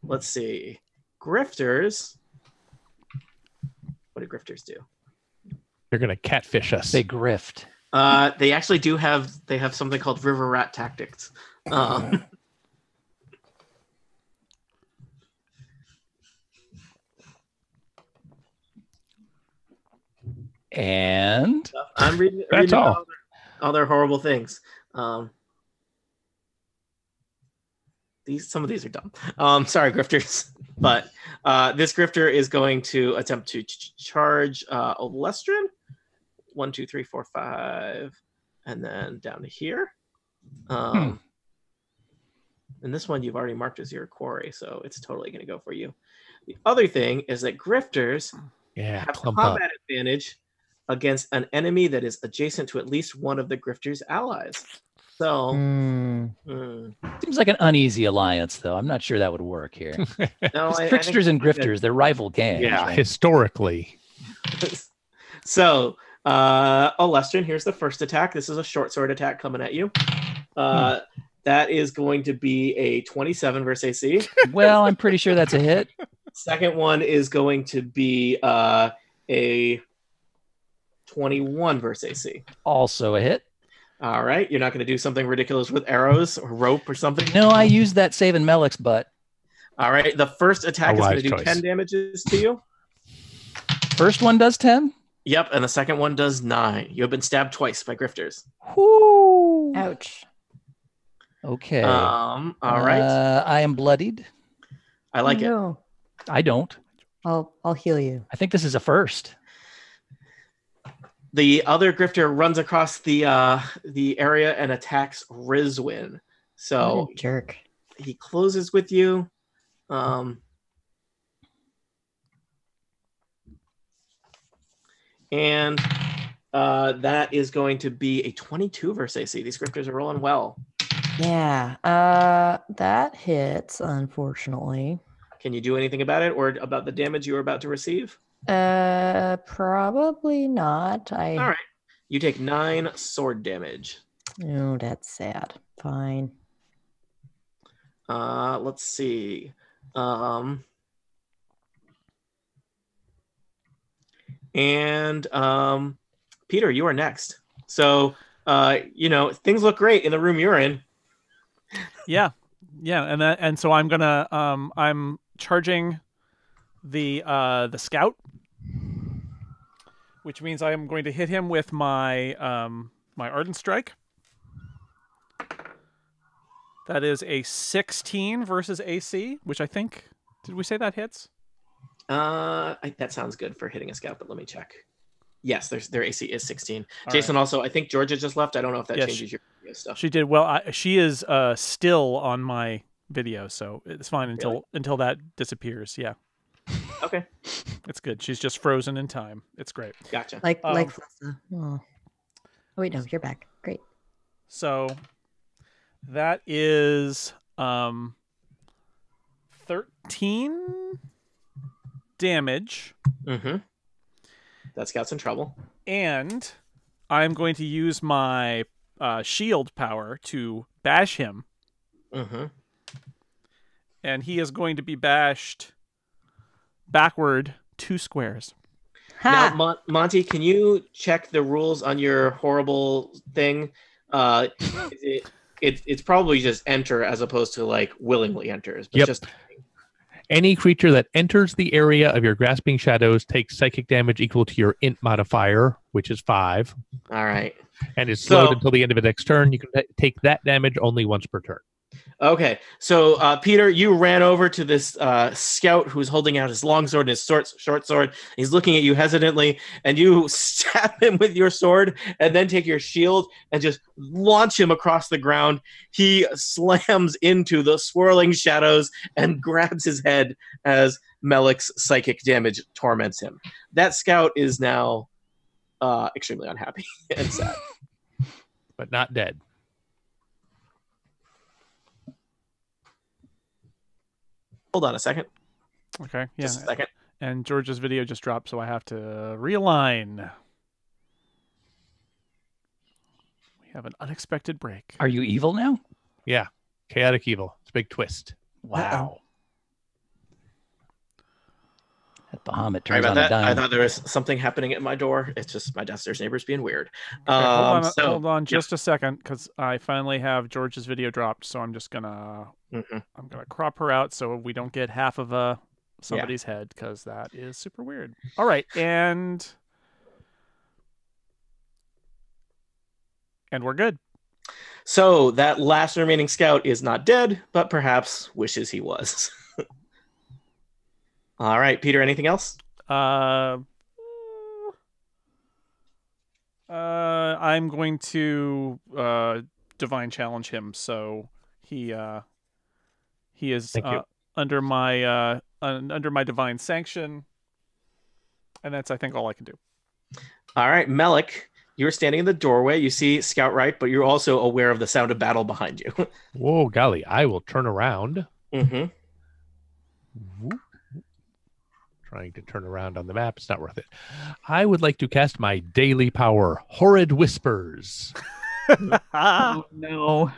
Let's see. Grifters. What do grifters do? They're going to catfish us. They grift. They actually do have. They have something called river rat tactics. And I'm reading That's all. about all their horrible things. Some of these are dumb. Sorry, grifters, but this grifter is going to attempt to charge Olestrin. 1, 2, 3, 4, 5, and then down to here. And this one you've already marked as your quarry, so it's totally going to go for you. The other thing is that grifters Yeah, have clump up. combat advantage against an enemy that is adjacent to at least one of the grifter's allies. So, seems like an uneasy alliance, though. I'm not sure that would work here. no, Tricksters and grifters, they're rival gangs. Yeah, right? historically. So, Olestrin, here's the first attack. This is a short sword attack coming at you. That is going to be a 27 versus AC. Well, I'm pretty sure that's a hit. Second one is going to be a 21 versus AC. Also a hit. All right. You're not going to do something ridiculous with arrows or rope or something? No, I used that saving Melik's butt. All right. The first attack is going to do choice. 10 damages to you. First one does 10. Yep. And the second one does 9. You have been stabbed twice by grifters. Whoo. Ouch. Okay. All right. I am bloodied. I like it. No. I don't. I'll heal you. I think this is a first. The other grifter runs across the area and attacks Rizwin. So What a jerk. he closes with you. And that is going to be a 22 versus AC. These grifters are rolling well. Yeah. That hits, unfortunately. Can you do anything about it or about the damage you are about to receive? Probably not. All right. You take 9 sword damage. Oh, that's sad. Fine. Let's see. Peter, you are next. So, things look great in the room you're in. Yeah, and so I'm gonna I'm charging the scout, which means I am going to hit him with my my ardent strike. That is a 16 versus AC, which I think, did we say that hits? That sounds good for hitting a scout, but let me check. Yes, their AC is 16. All Jason, also, I think Georgia just left. I don't know if that Yeah, changes your video stuff. She did well. She is still on my video, so it's fine Really? until that disappears. Yeah, Okay, it's good. She's just frozen in time. It's great. gotcha. Like Flessa. Oh. Oh wait, no, you're back. Great. So that is 13 damage. Mm-hmm. That scout's in trouble. And I'm going to use my shield power to bash him. Mm-hmm. And he is going to be bashed backward 2 squares. Ha! Now, Monty, can you check the rules on your horrible thing? It's probably just enter as opposed to like willingly enters. But Yep. just Any creature that enters the area of your grasping shadows takes psychic damage equal to your int modifier, which is 5, all right. and is slowed So- until the end of its next turn. You can take that damage only once per turn. Okay, so Peter, you ran over to this scout who's holding out his long sword and his short sword. He's looking at you hesitantly, and you stab him with your sword, and then take your shield and just launch him across the ground. He slams into the swirling shadows and grabs his head as Melek's psychic damage torments him. That scout is now extremely unhappy and sad. But not dead. Hold on a second. Okay, yeah. Just a second. And George's video just dropped, so I have to realign. We have an unexpected break. Are you evil now? Yeah. Chaotic evil. It's a big twist. Wow. That Bahamut Sorry turns about on a that. I dime. thought there was something happening at my door. It's just my downstairs neighbors being weird. Okay, So- hold on just a second, because I finally have George's video dropped, so I'm just gonna Mhm. I'm gonna crop her out so we don't get half of somebody's head, because that is super weird. All right, and we're good. So that last remaining scout is not dead, but perhaps wishes he was. All right, Peter, anything else? I'm going to divine challenge him, so he is Thank you. under my divine sanction, and that's I think all I can do. All right, Melek, you're standing in the doorway. You see Scout right, but you're also aware of the sound of battle behind you. Whoa, golly. I will turn around. Mm-hmm. Whoop. Trying to turn around on the map. It's not worth it. I would like to cast my daily power, Horrid Whispers, Oh no.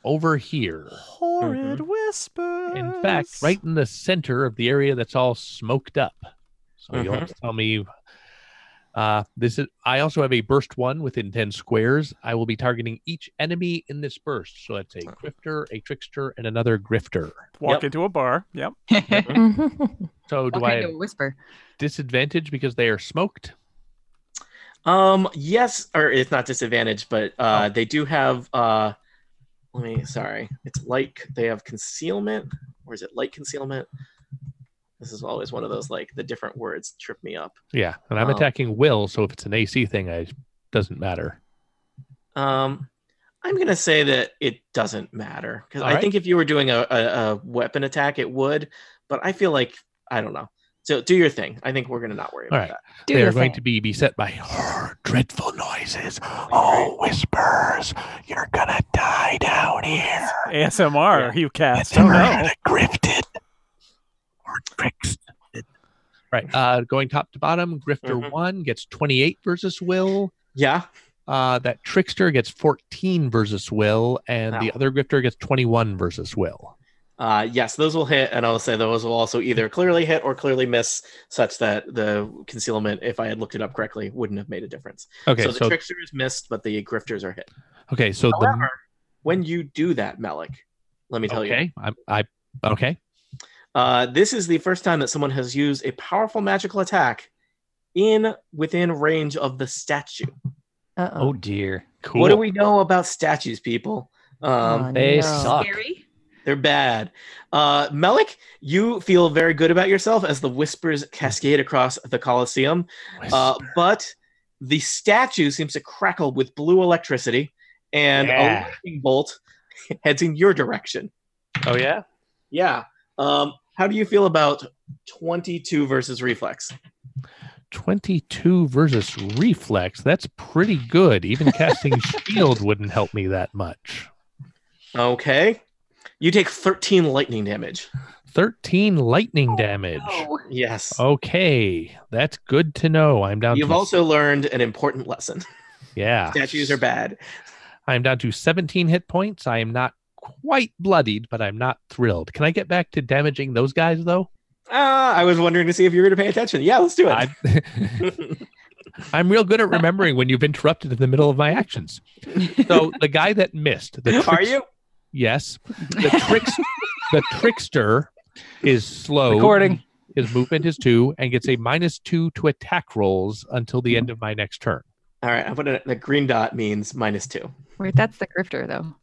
over here. Horrid whispers. In fact, right in the center of the area that's all smoked up. So you'll have to tell me. This is. I also have a burst 1 within 10 squares. I will be targeting each enemy in this burst. So that's a grifter, a trickster, and another grifter. Walk Yep. into a bar. Yep. So do What I kind have of whisper? disadvantage because they are smoked? Yes, or it's not disadvantage, but they do have it's light. They have concealment, or is it light concealment? This is always one of those, like, the different words trip me up. Yeah, and I'm attacking Will, so if it's an AC thing, it doesn't matter. I'm gonna say that it doesn't matter, because All I right. think if you were doing a weapon attack, it would. But I feel like I don't know. So do your thing. I think we're gonna not worry All about right. that. Do They your are going thing. to be beset by dreadful noises. Oh, whispers! You're gonna die down here. ASMR. Yeah. You cast. Oh no. Grifted or tricked. Right. Going top to bottom, Grifter Mhm. 1 gets 28 versus Will. Yeah. That Trickster gets 14 versus Will, and the Ow. other Grifter gets 21 versus Will. Yes, those will hit, and I'll say those will also either clearly hit or clearly miss, such that the concealment, if I had looked it up correctly, wouldn't have made a difference. Okay, So the so trickster is missed, but the grifters are hit. okay, so However, when you do that, Melek, let me tell you, okay, I okay. this is the first time that someone has used a powerful magical attack within range of the statue. Oh dear. Cool. What do we know about statues, people? They suck. Scary. They're bad. Melek, you feel very good about yourself as the whispers cascade across the Colosseum. But the statue seems to crackle with blue electricity, and a lightning bolt heads in your direction. Oh yeah. Yeah. How do you feel about 22 versus reflex? 22 versus reflex. That's pretty good. Even casting shield wouldn't help me that much. Okay. You take 13 lightning damage. 13 lightning damage. Oh, Yes. Okay, that's good to know. I'm down You've to also learned an important lesson. yeah. Statues are bad. I'm down to 17 hit points. I am not quite bloodied, but I'm not thrilled. Can I get back to damaging those guys though? I was wondering to see if you were going to pay attention. Yeah, let's do it. I'm real good at remembering when you've interrupted in the middle of my actions. So the guy that missed, Are you? Yes. The trickster is slow. Recording. His movement is 2 and gets a -2 to attack rolls until the end of my next turn. All right. I'm putting the green dot means -2. wait, that's the grifter though.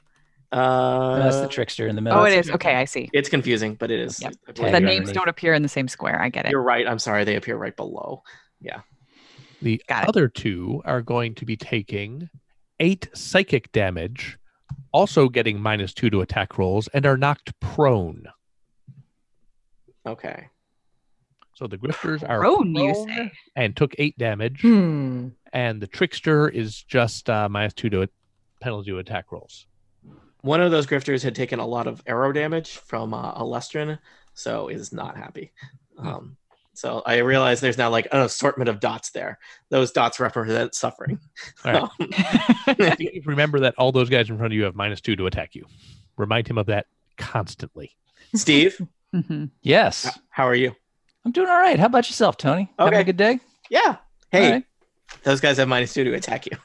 That's the trickster in the middle. Oh, it is. Okay, I see. It's confusing, but it is. Yep. I believe Tag The you're names underneath. don't appear in the same square. I get it. You're right. I'm sorry. They appear right below. Yeah. The Got it. other two are going to be taking 8 psychic damage, also getting -2 to attack rolls, and are knocked prone. Okay. So the grifters are Prone, you prone say? and took 8 damage, Hmm. and the trickster is just -2 to penalty to attack rolls. One of those grifters had taken a lot of arrow damage from Alestrin, so is not happy. So I realize there's now like an assortment of dots there. Those dots represent suffering. All right. Remember that all those guys in front of you have -2 to attack you. Remind him of that constantly. Steve, Mhm. Yes. how are you? I'm doing all right. How about yourself, Tony? Having Okay. a good day? Yeah. Hey, All right. those guys have -2 to attack you.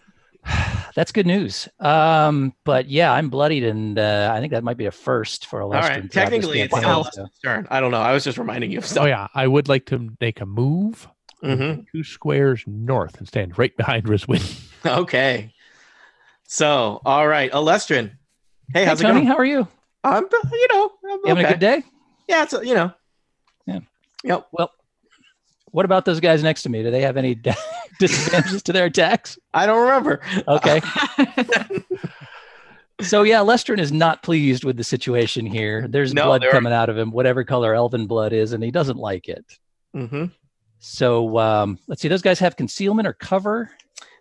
That's good news. But yeah, I'm bloodied, and I think that might be a first for a All right. Technically, it's still Alestrin's turn. I don't know. I was just reminding you of stuff. Oh yeah, I would like to make a move Mm-hmm. 2 squares north and stand right behind Rizwin. Okay. So, all right, Alestrin. Hey, Hey, how's Tony, it going? how are you? I'm You having a okay. good day? Yeah, it's Yeah. Yep. Well, what about those guys next to me? Do they have any disadvantages to their attacks? I don't remember. Okay. So yeah, Lestrin is not pleased with the situation here. There's No, blood there are- coming out of him, whatever color elven blood is, and he doesn't like it. Mm-hmm. So let's see, those guys have concealment or cover.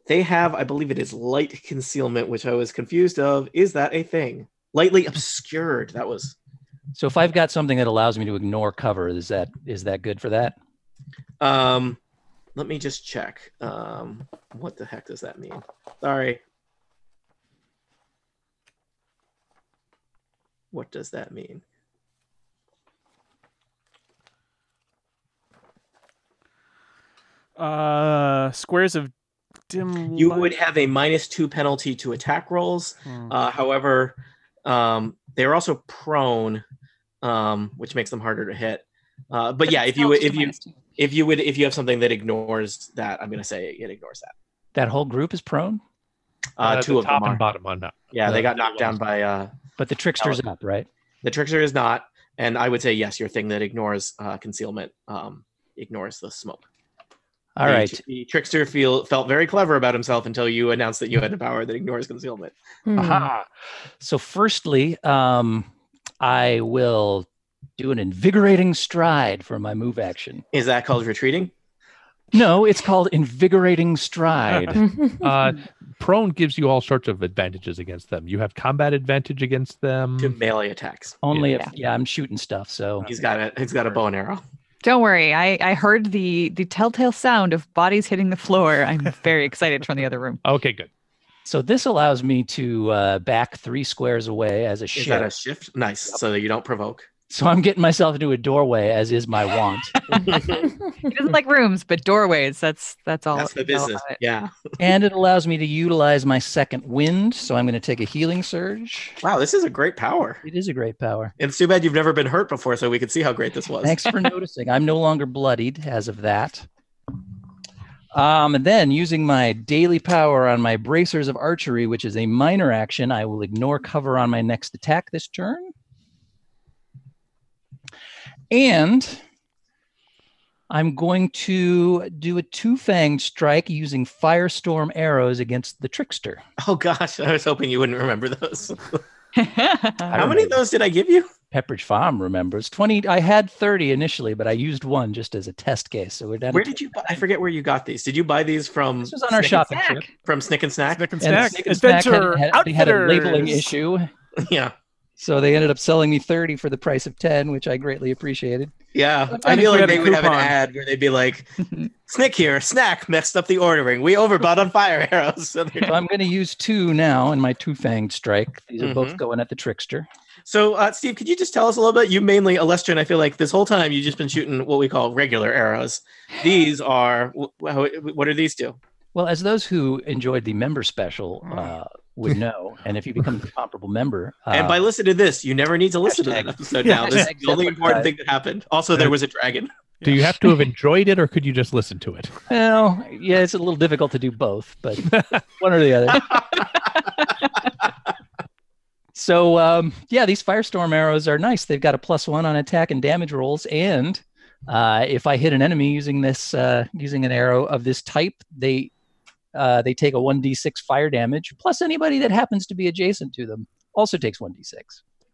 They have, I believe it is light concealment, which I was confused of. Is that a thing? Lightly obscured. That was. So if I've got something that allows me to ignore cover, is that good for that? Let me just check. What the heck does that mean? Sorry. What does that mean? Squares of dim You light. would have a -2 penalty to attack rolls. However, they're also prone, which makes them harder to hit. But yeah, if you have something that ignores that, I'm going to say it ignores that. That whole group is prone, Two the of top them and are. bottom on that. Yeah, they got knocked down by but the trickster's up, right? the trickster is not, and I would say yes, your thing that ignores concealment ignores the smoke. All right. The trickster felt very clever about himself until you announced that you had a power that ignores concealment. Hmm. Aha. So firstly, I will do an invigorating stride for my move action. Is that called retreating? No, it's called invigorating stride. Prone gives you all sorts of advantages against them. You have combat advantage against them. To melee attacks. Only if I'm shooting stuff. So He's got a bow and arrow. Don't worry. I heard the telltale sound of bodies hitting the floor. I'm very excited from the other room. Okay, good. so this allows me to back 3 squares away as a Is shift. that a shift? Nice. So that you don't provoke. So I'm getting myself into a doorway, as is my want. He doesn't like rooms, but doorways. That's all. That's the all business. about it. Yeah. And it allows me to utilize my second wind. So I'm going to take a healing surge. Wow, this is a great power. It is a great power. It's too bad you've never been hurt before, so we could see how great this was. Thanks for noticing. I'm no longer bloodied as of that. And then using my daily power on my bracers of archery, which is a minor action, I will ignore cover on my next attack this turn. And I'm going to do a 2-fanged strike using firestorm arrows against the trickster. Oh gosh, I was hoping you wouldn't remember those. I How many of those did I give you? Pepperidge Farm remembers 20. I had 30 initially, but I used one just as a test case. So we're down. Where did you buy? I forget where you got these. Did you buy these from? This was on our shopping trip. From Snick and Snack. Snick and And Snack. Snick and Snack Adventure they had a labeling Outfitters. issue. Yeah. So they ended up selling me 30 for the price of 10, which I greatly appreciated. Yeah. I I feel think like we they had a would have an coupon. ad where they'd be like, Snick here, Snack messed up the ordering. We overbought on fire arrows. So So I'm going to use 2 now in my 2-fanged strike. These are both going at the trickster. So, Steve, could you just tell us a little bit? You mainly, Alestrin, I feel like this whole time you've just been shooting what we call regular arrows. These are, what do these do? Well, as those who enjoyed the member special would know, and if you become a comparable member, And by listening to this, you never need to listen to that Hashtag- episode now. This is Hashtag the only important guys. thing that happened. Also, there was a dragon. Do you have to have enjoyed it, or could you just listen to it? well, yeah, it's a little difficult to do both, but one or the other. So, yeah, these Firestorm arrows are nice. They've got a +1 on attack and damage rolls, and if I hit an enemy using this, using an arrow of this type, they take a 1d6 fire damage, plus anybody that happens to be adjacent to them also takes 1d6.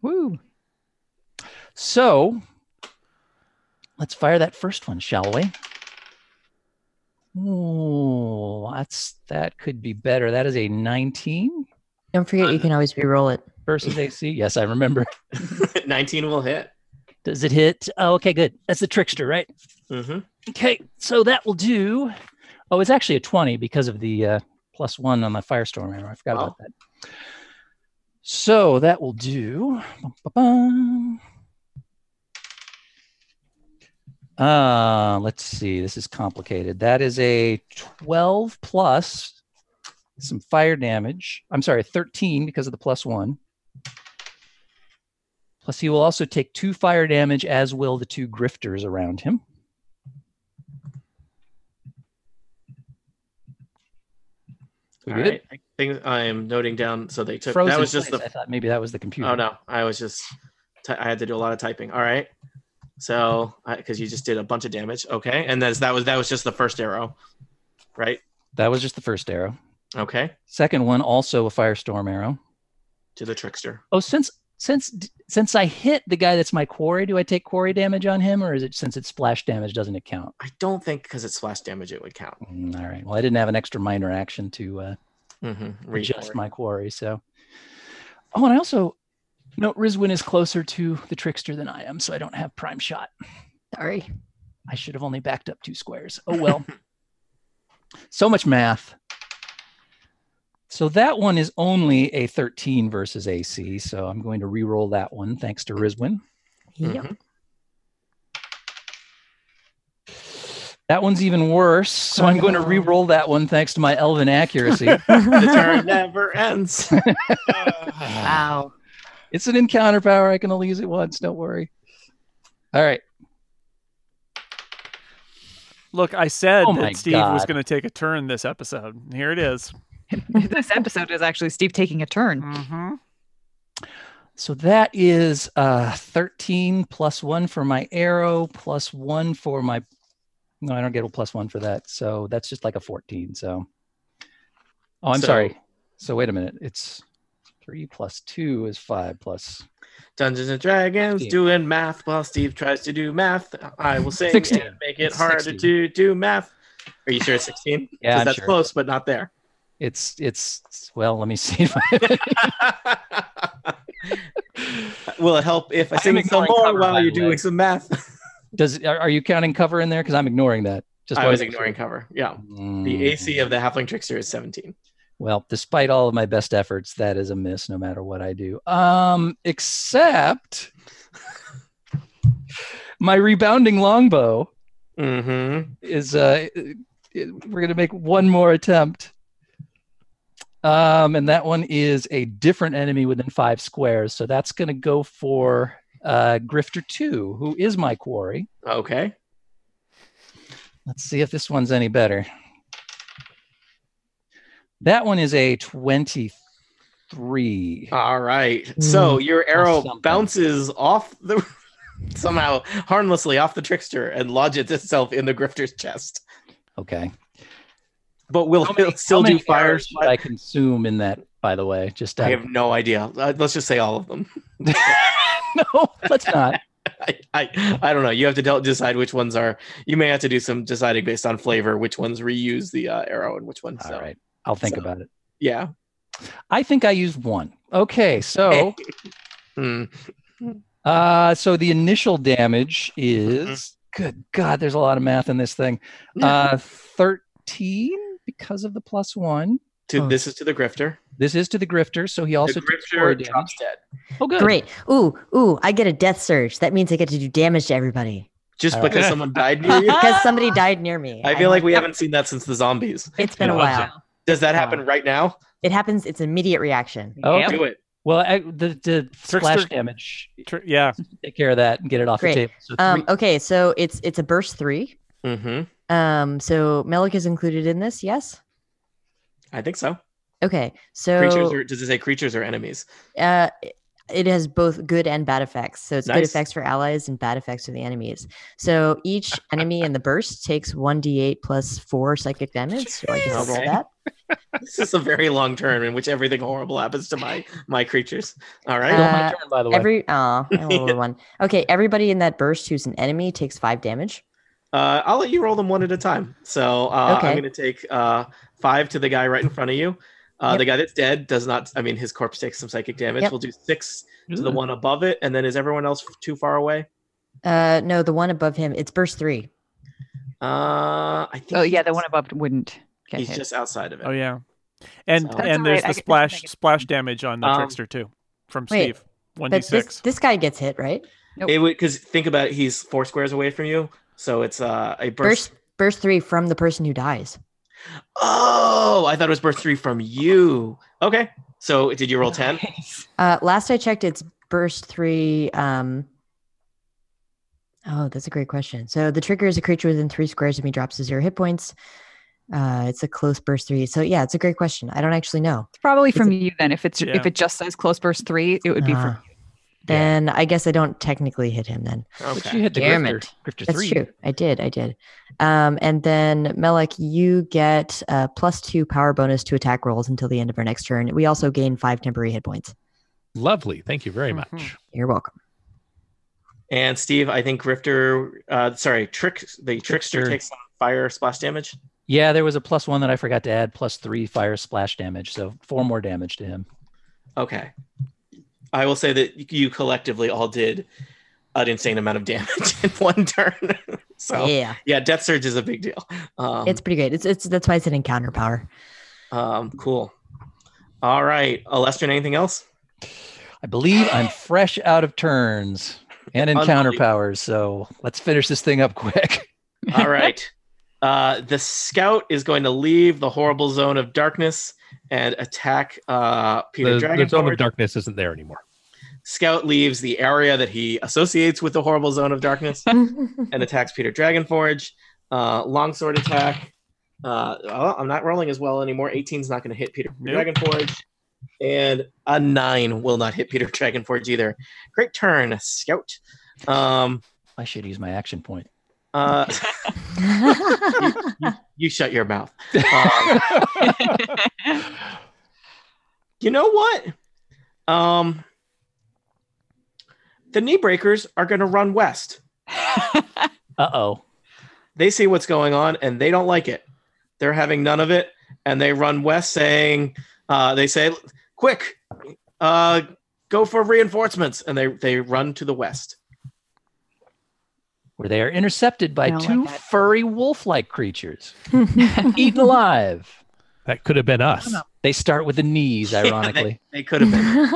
Woo! So, let's fire that first one, shall we? Oh, that could be better. That is a 19 Don't forget, you can always re-roll it. versus AC. Yes, I remember. 19 will hit. Does it hit? Oh, okay, good. That's the trickster, right? Mm-hmm. Okay, so that will do. Oh, it's actually a 20 because of the +1 on the Firestorm arrow. I forgot about that. So that will do. Let's see. This is complicated. That is a 12 plus some fire damage. I'm sorry, 13 because of the +1. Plus, he will also take 2 fire damage, as will the 2 grifters around him. We All good? right. I think I am noting down. So they took, Frozen that was just place. the, I thought maybe that was the computer. oh no, I was just, I had to do a lot of typing. All right. So, because you just did a bunch of damage. Okay. And that was just the first arrow, right? That was just the first arrow. Okay. Second one, also a Firestorm arrow. To the trickster. Oh, since I hit the guy that's my quarry, do I take quarry damage on him, or is it since it's splash damage, doesn't it count? I don't think because it's splash damage, it would count. All right. Well, I didn't have an extra minor action to adjust Reforward. my quarry. So, oh, and I also note Rizwin is closer to the trickster than I am, so I don't have prime shot. Sorry. I should have only backed up 2 squares. Oh well. So much math. So that one is only a 13 versus AC, so I'm going to re-roll that one thanks to Rizwin. Yep. Mhm. That one's even worse, so I'm going to re-roll that one thanks to my elven accuracy. The turn never ends. Wow. It's an encounter power. I can only use it once. Don't worry. All right. Look, I said Oh my that Steve was God. going to take a turn this episode. Here it is. This episode is actually Steve taking a turn. Mm-hmm. So that is 13 plus 1 for my arrow, plus 1 for my... No, I don't get a +1 for that. So that's just like a 14. So... Oh, I'm So- sorry. So wait a minute. It's 3 plus 2 is 5 plus... Dungeons and Dragons 16. doing math while Steve tries to do math. I will sing 16. and make it It's harder 16. to do math. Are you sure it's 16? Yeah, I'm that's sure. close, but not there. It's well, let me see. Will it help if I I'm sing some ignoring more cover, while by you're the way. doing some math? Are you counting cover in there? Because I'm ignoring that. Just I wanted was to make ignoring sure. cover. Yeah. Mm. The AC of the Halfling Trickster is 17. Well, despite all of my best efforts, that is a miss no matter what I do. Except my rebounding longbow Mm-hmm. is we're gonna make one more attempt. And that one is a different enemy within 5 squares. So that's gonna go for Grifter 2, who is my quarry. Okay. Let's see if this one's any better. That one is a 23. All right. So your arrow something. bounces off the somehow harmlessly off the trickster and lodges itself in the grifter's chest. Okay. But will How it still do many fire? arrows should I consume in that, by the way? Just I have no idea. Let's just say all of them. No, let's not. I don't know. You have to decide which ones are. You may have to do some deciding based on flavor, which ones reuse the arrow and which ones. All right. I'll think about it. Yeah. I think I used one. Okay, so Hmm. so the initial damage is good God, there's a lot of math in this thing. 13 because of the +1. This is to the grifter. This is to the grifter, so he also The takes 4 damage. drops dead. Oh, good. Great. Ooh, I get a death surge. That means I get to do damage to everybody. Just All because right. someone died near you? Because somebody died near me. I feel like we haven't seen that since the zombies. It's been a while. Does that happen right now? It happens. It's immediate reaction. Oh, Do it. well, the splash damage. Yeah. Take care of that and get it off Great. the table. So 3. Okay, so it's a burst 3. Mm-hmm. So Melik is included in this, yes? I think so. Okay, so Does it say creatures or enemies? it has both good and bad effects. So it's good Nice. effects for allies and bad effects for the enemies. So each enemy in the burst takes 1d8 plus 4 psychic damage. So I guess I'll roll Okay. that. This is a very long turn in which everything horrible happens to my creatures. All right. Still my turn, by the way. I rolled a 1. Okay, everybody in that burst who's an enemy takes 5 damage. I'll let you roll them one at a time. So I'm Okay. going to take 5 to the guy right in front of you. Yep. The guy that's dead does not. I mean, his corpse takes some psychic damage. Yep. We'll do 6 to the one above it, and then is everyone else too far away? No, the one above him, it's burst 3. I think. Oh yeah, the one above wouldn't get He's hit. just outside of it. Oh yeah. And So- and That's there's all the right. I splash can- splash damage on the Um, trickster too from Wait, Steve. But 1d6. this guy gets hit, right? It would, because think about it. He's 4 squares away from you, so it's a burst. Burst 3 from the person who dies. Oh, I thought it was burst 3 from you. Okay. So did you roll 10? Last I checked, it's burst 3. Oh, that's a great question. So the trigger is a creature within 3 squares of me drops to 0 hit points. It's a close burst 3. So yeah, it's a great question. I don't actually know. It's probably Is from it- you then. If it just says close burst 3, it would be from you. Then I guess I don't technically hit him then. But Okay. you hit the Damn grifter. it. Grifter That's 3. true. I did. And then Melik, you get a +2 power bonus to attack rolls until the end of our next turn. We also gain 5 temporary hit points. Lovely. Thank you very Mhm. much. You're welcome. And Steve, I think the trickster takes some fire splash damage. Yeah, there was a +1 that I forgot to add, +3 fire splash damage. So 4 more damage to him. Okay. I will say that you collectively all did an insane amount of damage in one turn. So yeah, Death Surge is a big deal. it's pretty good. It's that's why it's an encounter power. Cool. All right. Lester, anything else? I believe I'm fresh out of turns and encounter Unbelievable. powers. So let's finish this thing up quick. All right. The scout is going to leave the horrible zone of darkness and attack Peter The zone Dragonforge. of darkness isn't there anymore. Scout leaves the area that he associates with the horrible zone of darkness and attacks Peter Dragonforge. Longsword attack. I'm not rolling as well anymore. 18 is not going to hit Peter Nope. Dragonforge. And a 9 will not hit Peter Dragonforge either. Great turn, Scout. I should use my action point. You shut your mouth. You know what? The knee breakers are going to run west. Uh-oh. They see what's going on and they don't like it. They're having none of it, and they run west, saying, "They say, quick, go for reinforcements," and they run to the west. Where they are intercepted by I don't 2 like that. furry wolf-like creatures. Eaten alive. That could have been us. They start with the knees, ironically. They could have been.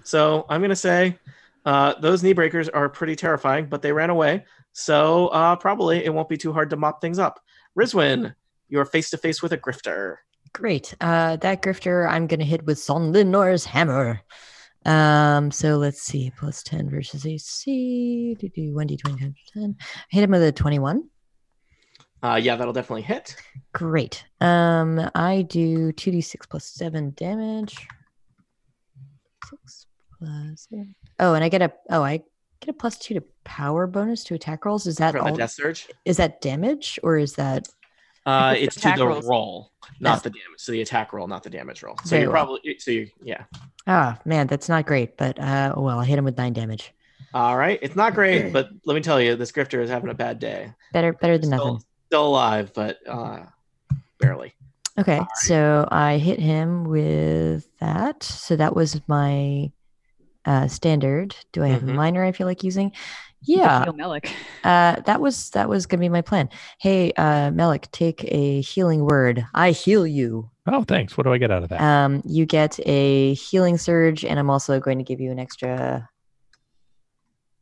So I'm gonna say those knee breakers are pretty terrifying, but they ran away. So probably it won't be too hard to mop things up. Rizwin, you're face to face with a grifter. Great. That grifter I'm gonna hit with Son Linor's hammer. So let's see, +10 versus AC. 1d20 times 10. Hit him with a 21. That'll definitely hit. Great. I do 2d6 plus 7 damage. 6 plus 7. Oh, and I get a +2 to power bonus to attack rolls. Is that From the all? Death Surge. Is that damage or is that? It's to Attack the rolls. roll, not the damage. So the attack roll, not the damage roll. So Very you're well. probably so you yeah. Ah, man, that's not great. But well, I hit him with 9 damage. All right, it's not great, but let me tell you, this grifter is having a bad day. Better than nothing. Still alive, but barely. Okay, right. so I hit him with that. So that was my standard. Do I have a minor I feel like using? Yeah. Heal Melik. That was gonna be my plan. Hey, Melik, take a healing word. I heal you. Oh, thanks. What do I get out of that? You get a healing surge, and I'm also going to give you an extra.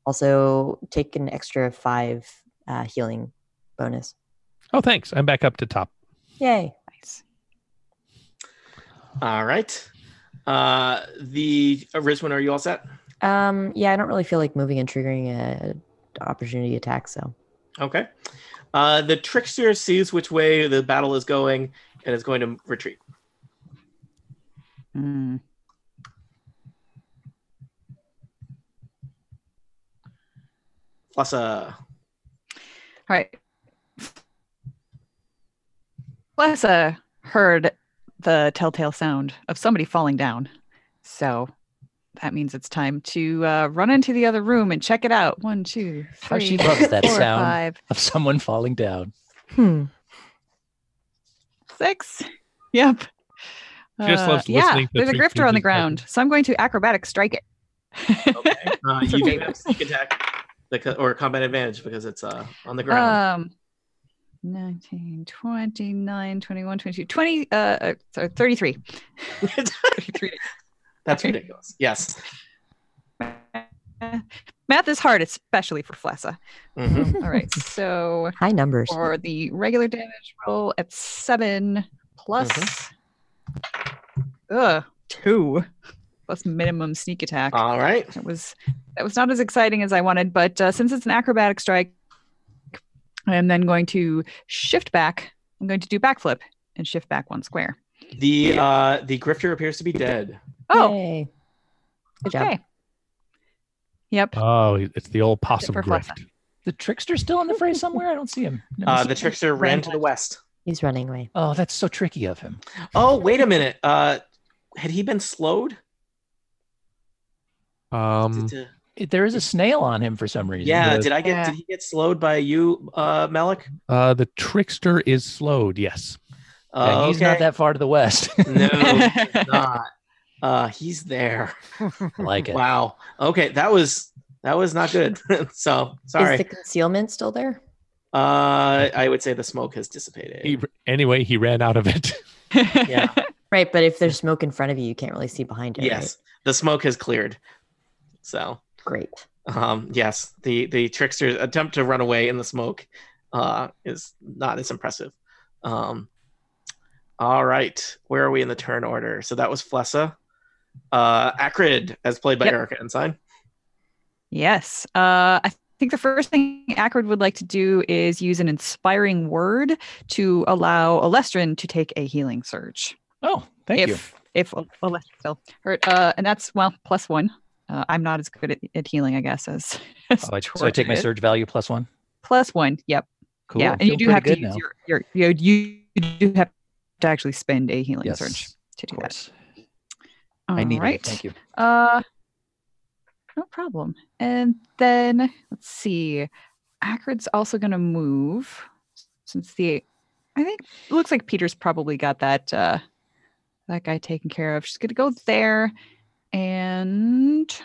Also, take an extra 5 healing bonus. Oh, thanks. I'm back up to top. Yay! Nice. All right. The Rizwin, are you all set? Yeah, I don't really feel like moving and triggering a opportunity attack. So. Okay. The trickster sees which way the battle is going and is going to retreat. Mm. Flessa. All right. Flessa heard the telltale sound of somebody falling down. So that means it's time to run into the other room and check it out. 1, 2, 3. How she loves that 4, sound 5, of someone falling down. 6. Yep. Just loves yeah, listening to there's a Three grifter on the Stooges ground. So I'm going to acrobatic strike it. Okay. You can have sneak attack or combat advantage because it's on the ground. 19, 29, 21, 22, 20, sorry, 33. 33. That's ridiculous. Yes. Math is hard, especially for Flessa. Mhm. All right, so High numbers. for the regular damage roll at 7 plus 2 plus minimum sneak attack. All right. That was not as exciting as I wanted, but since it's an acrobatic strike, I am then going to shift back. I'm going to do backflip and shift back 1 square. The grifter appears to be dead. Oh, Yay. Good job. okay. Yep. Oh, it's the old possum for grift. Flessa. The trickster still in the fray somewhere? I don't see him. Never seen The him. trickster ran to the west. He's running away. Oh, that's so tricky of him. Oh, wait a minute. Had he been slowed? There is a snail on him for some reason. Yeah. The- Did he get slowed by you, Melik? The trickster is slowed. Yes. Yeah, he's not that far to the west. No, he's not. He's there. I like it. Wow. Okay, that was not good. So sorry. Is the concealment still there? I would say the smoke has dissipated. Anyway, he ran out of it. Yeah. Right, but if there's smoke in front of you, you can't really see behind it. Yes, the smoke has cleared. So Right? Great. yes, the trickster's attempt to run away in the smoke is not as impressive. All right, where are we in the turn order? So that was Flessa. Acrid, as played by Erica Ensign. Yes. I think the first thing Acrid would like to do is use an inspiring word to allow Alestrin to take a healing surge. Oh, thank you. If Alestrin still hurt. And that's, well, +1. I'm not as good at healing, I guess, as So I take my surge value +1? +1, yep. Cool. Yeah, I'm and you feeling do have pretty to good use now. you do have to actually spend a healing Yes, surge to do of that. course. All I need right. it. Thank you. No problem. And then let's see. Acrid's also going to move since I think it looks like Peter's probably got that guy taken care of. She's going to go there and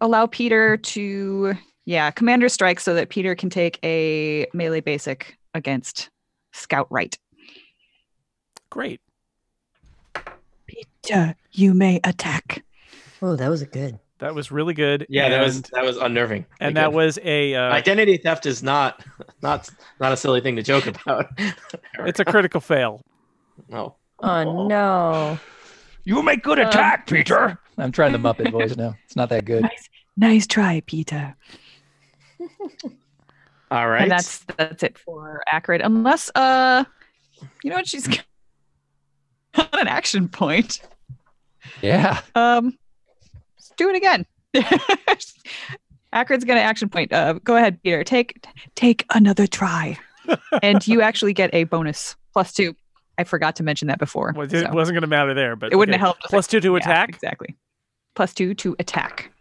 allow Peter to commander strike so that Peter can take a melee basic against Scout Right. Great. Peter, you may attack. Oh, that was good. That was really good. Yeah, and, that was unnerving. And Very that good. was a Identity theft is not a silly thing to joke about. it's a critical fail. No. Oh no. You make good attack, Peter. I'm trying the Muppet voice now. It's not that good. Nice try, Peter. All right. And that's it for Acrid. Unless you know what, she's got an action point. Yeah. Let's do it again. Akrid's got an action point. Go ahead, Peter. Take another try. And you actually get a bonus +2. I forgot to mention that before. Well, it wasn't going to matter there, but it wouldn't have helped. +2 to attack? Exactly. +2 to attack.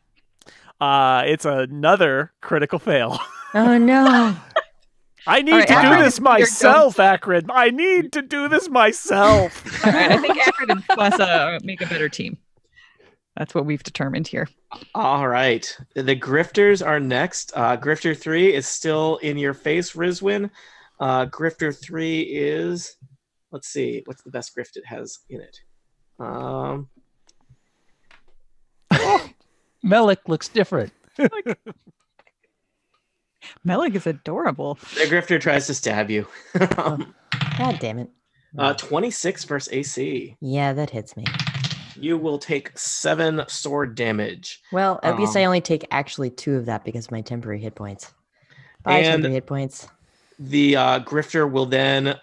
It's another critical fail. Oh, no. I need to do this myself, Akrid. I need to do this myself. All right, I think Akrid and Flessa make a better team. That's what we've determined here. All right. The Grifters are next. Grifter 3 is still in your face, Rizwin. Grifter 3 is... Let's see. What's the best grift it has in it? Melik looks different. Melik is adorable. The Grifter tries to stab you. God damn it. 26 versus AC. Yeah, that hits me. You will take 7 sword damage. Well, at least I only take actually 2 of that because of my temporary hit points. 5 temporary hit points. The Grifter will then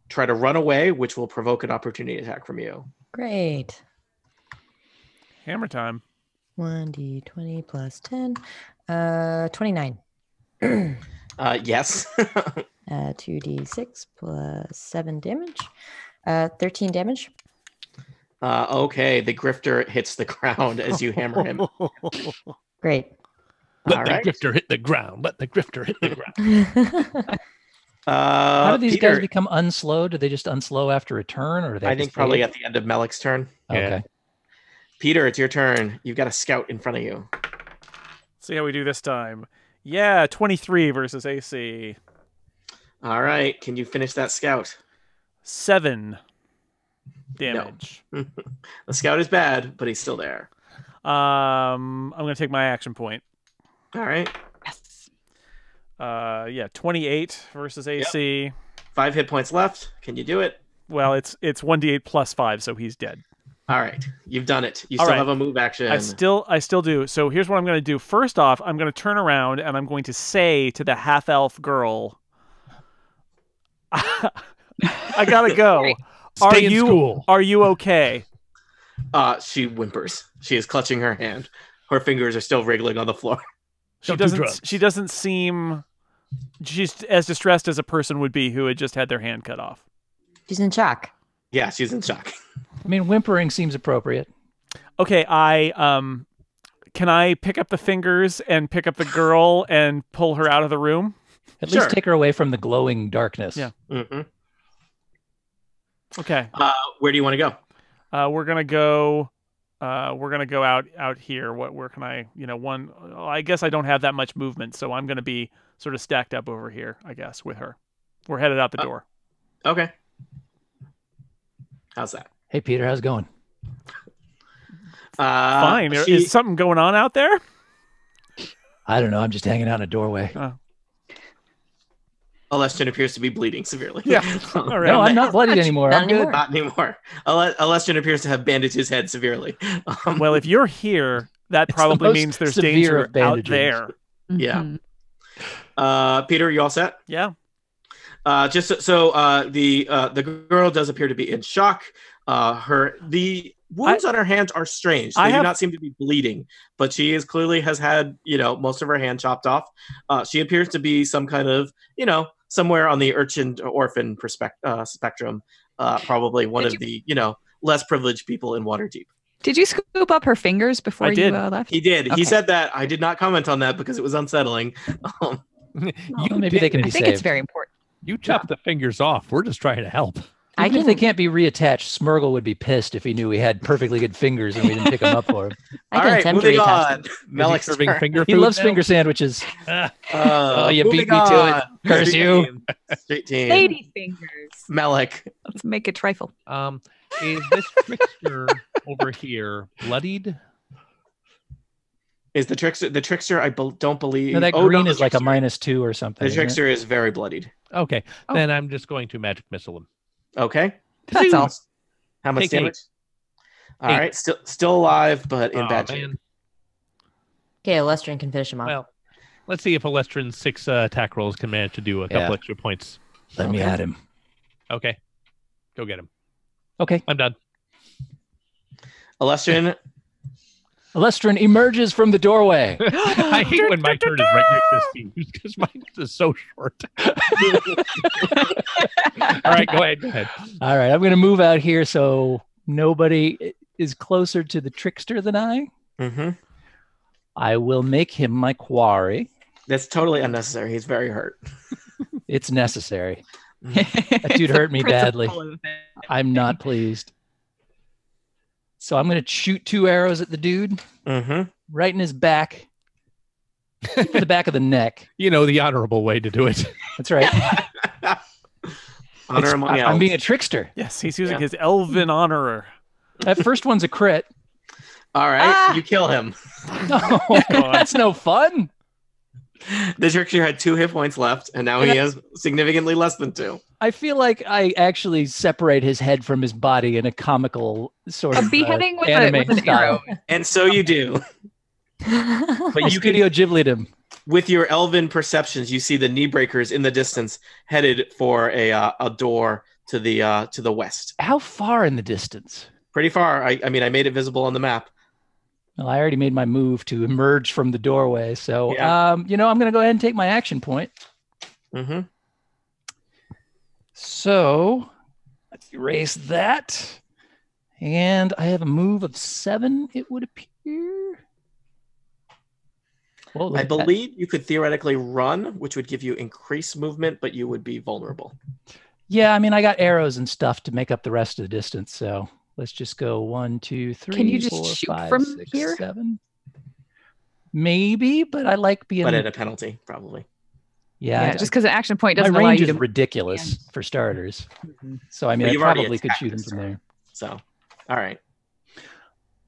try to run away, which will provoke an opportunity attack from you. Great. Hammer time. 1d20 plus 10. 29. Yes. 2d6 plus 7 damage. 13 damage. Okay, the Grifter hits the ground as you hammer him. Great. Let the Grifter hit the ground. Let the Grifter hit the ground. How do these Peter, guys become unslow? Do they just unslow after a turn, or do they? I think probably at the end of Melik's turn. Okay. Peter, it's your turn. You've got a scout in front of you. See how we do this time. Yeah, 23 versus AC. All right, can you finish that scout? 7 damage. No. The scout is bad, but he's still there. I'm going to take my action point. All right. Yes. Yeah, 28 versus AC. Yep. 5 hit points left. Can you do it? Well, it's 1d8 plus 5, so he's dead. All right, you've done it. You All still right. have a move action. I still do. So here's what I'm going to do. First off, I'm going to turn around and I'm going to say to the half-elf girl, I gotta go. Stay in school. Are you okay? She whimpers. She is clutching her hand. Her fingers are still wriggling on the floor. She doesn't seem. She's as distressed as a person would be who had just had their hand cut off. She's in shock. Yeah, she's in shock. I mean, whimpering seems appropriate. Okay, can I pick up the fingers and pick up the girl and pull her out of the room? At least take her away from the glowing darkness. Yeah. Mm-hmm. Okay. Where do you want to go? We're gonna go out here. Where can I? I guess I don't have that much movement, so I'm gonna be sort of stacked up over here. I guess with her. We're headed out the door. Okay. How's that? Hey, Peter, how's it going? Fine. Is something going on out there? I don't know. I'm just hanging out in a doorway. Alestian appears to be bleeding severely. Yeah. All right. No, I'm not bloodied anymore. Not I'm good. anymore. Not anymore. Alestian appears to have bandaged his head severely. Well, if you're here, that It's the probably most means there's severe danger of bandages. out there. Yeah. Peter, you all set? Yeah. The girl does appear to be in shock. The wounds on her hands are strange. They do not seem to be bleeding, but she clearly has had most of her hand chopped off. She appears to be some kind of somewhere on the urchin or orphan spectrum. Probably one of the less privileged people in Waterdeep. Did you scoop up her fingers before you left? He did. Okay. He said that. I did not comment on that because it was unsettling. Maybe they can be I think saved. it's very important. You chop the fingers off. We're just trying to help. Even if they can't be reattached, Smurgle would be pissed if he knew he had perfectly good fingers and we didn't pick them up for him. All right, moving on. Melik's serving finger He food loves now? Finger sandwiches. Oh, you beat me moving to on. it. Curse you. Street team. Lady fingers. Melik. Let's make it trifle. Is this trickster over here bloodied? Is the trickster? Don't believe. No, that Oh, green no, is like a trickster. -2 or something. The isn't it? trickster is very bloodied. Okay, Oh. then I'm just going to magic missile him. Okay. That's all. How much Take damage? All 8. right, still alive, but in bad shape. Man. Okay, Lestrin can finish him off. Well, let's see if Alestrin's 6 attack rolls can manage to do a couple extra points. Let me at him. Okay, go get him. Okay. I'm done. Alestian, Alestrin emerges from the doorway. I hate when my turn is right next to Steve because mine is so short. All right, go ahead. All right, I'm going to move out here so nobody is closer to the trickster than I. Mm-hmm. I will make him my quarry. That's totally unnecessary. He's very hurt. It's necessary. That dude hurt me badly. I'm not pleased. So I'm going to shoot 2 arrows at the dude, right in his back, the back of the neck. You know, the honorable way to do it. That's right. Honor among I'm elves. being a trickster. Yes, he's using his elven honorer. That first one's a crit. All right, you kill him. Oh, that's no fun. The trickster had 2 hit points left, and now he has significantly less than 2. I feel like I actually separate his head from his body in a comical sort of beheading with anime an style. arrow. And so you do. But you could, Studio Ghibli him. with your elven perceptions, you see the knee breakers in the distance headed for a door to the west. How far in the distance? Pretty far. I mean, I made it visible on the map. Well, I already made my move to emerge from the doorway. So, Yeah. I'm going to go ahead and take my action point. Mm-hmm. So, let's erase that. And I have a move of 7, it would appear. Well, I believe you could theoretically run, which would give you increased movement, but you would be vulnerable. Yeah, I mean, I got arrows and stuff to make up the rest of the distance. So let's just go 1, 2, 3, Can you just 4, shoot 5, from 6, here? 7. Maybe, but I like being. But at a penalty, probably. Yeah, Just because an action point my doesn't allow range you is to. ridiculous for starters. So I mean, But I you've already probably could attacked shoot him this from turn. there. So, all right.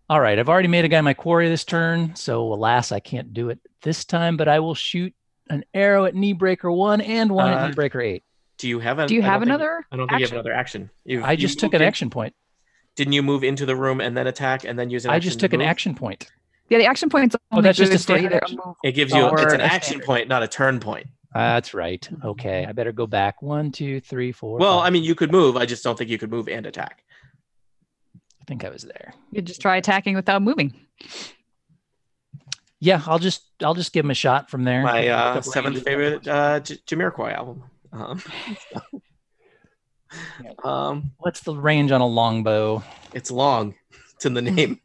All right, I've already made a guy my quarry this turn, so alas, I can't do it this time. But I will shoot an arrow at knee breaker 1 and one at knee breaker 8. Do you have another? I don't think you have another action. I just took an action point. Didn't you move into the room and then attack and then use an I action just to took an move? action point. Yeah, the action point's only that's just good a for standard either action? a move. It gives you Or it's an a action standard. point, not a turn point. That's right. Okay, I better go back. 1, 2, 3, 4. Well, 5. I mean, you could move. I just don't think you could move and attack. I think I was there. You just try attacking without moving. Yeah, I'll just give him a shot from there. My Couple seventh ranges. favorite Jamiroquai album. What's the range on a longbow? It's long. It's in the name.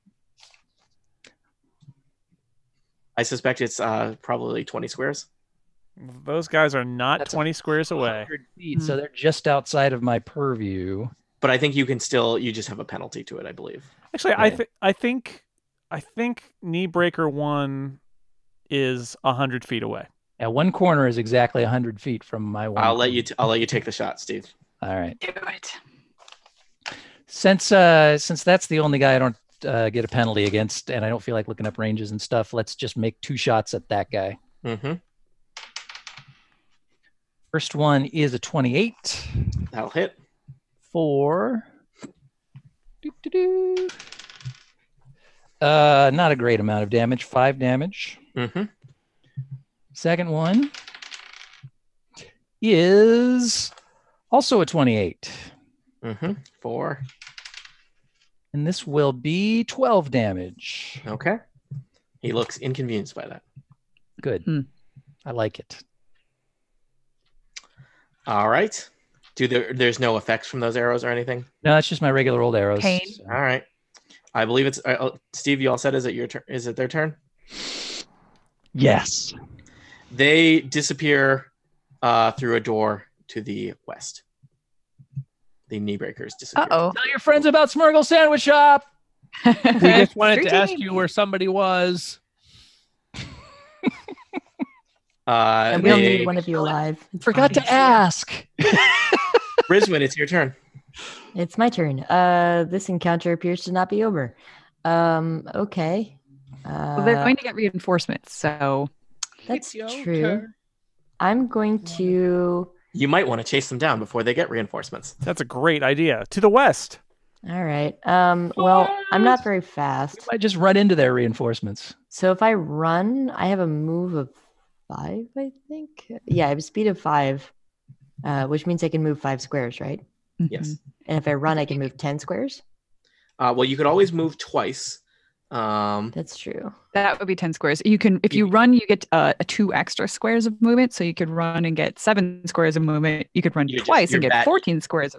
I suspect it's probably 20 squares. Those guys are not That's 20 squares away. 100 feet, so they're just outside of my purview. But I think you can still. You just have a penalty to it, I believe. Actually, Yeah. I think knee breaker 1 is 100 feet away. Yeah, one corner is exactly 100 feet from my one. I'll let you take the shot, Steve. All right. Do it. Since that's the only guy I don't get a penalty against, and I don't feel like looking up ranges and stuff, let's just make 2 shots at that guy. Mm-hmm. First one is a 28 That'll hit. for. Not a great amount of damage. 5 damage. Mm-hmm. Second one is also a 28. Mm-hmm. 4. And this will be 12 damage. Okay. He looks inconvenienced by that. Good. I like it. All right. There's no effects from those arrows or anything? No, it's just my regular old arrows. Pain. So- All right. I believe it's Steve. You all said, is it your turn? Is it their turn? Yes. They disappear through a door to the west. The knee breakers disappear. Uh-oh. Tell your friends about Smurgle Sandwich Shop. We just wanted to ask 13. you where somebody was. And we don't they- need one of you alive. It's Forgot fine. to ask. Rizwin, it's your turn. It's my turn. This encounter appears to not be over. Okay. Well, they're going to get reinforcements, so That's It's your true. turn. I'm going to. You might want to chase them down before they get reinforcements. That's a great idea. To the west. All right. Well, I'm not very fast. I just run into their reinforcements. So if I run, I have a move of 5, I think. Yeah, I have a speed of 5, which means I can move 5 squares, right? Yes. And if I run, I can move 10 squares. Well, you could always move twice. That's true. That would be 10 squares. You can, if you run, you get 2 extra squares of movement. So you could run and get 7 squares of movement. You could run twice and get 14 squares.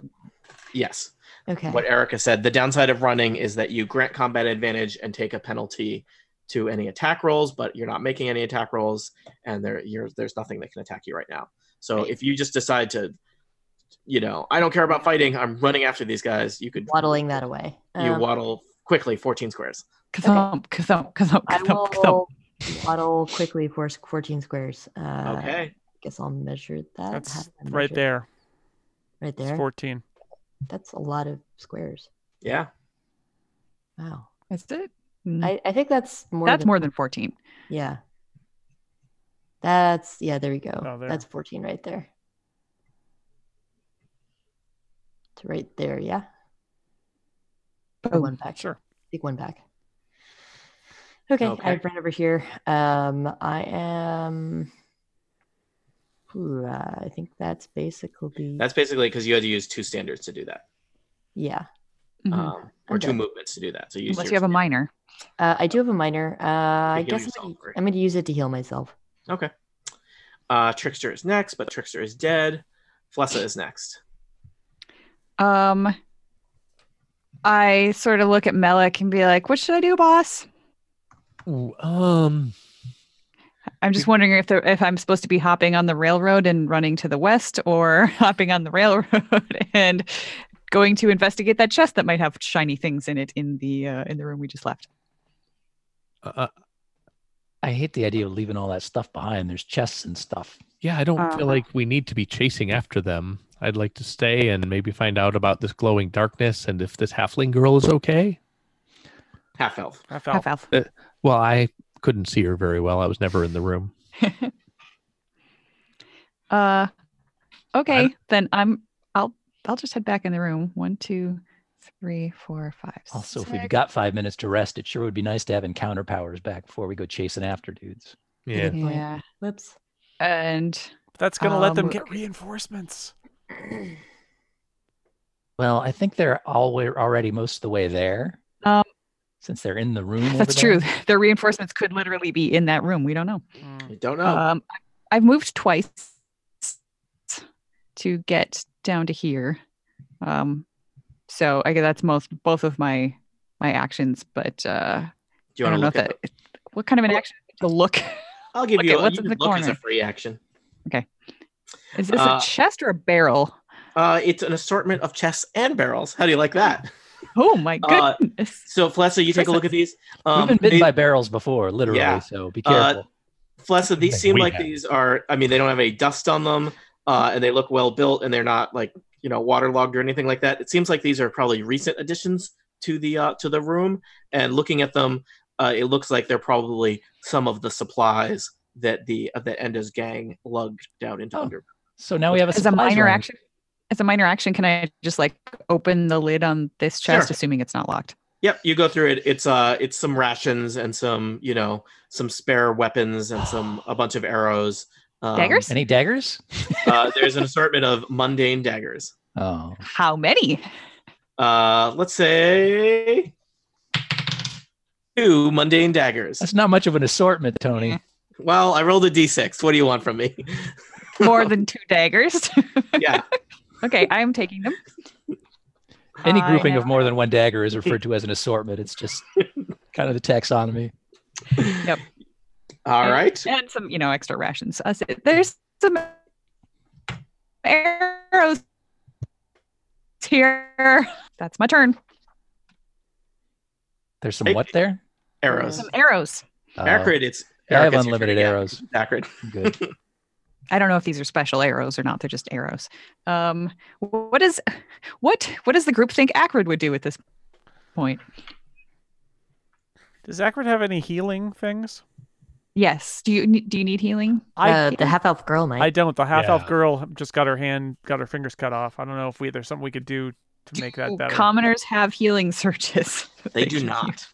Yes. Okay. What Erica said. The downside of running is that you grant combat advantage and take a penalty to any attack rolls, but you're not making any attack rolls, and there's nothing that can attack you right now. So if you just decide to, I don't care about fighting, I'm running after these guys, you could waddling that away. You waddle quickly 14 squares. I will waddle quickly for 14 squares. Okay. Guess I'll measure that. That's right there. Right there? It's 14. That's a lot of squares. Yeah. Wow. Is it? I think that's more than 14. Yeah. There we go. Oh, there. That's 14 right there. It's right there, yeah? One pack. Sure. Take one pack. Okay. I've run over here. I am... I think that's basically... That's basically because you had to use 2 standards to do that. Yeah. Or 2 movements to do that. So unless you have a minor. I do have a minor. I guess I'm going to use it to heal myself. Okay. Trickster is next, but Trickster is dead. Flessa is next. I sort of look at Melek and be like, what should I do, boss? Ooh, I'm just wondering if I'm supposed to be hopping on the railroad and running to the west, or hopping on the railroad and going to investigate that chest that might have shiny things in it in the room we just left. I hate the idea of leaving all that stuff behind. There's chests and stuff. Yeah, I don't feel like we need to be chasing after them. I'd like to stay and maybe find out about this glowing darkness and if this halfling girl is okay. Half elf. Half elf. Well, I couldn't see her very well. I was never in the room. Okay, then I'll just head back in the room. 1, 2, 3, 4, 5. Also, 6. if we've got 5 minutes to rest, it sure would be nice to have encounter powers back before we go chasing after dudes. Yeah. Yeah. Whoops. And that's going to let them get reinforcements. Well, I think they're already most of the way there. Since they're in the room. That's true. Their reinforcements could literally be in that room. We don't know. You don't know. I've moved twice to get down to here. So I guess that's both of my actions. But do you I want don't know to look if what kind of an action to look? I'll give you what's you in the look corner? as a free action. Okay. Is this a chest or a barrel? It's an assortment of chests and barrels. How do you like that? Oh my goodness. So Flessa, you take a look at these. We've been bitten by barrels before, literally, Yeah. so be careful. Flessa, these seem like these are, they don't have any dust on them, and they look well built, and they're not waterlogged or anything like that. It seems like these are probably recent additions to the room, and looking at them, it looks like they're probably some of the supplies that Enda's gang lugged down into Underground. So now we have as a minor action. As a minor action, can I just open the lid on this chest, assuming it's not locked? Yep, you go through it. It's some rations and some spare weapons and a bunch of arrows. Daggers? Any daggers? There's an assortment of mundane daggers. Oh, how many? Let's say 2 mundane daggers. That's not much of an assortment, Tony. Well, I rolled a d6. What do you want from me? More than 2 daggers? Yeah. Okay, I am taking them. Any grouping of more than 1 dagger is referred to as an assortment. It's just kind of the taxonomy. Yep. All right. And some, extra rations. There's some arrows here. That's my turn. There's some what there? Arrows. Some arrows. Acrid, it's... I have unlimited arrows. Acrid. Good. I don't know if these are special arrows or not. They're just arrows. What does the group think Acrid would do at this point? Does Acrid have any healing things? Yes. Do you need healing? The half elf girl might. I don't. The half elf girl just got her fingers cut off. I don't know if there's something we could do to make that better. Commoners have healing surges. They do not.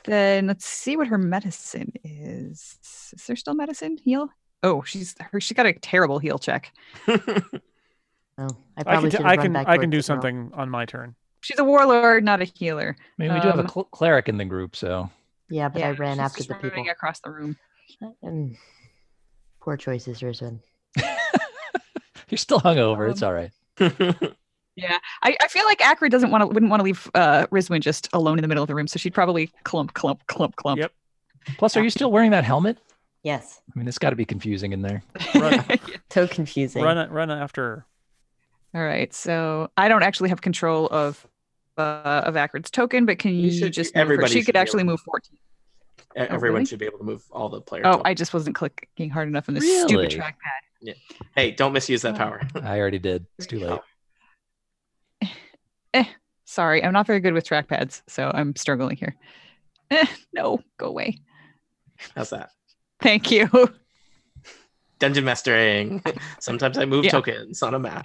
Then let's see what her medicine is. Is there still medicine? Heal? Oh, she's got a terrible heal check. Oh, I probably should have run back I can towards do the girl. something on my turn. She's a warlord, not a healer. I mean, we do have a cleric in the group, so. Yeah, but I ran she's after just the people. running across the room. And poor choices, Rizwan. You're still hungover. It's all right. Yeah, I feel like Acrid wouldn't want to leave Rizwin just alone in the middle of the room, so she'd probably clump. Yep. Plus, are you still wearing that helmet? Yes. I mean, it's got to be confusing in there. Run, So confusing. run after her. All right, so I don't actually have control of Acrid's token, but can you just move her? everybody She should could be actually able to- move 14. Everyone really? should be able to move all the players. Oh, I just wasn't clicking hard enough on this Really? stupid trackpad. Hey, don't misuse that power. I already did. It's too late. Sorry, I'm not very good with trackpads, so I'm struggling here. No, go away. How's that? Thank you. Dungeon mastering. Sometimes I move tokens on a map.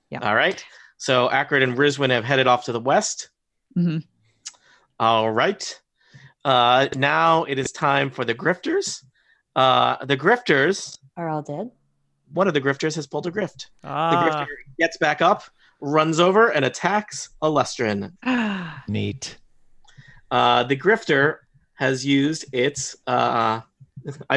Yeah. All right. So Acrid and Rizwin have headed off to the west. Mm-hmm. All right. Now it is time for the grifters. The grifters. Are all dead? One of the grifters has pulled a grift. The Ah, grifter gets back up, runs over, and attacks Alestrin. Neat. The grifter has used its. I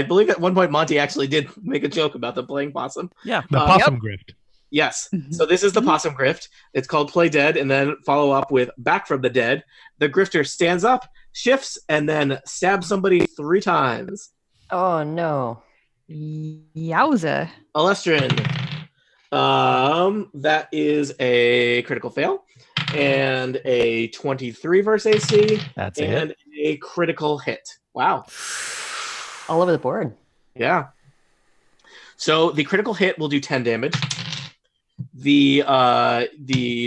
believe at one point Monty actually did make a joke about the playing possum. yeah. The possum grift. Yes. Mhm. So this is the possum grift. It's called Play Dead, and then follow up with Back from the Dead. The grifter stands up, shifts, and then stabs somebody 3 times. Oh no. Yowza. Alestrin. That is a critical fail, and a 23 versus AC, That's and it. a critical hit. Wow. All over the board. Yeah. So the critical hit will do 10 damage. The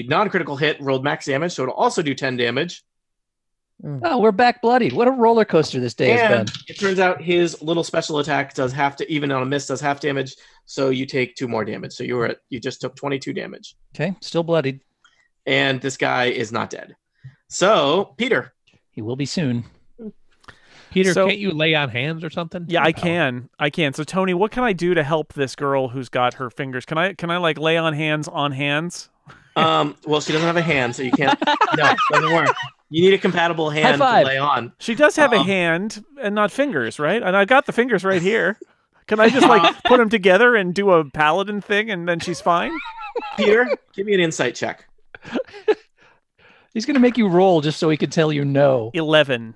non-critical hit rolled max damage, so it'll also do 10 damage. Oh, we're back bloodied. What a roller coaster this day has And been. it turns out his little special attack does even on a miss, does half damage. So you take 2 more damage. So you just took 22 damage. Okay, still bloodied. And this guy is not dead. So Peter. He will be soon. Peter, So- can't you lay on hands or something? Yeah, I can. So Tony, what can I do to help this girl who's got her fingers? Can I like lay on hands on hands? Well, she doesn't have a hand, so you can't. No, it doesn't work. You need a compatible hand to five. lay on. She does have a hand and not fingers, right? And I've got the fingers right here. Can I just like put them together and do a paladin thing and then she's fine? Peter, give me an insight check. He's going to make you roll just so he can tell you no. 11.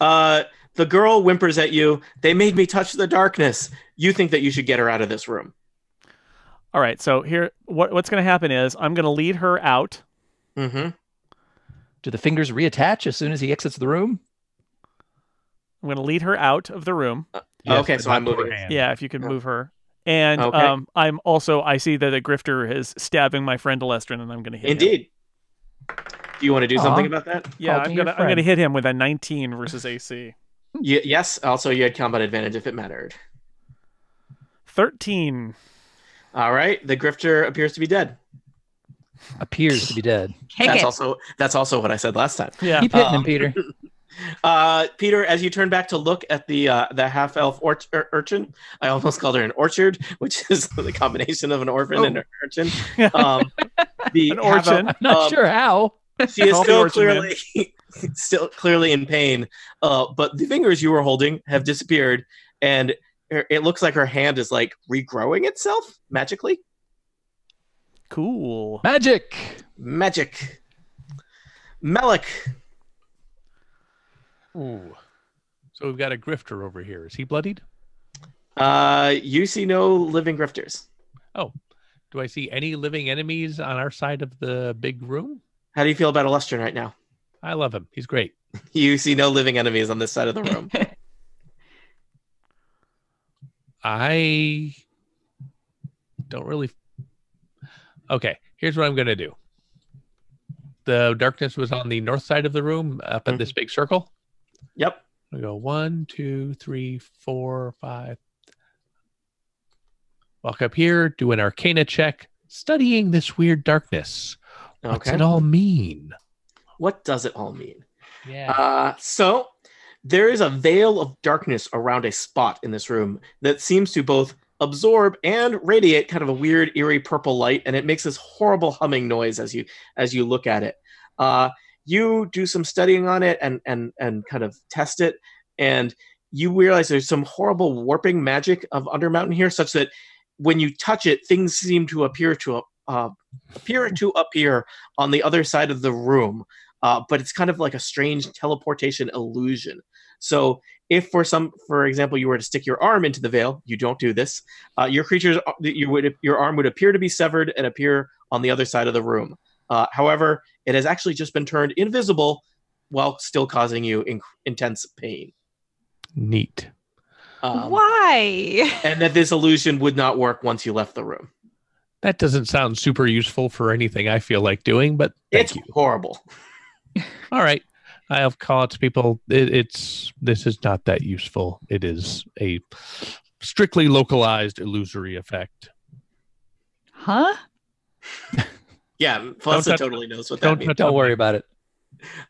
The girl whimpers at you. They made me touch the darkness. You think that you should get her out of this room. All right, so here what's going to happen is I'm going to lead her out. Mm-hmm. Do the fingers reattach as soon as he exits the room? I'm going to lead her out of the room. Yes, Okay, but so I'm not to her moving. hand. Yeah, if you can move her. And Okay. I see that a grifter is stabbing my friend Alestrin, and I'm going to hit him. Indeed. Do you want to do Aw. something about that? Yeah, Called I'm me your gonna friend. hit him with a 19 versus AC. Yes. Also, you had combat advantage if it mattered. 13. All right. The grifter appears to be dead. Appears to be dead. Kick That's it. also what I said last time. Yeah. Keep hitting him, Peter. Peter, as you turn back to look at the half elf urchin, I almost called her an orchard, which is the combination of an orphan and an urchin. The An orchin. I'm not sure how. She is Call the still orchid man. clearly in pain, but the fingers you were holding have disappeared, and it looks like her hand is like regrowing itself magically. Cool. Magic. Magic. Melik. Ooh. So we've got a grifter over here. Is he bloodied? You see no living grifters. Oh. Do I see any living enemies on our side of the big room? How do you feel about Alestrin right now? I love him. He's great. You see no living enemies on this side of the room. I don't really. Okay, here's what I'm going to do. The darkness was on the north side of the room up in this big circle. Yep. I go 1, 2, 3, 4, 5. Walk up here, do an arcana check, studying this weird darkness. What's Okay. it all mean? What does it all mean? Yeah. So there is a veil of darkness around a spot in this room that seems to both absorb and radiate kind of a weird, eerie purple light, and it makes this horrible humming noise as you look at it. You do some studying on it and kind of test it, and you realize there's some horrible warping magic of Undermountain here, such that when you touch it, things seem to appear to appear on the other side of the room. But it's kind of like a strange teleportation illusion. So if for example, you were to stick your arm into the veil, you don't do this. Your arm would appear to be severed and appear on the other side of the room. However, it has actually just been turned invisible while still causing you intense pain. Neat. Why? And that this illusion would not work once you left the room. That doesn't sound super useful for anything I feel like doing, but thank you. Horrible. All right. I'll call it to people. This is not that useful. It is a strictly localized illusory effect. Huh? Yeah, Felissa totally knows what that means. Don't worry about it.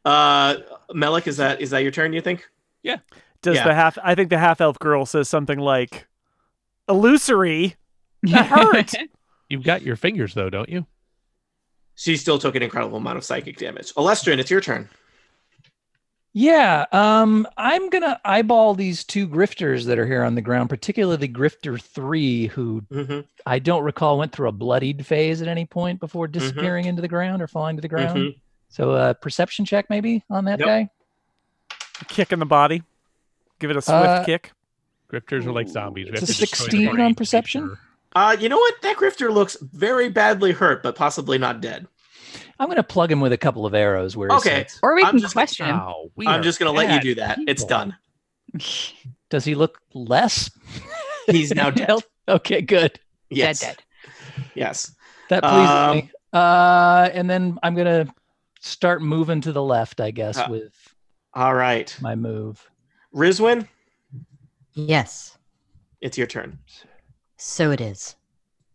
Melik, is that your turn, you think? Yeah. I think the half-elf girl says something like, illusory? That hurt! You've got your fingers, though, don't you? She still took an incredible amount of psychic damage. Alestrin, it's your turn. Yeah, I'm gonna eyeball these two grifters that are here on the ground, particularly Grifter 3, who I don't recall went through a bloodied phase at any point before disappearing into the ground or falling to the ground. So perception check maybe on that guy. A kick in the body. Give it a swift kick. Grifters are like zombies. It's a 16 on perception. You know what? That grifter looks very badly hurt, but possibly not dead. I'm going to plug him with a couple of arrows where he sits. Or we can question him. I'm just going to let you do that. People. It's done. Does he look less? He's now dead. Okay, good. Yes. Dead. Yes. That pleases me. And then I'm going to start moving to the left, I guess, with all right. my move. Rizwin? Yes. It's your turn. So it is.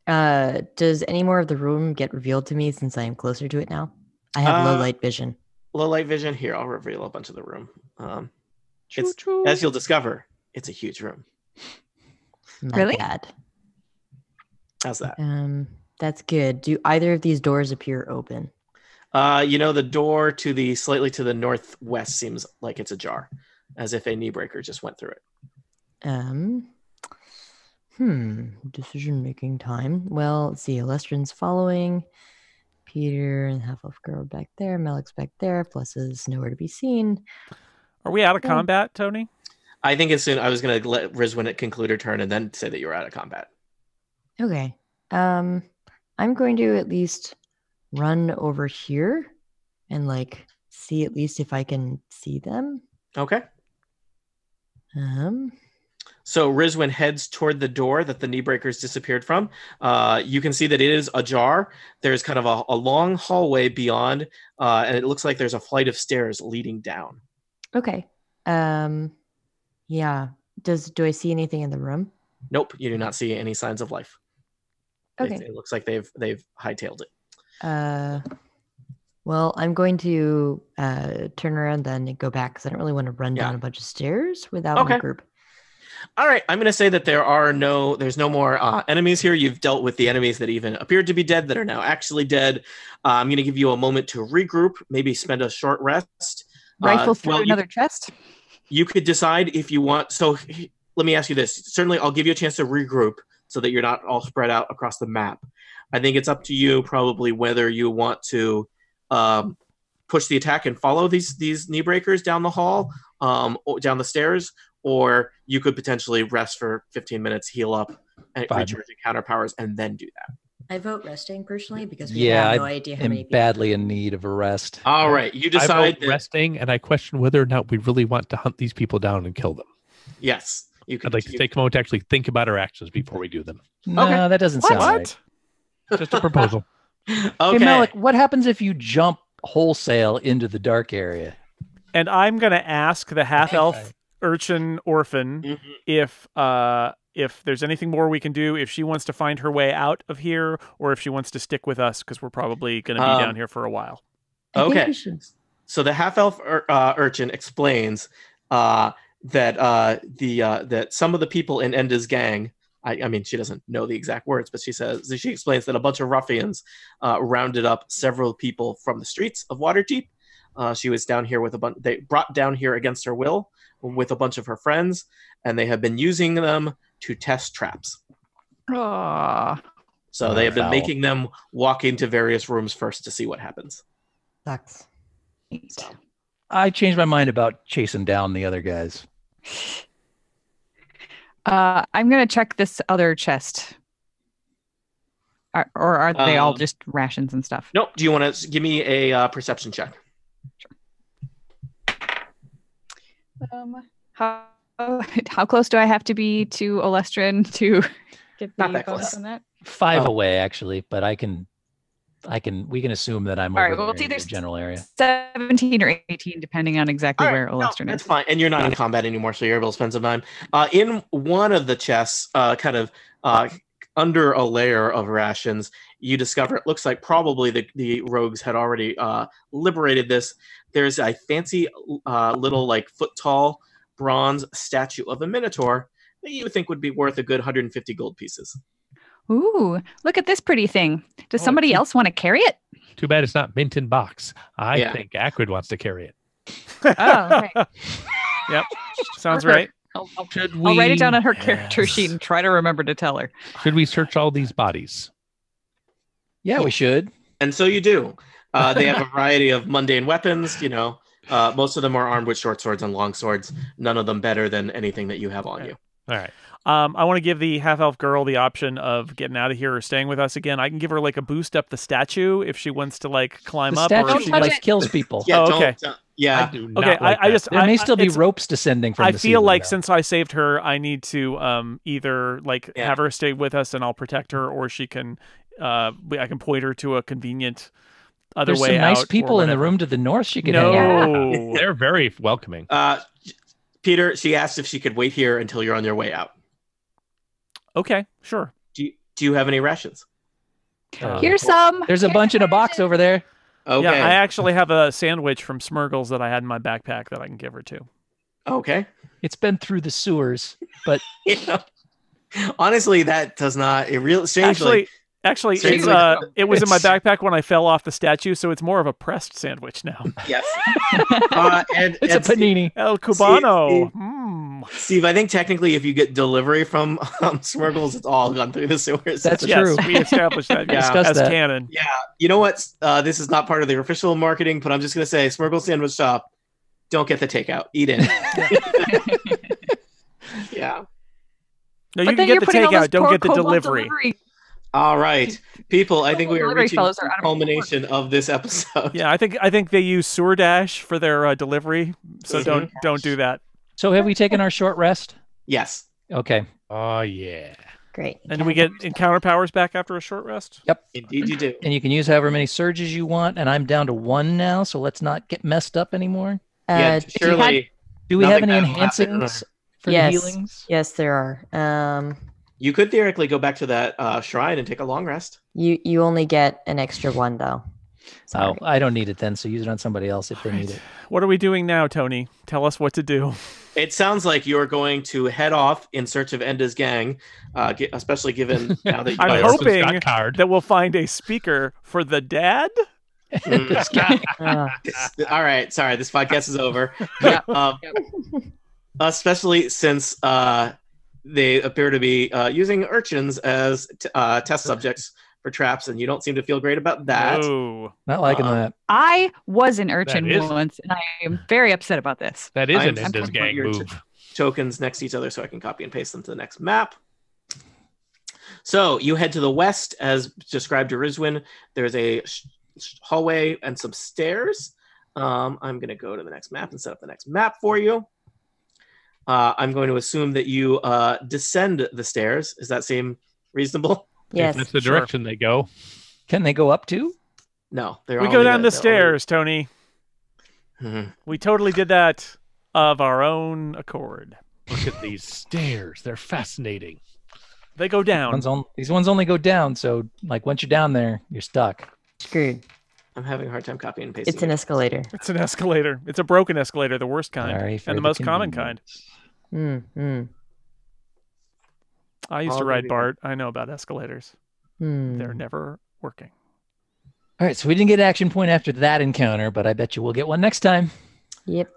Does any more of the room get revealed to me since I am closer to it now? I have low light vision. Low light vision. Here, I'll reveal a bunch of the room. As you'll discover, it's a huge room. My bad. How's that? That's good. Do either of these doors appear open? The door slightly to the northwest seems like it's ajar, as if a knee breaker just went through it. Decision-making time. Well, let's see. Alestrin's following. Peter and half-elf girl back there. Melik's back there. Plus is nowhere to be seen. Are we out of combat, Tony? I think as soon I was going to let Rizwin conclude her turn and then say that you were out of combat. Okay. I'm going to at least run over here and see at least if I can see them. Okay. So Rizwin heads toward the door that the knee breakers disappeared from. You can see that it is ajar. There's kind of a long hallway beyond, and it looks like there's a flight of stairs leading down. Okay. Yeah. Do I see anything in the room? Nope, you do not see any signs of life. Okay. It looks like they've hightailed it. Well, I'm going to turn around then and go back because I don't really want to run down a bunch of stairs without my group. All right, I'm going to say that there's no more enemies here. You've dealt with the enemies that even appeared to be dead that are now actually dead. I'm going to give you a moment to regroup, maybe spend a short rest. Rifle through another chest? You could decide if you want. So let me ask you this. Certainly, I'll give you a chance to regroup so that you're not all spread out across the map. I think it's up to you probably whether you want to push the attack and follow these knee breakers down the hall, or down the stairs, or you could potentially rest for 15 minutes, heal up, and recharge your counter powers, and then do that. I vote resting personally because we have no idea how many people. Badly in need of a rest. All right, you decide. I vote resting, and I question whether or not we really want to hunt these people down and kill them. Yes, I'd like to take a moment to actually think about our actions before we do them. No, that doesn't sound right. Just a proposal. Okay, Hey, Melik, what happens if you jump wholesale into the dark area? And I'm going to ask the half-elf urchin orphan if there's anything more we can do, if she wants to find her way out of here, or if she wants to stick with us because we're probably going to be down here for a while. Okay. So the half-elf urchin explains that some of the people in Enda's gang I mean, she doesn't know the exact words, but she explains that a bunch of ruffians rounded up several people from the streets of Waterdeep. She was down here with they brought down here against her will with a bunch of her friends, and they have been using them to test traps. So they have been making them walk into various rooms first to see what happens. Sucks. So. I changed my mind about chasing down the other guys. I'm going to check this other chest. Or are they all just rations and stuff? Nope. Do you want to give me a perception check? How close do I have to be to Olestrin to get the Not that bonus close. on that? 5 away, actually, but we can assume that I'm All over right, well, there it's in the either general area. 17 or 18, depending on exactly All where right, Olestrin that's is. fine. And you're not in combat anymore, so you're able to spend some time. In one of the chests, kind of under a layer of rations, you discover it looks like probably the rogues had already liberated this. There's a fancy little like foot tall bronze statue of a minotaur that you think would be worth a good 150 gold pieces. Ooh, look at this pretty thing. Does somebody else want to carry it? Too bad it's not mint in box. I Yeah. think Acrid wants to carry it. Oh, okay. Yep. Sounds right. I'll Should write it down we- on her character sheet and try to remember to tell her. Should we search all these bodies? Yeah, we should. And so you do. They have a variety of mundane weapons. You know, most of them are armed with short swords and long swords. None of them better than anything that you have on you. All right. I want to give the half-elf girl the option of getting out of here or staying with us again. I can give her like a boost up the statue if she wants to like climb The up. Or statue if she touch like just... it. kills people. Yeah, Oh, okay. Yeah. I do not Okay, like I that. just There may still be it's- ropes descending from I the feel ceiling, like though. since I saved her, I need to either like Yeah. have her stay with us and I'll protect her, or she can I can point her to a convenient other There's way some nice out or people in the whatever. room to the north she could hang out. No. They're very welcoming. Peter, she asked if she could wait here until you're on your way out. Okay, sure. Do you have any rations? Here's some. There's a bunch in a box over there. Okay. Yeah, I actually have a sandwich from Smurgles that I had in my backpack that I can give her to. Okay. It's been through the sewers, but Yeah. Honestly, that does not. It really strangely. Actually, it's, Strangely- it was in my backpack when I fell off the statue, so it's more of a pressed sandwich now. Yes. And it's a panini. El Cubano. Steve, I think technically, if you get delivery from Smurgles, it's all gone through the sewers. That's Yes, true. we established that Yeah. Discussed as that. canon. Yeah. You know what? This is not part of the official marketing, but I'm just going to say, Smurgle Sandwich Shop, don't get the takeout. Eat in. Yeah. No, you But can then get you're the putting all this takeout. Don't poor get the kobold delivery. All right, people. I think we are Delivery reaching fellows are the out of culmination of this episode. Yeah, I think they use Sewer Dash for their delivery, so Mhm. don't do that. So have we taken our short rest? Yes. Okay. Oh, yeah. Great. And do we get encounter powers back after a short rest? Yep. Indeed, you do. And you can use however many surges you want, and I'm down to 1 now, so let's not get messed up anymore. Yeah, surely. Do we have Nothing any bad will happen. enhancings for Yes. the healings? Yes, there are. You could theoretically go back to that shrine and take a long rest. You only get an extra one though. Sorry. Oh, I don't need it then, so use it on somebody else if they need it. What are we doing now, Tony? Tell us what to do. It sounds like you're going to head off in search of Enda's gang, especially given now that you I'm guys- hoping Scott Card. that we'll find a speaker for the dad. Uh, All right, sorry, this podcast is over. Yeah. Especially since they appear to be using urchins as test subjects for traps, and you don't seem to feel great about that. Oh, Not liking that. I was an urchin That is- once, and I am very upset about this. That is I'm an Enda's putting gang your move. Tokens next to each other so I can copy and paste them to the next map. So you head to the west, as described to Rizwin. There's a hallway and some stairs. I'm going to go to the next map and set up the next map for you. I'm going to assume that you descend the stairs. Does that seem reasonable? yes. If that's the Sure. direction they go. Can they go up too? No. They're we only go down the they're stairs, Tony. only- Mhm. We totally did that of our own accord. Look at these stairs. They're fascinating. They go down. These ones only go down, so like once you're down there, you're stuck. Screwed. I'm having a hard time copying and pasting. It's an escalator. It's an escalator. It's a broken escalator, the worst kind, Sorry for and the most common kind. convenience. I used I'll to give ride you BART. I know about escalators. Hmm. They're never working. All right, so we didn't get an action point after that encounter, but I bet you we'll get one next time. Yep.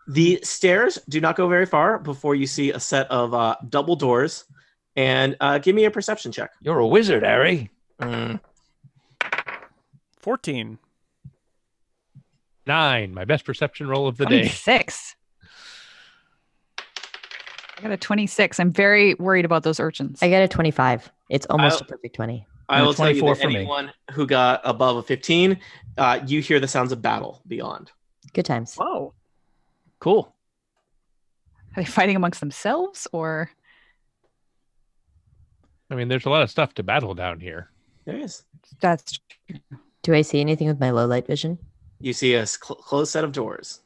The stairs do not go very far before you see a set of double doors. And give me a perception check. You're a wizard, Harry. 14. 9, my best perception roll of the day. 26. I got a 26. I'm very worried about those urchins. I got a 25. It's almost I'll- a perfect 20. I will tell you 24 that for me. anyone who got above a 15, you hear the sounds of battle beyond. Good times. Whoa. Cool. Are they fighting amongst themselves or? I mean, there's a lot of stuff to battle down here. There is. That's Do I see anything with my low light vision? You see a closed set of doors.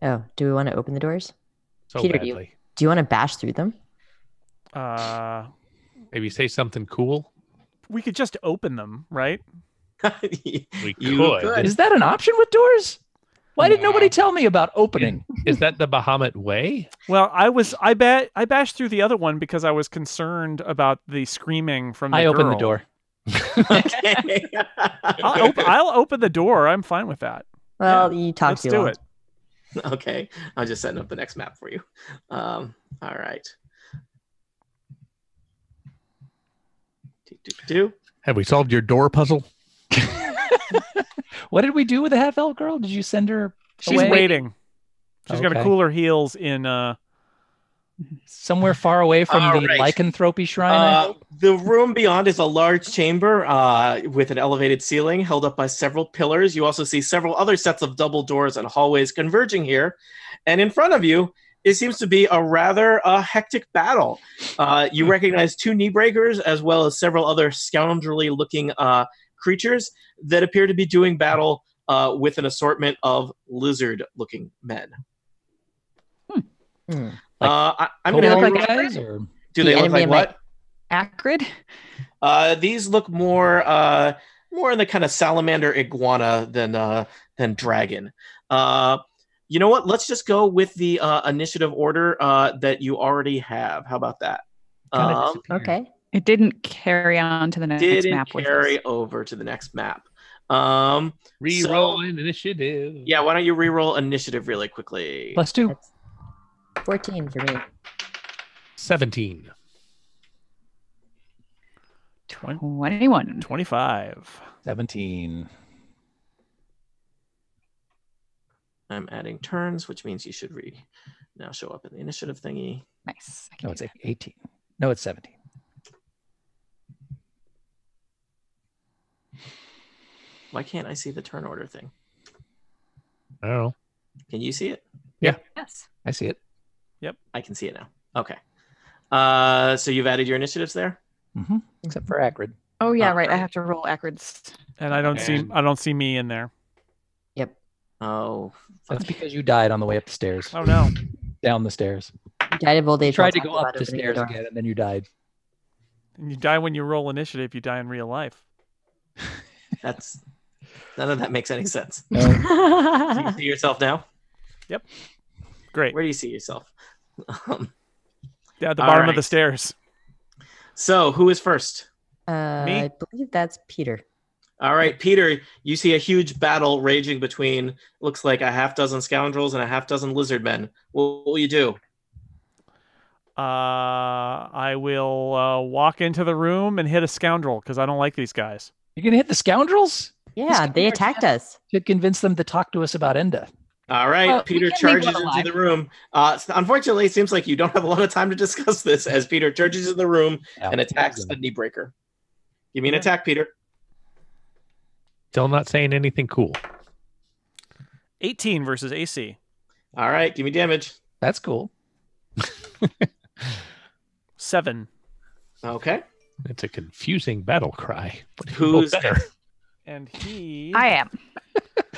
Oh, do we want to open the doors? So Peter, badly. Do you want to bash through them? Maybe say something cool. We could just open them, right? We You could. Is that an option with doors? Why did nobody tell me about opening? Is that the Bahamut way? Well, I bashed through the other one because I was concerned about the screaming from the I opened the girl. door. Okay. I'll open the door. I'm fine with that. Well, you talk Let's too do long. it. Okay. I'm just setting up the next map for you. All right. Do. Have we solved your door puzzle? What did we do with the half-elf girl? Did you send her She's away? waiting. She's got to Okay. cool her heels in. Somewhere far away from All the right. lycanthropy shrine? I hope? The room beyond is a large chamber with an elevated ceiling held up by several pillars. You also see several other sets of double doors and hallways converging here. And in front of you, it seems to be a rather hectic battle. You recognize 2 knee breakers as well as several other scoundrelly looking creatures that appear to be doing battle with an assortment of lizard looking men. Hmm. I'm Do going they to look like like guys? Or? Do The they look enemy like of my- what? acrid. These look more in the kind of salamander iguana than dragon. You know what? Let's just go with the initiative order that you already have. How about that? Kinda disappeared. Okay. It didn't carry on to the next Didn't map with us. carry over to the next map. Rerolling initiative. Yeah, why don't you re-roll initiative really quickly? +2. That's 14 for me. 17. 21. 25. 17. I'm adding turns, which means you should now show up in the initiative thingy. Nice. No, it's 18. No, it's 17. Why can't I see the turn order thing? I don't know. Can you see it? Yes. I see it. I can see it now. Okay. So you've added your initiatives there? Mm-hmm. Except for acrid. Oh yeah, Oh, right. I right. have to roll acrids. And I don't see me in there. Oh, That's because you died on the way up the stairs. Oh no. Down the stairs. You died of old You age. tried while to go talking up about the opening stairs door. again, and then you died. And you die when you roll initiative, you die in real life. that's none of that makes any sense. No. Do you see yourself now? Great. Where do you see yourself? Yeah, at the All bottom of right. the stairs. So who is first? Me? I believe that's Peter. All right, Peter, you see a huge battle raging between, looks like a half dozen scoundrels and a half dozen lizard men. What will you do? I will walk into the room and hit a scoundrel because I don't like these guys. You're going to hit the scoundrels? Yeah, could they be our attacked chance. us. To convince them to talk to us about Enda. All right, Well, Peter we can leave charges one into alive. the room. Unfortunately, it seems like you don't have a lot of time to discuss this as Peter charges in the room and attacks a knee breaker. Give me an attack, Peter. Still not saying anything cool. 18 versus AC. All right, give me damage. That's cool. 7. Okay. It's a confusing battle cry. But Who's better? next? And he. I am.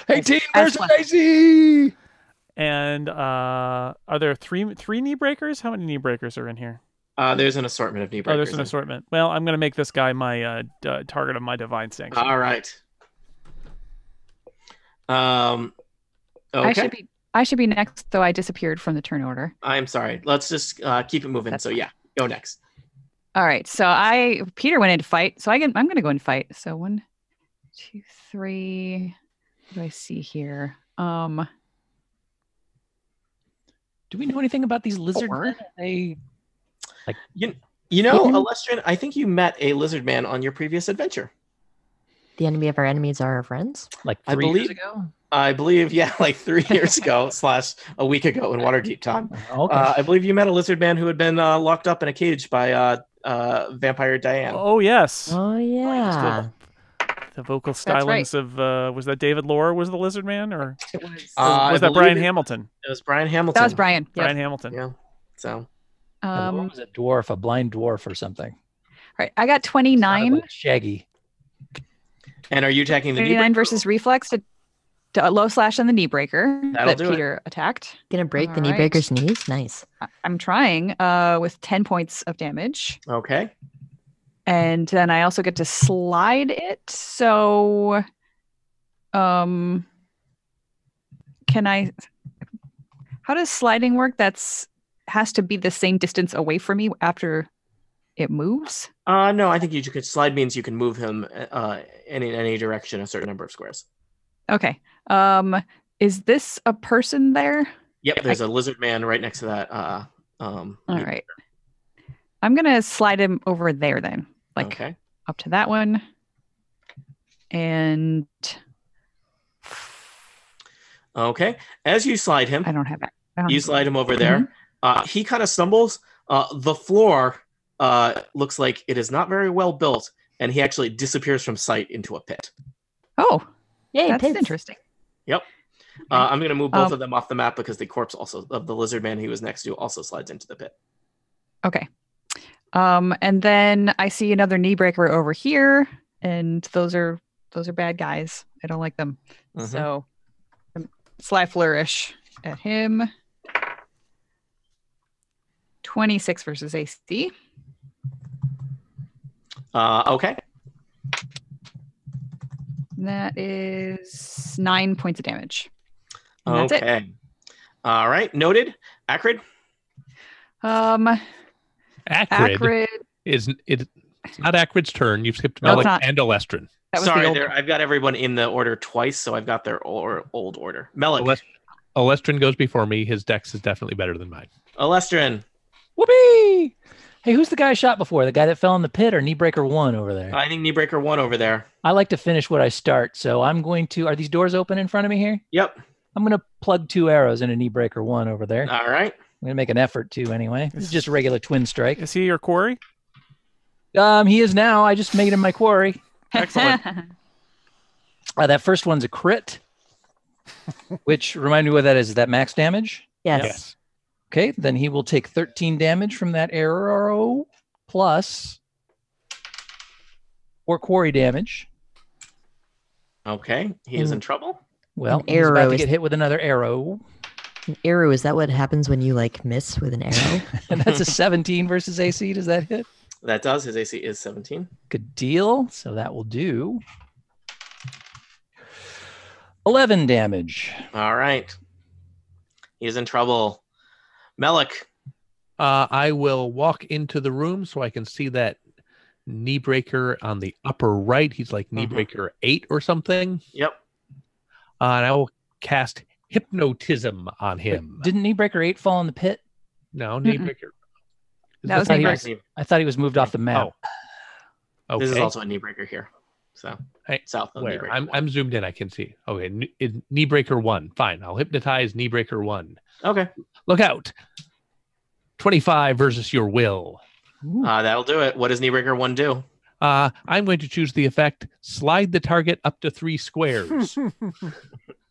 18 As versus well. AC! And are there three knee breakers? How many knee breakers are in here? There's an assortment of knee breakers. Oh, there's an assortment. Well, I'm going to make this guy my target of my divine sanction. All right. Okay. I should be next, though I disappeared from the turn order. I'm sorry. Let's just keep it moving. That's So yeah, go next. All right. So Peter went in to fight. So I'm going to go and fight. So 1, 2, 3. What do I see here? Do we know anything about these lizard 4. men? Are they You know, Even- Alestrin, I think you met a lizard man on your previous adventure. The enemy of our enemies are our friends. like I 3 years believe- ago? I believe, yeah, like 3 years ago / a week ago in Waterdeep time. Okay. I believe you met a lizard man who had been locked up in a cage by Vampire Diane. Oh yes, Oh yeah. the vocal That's right. stylings of was that David Lohr was the lizard man, or It was. I was that believe Brian it- Hamilton? It was Brian Hamilton. That was Brian. Yep. Brian Hamilton. Yeah. So What was a dwarf, a blind dwarf or something? Right. I got Sounded 29. like Shaggy. and are you attacking the 29 knee versus reflex to low slash on the knee breaker That'll that do it. Peter attacked. Gonna break the All knee right. breaker's knees. Nice. I'm trying with 10 points of damage. Okay. And then I also get to slide it. So can I how does sliding work? Has to be the same distance away from me after it moves. No, I think you could slide means you can move him in any direction a certain number of squares. Okay. Is this a person there? Yep, there's a lizard man right next to that. All right. I'm gonna slide him over there then. Like Okay. up to that one. And Okay. As you slide him, I don't have it. you slide him over there. He kind of stumbles. The floor looks like it is not very well built, and he actually disappears from sight into a pit. Oh, Yay, that's pits. interesting. Yep. I'm going to move both of them off the map because the corpse also of the lizard man he was next to also slides into the pit. Okay. And then I see another knee breaker over here, and those are bad guys. I don't like them. Mhm. So sly flourish at him. 26 versus AC. Okay. That is 9 points of damage. And that's it. Okay. All right. Noted. Acrid. Acrid, Acrid. it's not Acrid's turn. You've skipped No, it's Malik not. and Olestrin. That was Sorry, the old. I've got everyone in the order twice, so I've got their old order. Melik. Olestrin goes before me. His dex is definitely better than mine. Olestrin. Whoopee! Hey, who's the guy I shot before? The guy that fell in the pit or Kneebreaker 1 over there? I think Kneebreaker 1 over there. I like to finish what I start, so I'm going to. Are these doors open in front of me here? Yep. I'm going to plug 2 arrows into Kneebreaker 1 over there. All right. I'm going to make an effort to anyway. This is just a regular twin strike. Is he your quarry? He is now. I just made him my quarry. Excellent. That first one's a crit, which remind me what that is. Is that max damage? Yes. Yes. Okay, then he will take 13 damage from that arrow plus 4 quarry damage. Okay. He is in trouble. Well, An he's about arrow to is- get hit with another arrow. An arrow, is that what happens when you like miss with an arrow? And that's a 17 versus AC. Does that hit? That does. His AC is 17. Good deal. So that will do 11 damage. All right. He is in trouble. Melik. I will walk into the room so I can see that knee breaker on the upper right. He's like knee breaker 8 or something. Yep. And I will cast hypnotism on him. Didn't Kneebreaker 8 fall in the pit? No, knee breaker. That was I thought, he Kneebreaker. was, I thought he was moved off the map. Oh, okay. This is also a Kneebreaker here. So Hey, south of where? Kneebreaker 1. I'm zoomed in. I can see. Okay, knee breaker 1. Fine. I'll hypnotize knee breaker 1. Okay. Look out. 25 versus your will. That'll do it. What does Kneebreaker 1 do? I'm going to choose the effect slide the target up to 3 squares.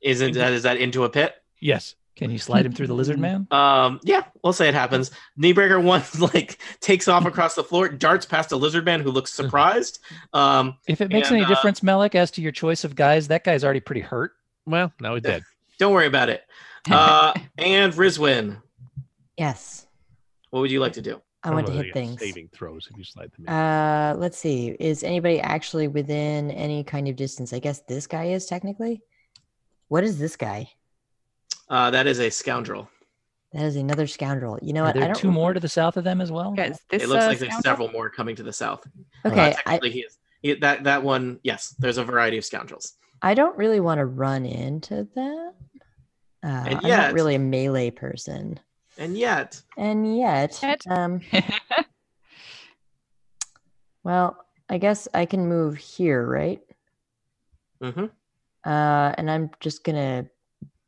Is that into a pit? Yes. Can you slide him through the lizard man? Yeah, we'll say it happens. Kneebreaker 1 like takes off across the floor, darts past a lizard man who looks surprised. If it makes and, any difference, Melik, as to your choice of guys, that guy's already pretty hurt. Well, now he's dead. Don't worry about it. And Rizwin, Yes. what would you like to do? I want to don't know hit whether you have things. Saving throws if you slide them in. Let's see. Is anybody actually within any kind of distance? I guess this guy is technically. What is this guy? That is a scoundrel. That is another scoundrel. You know Are what? I there don't. 2 more to the south of them as well? Yeah, is this It looks like there's scoundrel? several more coming to the south. Okay, Technically, he is. That one, yes, there's a variety of scoundrels. I don't really want to run into that. And I'm yet- not really a melee person. And yet, Yet. Well, I guess I can move here, right? mm-hmm, And I'm just gonna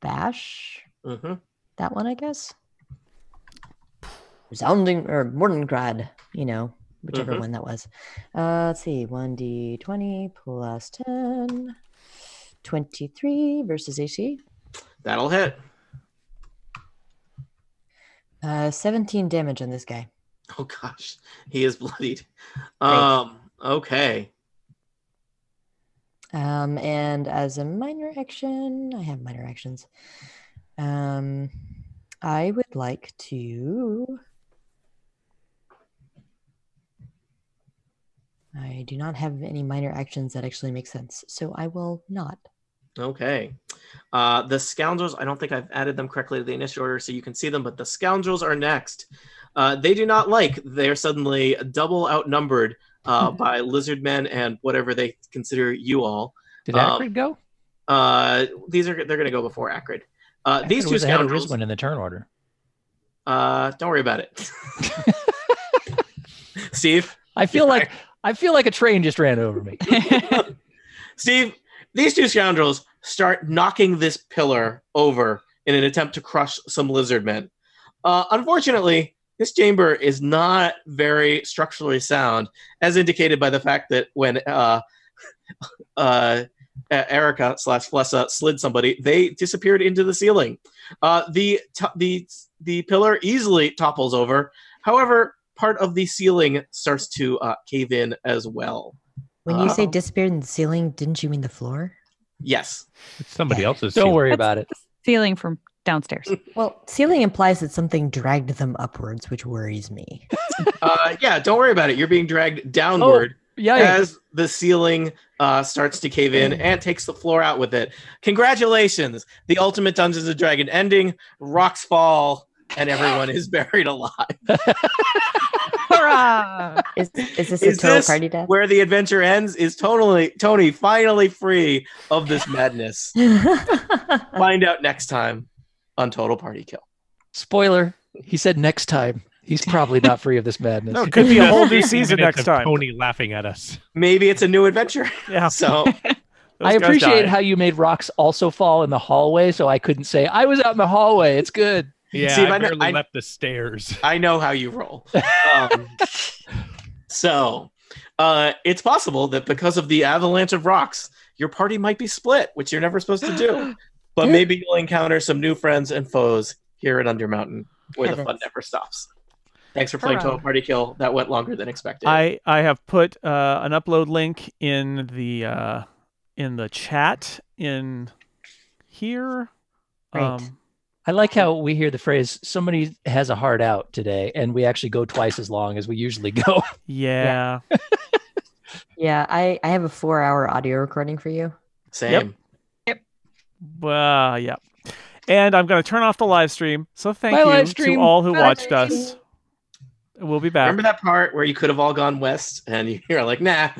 bash mm-hmm. that one, I guess. Resounding or Mordengrad, whichever Mhm. one that was. Let's see, 1d20 plus 10, 23 versus AC. That'll hit. 17 damage on this guy. Oh gosh, he is bloodied. Great. Okay. And as a minor action, I have minor actions. I would like to. I do not have any minor actions that actually make sense, so I will not. Okay. The scoundrels, I don't think I've added them correctly to the initial order so you can see them, but the scoundrels are next. They do not like they're suddenly double outnumbered by lizard men and whatever they consider you all. Did Acrid go? They're going to go before Acrid. These two was ahead of scoundrels. Rizwan in the turn order. Don't worry about it. Steve? I feel like a train just ran over me. Steve, these two scoundrels start knocking this pillar over in an attempt to crush some lizard men. Unfortunately, this chamber is not very structurally sound, as indicated by the fact that when Erica / Flessa slid somebody, they disappeared into the ceiling. The pillar easily topples over. However, part of the ceiling starts to cave in as well. When you say disappeared in the ceiling, didn't you mean the floor? Yes. It's somebody else's. Don't ceiling. worry about it. Ceiling from downstairs. Well, ceiling implies that something dragged them upwards, which worries me. Yeah, don't worry about it. You're being dragged downward as the ceiling starts to cave in and takes the floor out with it. Congratulations. The ultimate Dungeons & Dragons ending. Rocks fall and everyone is buried alive. Hurrah! Is this a total party death? Where the adventure ends? Is Tony finally free of this madness? Find out next time on Total Party Kill. Spoiler, he said next time. He's probably not free of this madness. No, it could be a whole new 15 season minutes next of time. Tony laughing at us. Maybe it's a new adventure. Yeah. So I appreciate how you made rocks also fall in the hallway, so I couldn't say, I was out in the hallway. It's good. Yeah, See, I barely left the stairs. I know how you roll. So it's possible that because of the avalanche of rocks, your party might be split, which you're never supposed to do. But maybe you'll encounter some new friends and foes here at Undermountain, where the fun never stops. Thanks for playing Total Party Kill. That went longer than expected. I have put an upload link in the chat in here. Great. I like how we hear the phrase, somebody has a heart out today, and we actually go twice as long as we usually go. Yeah. Yeah, I have a 4-hour audio recording for you. Same. Yeah. And I'm going to turn off the live stream. So thank My you live to stream. all who My watched live us. We'll be back. Remember that part where you could have all gone west and you're like, nah.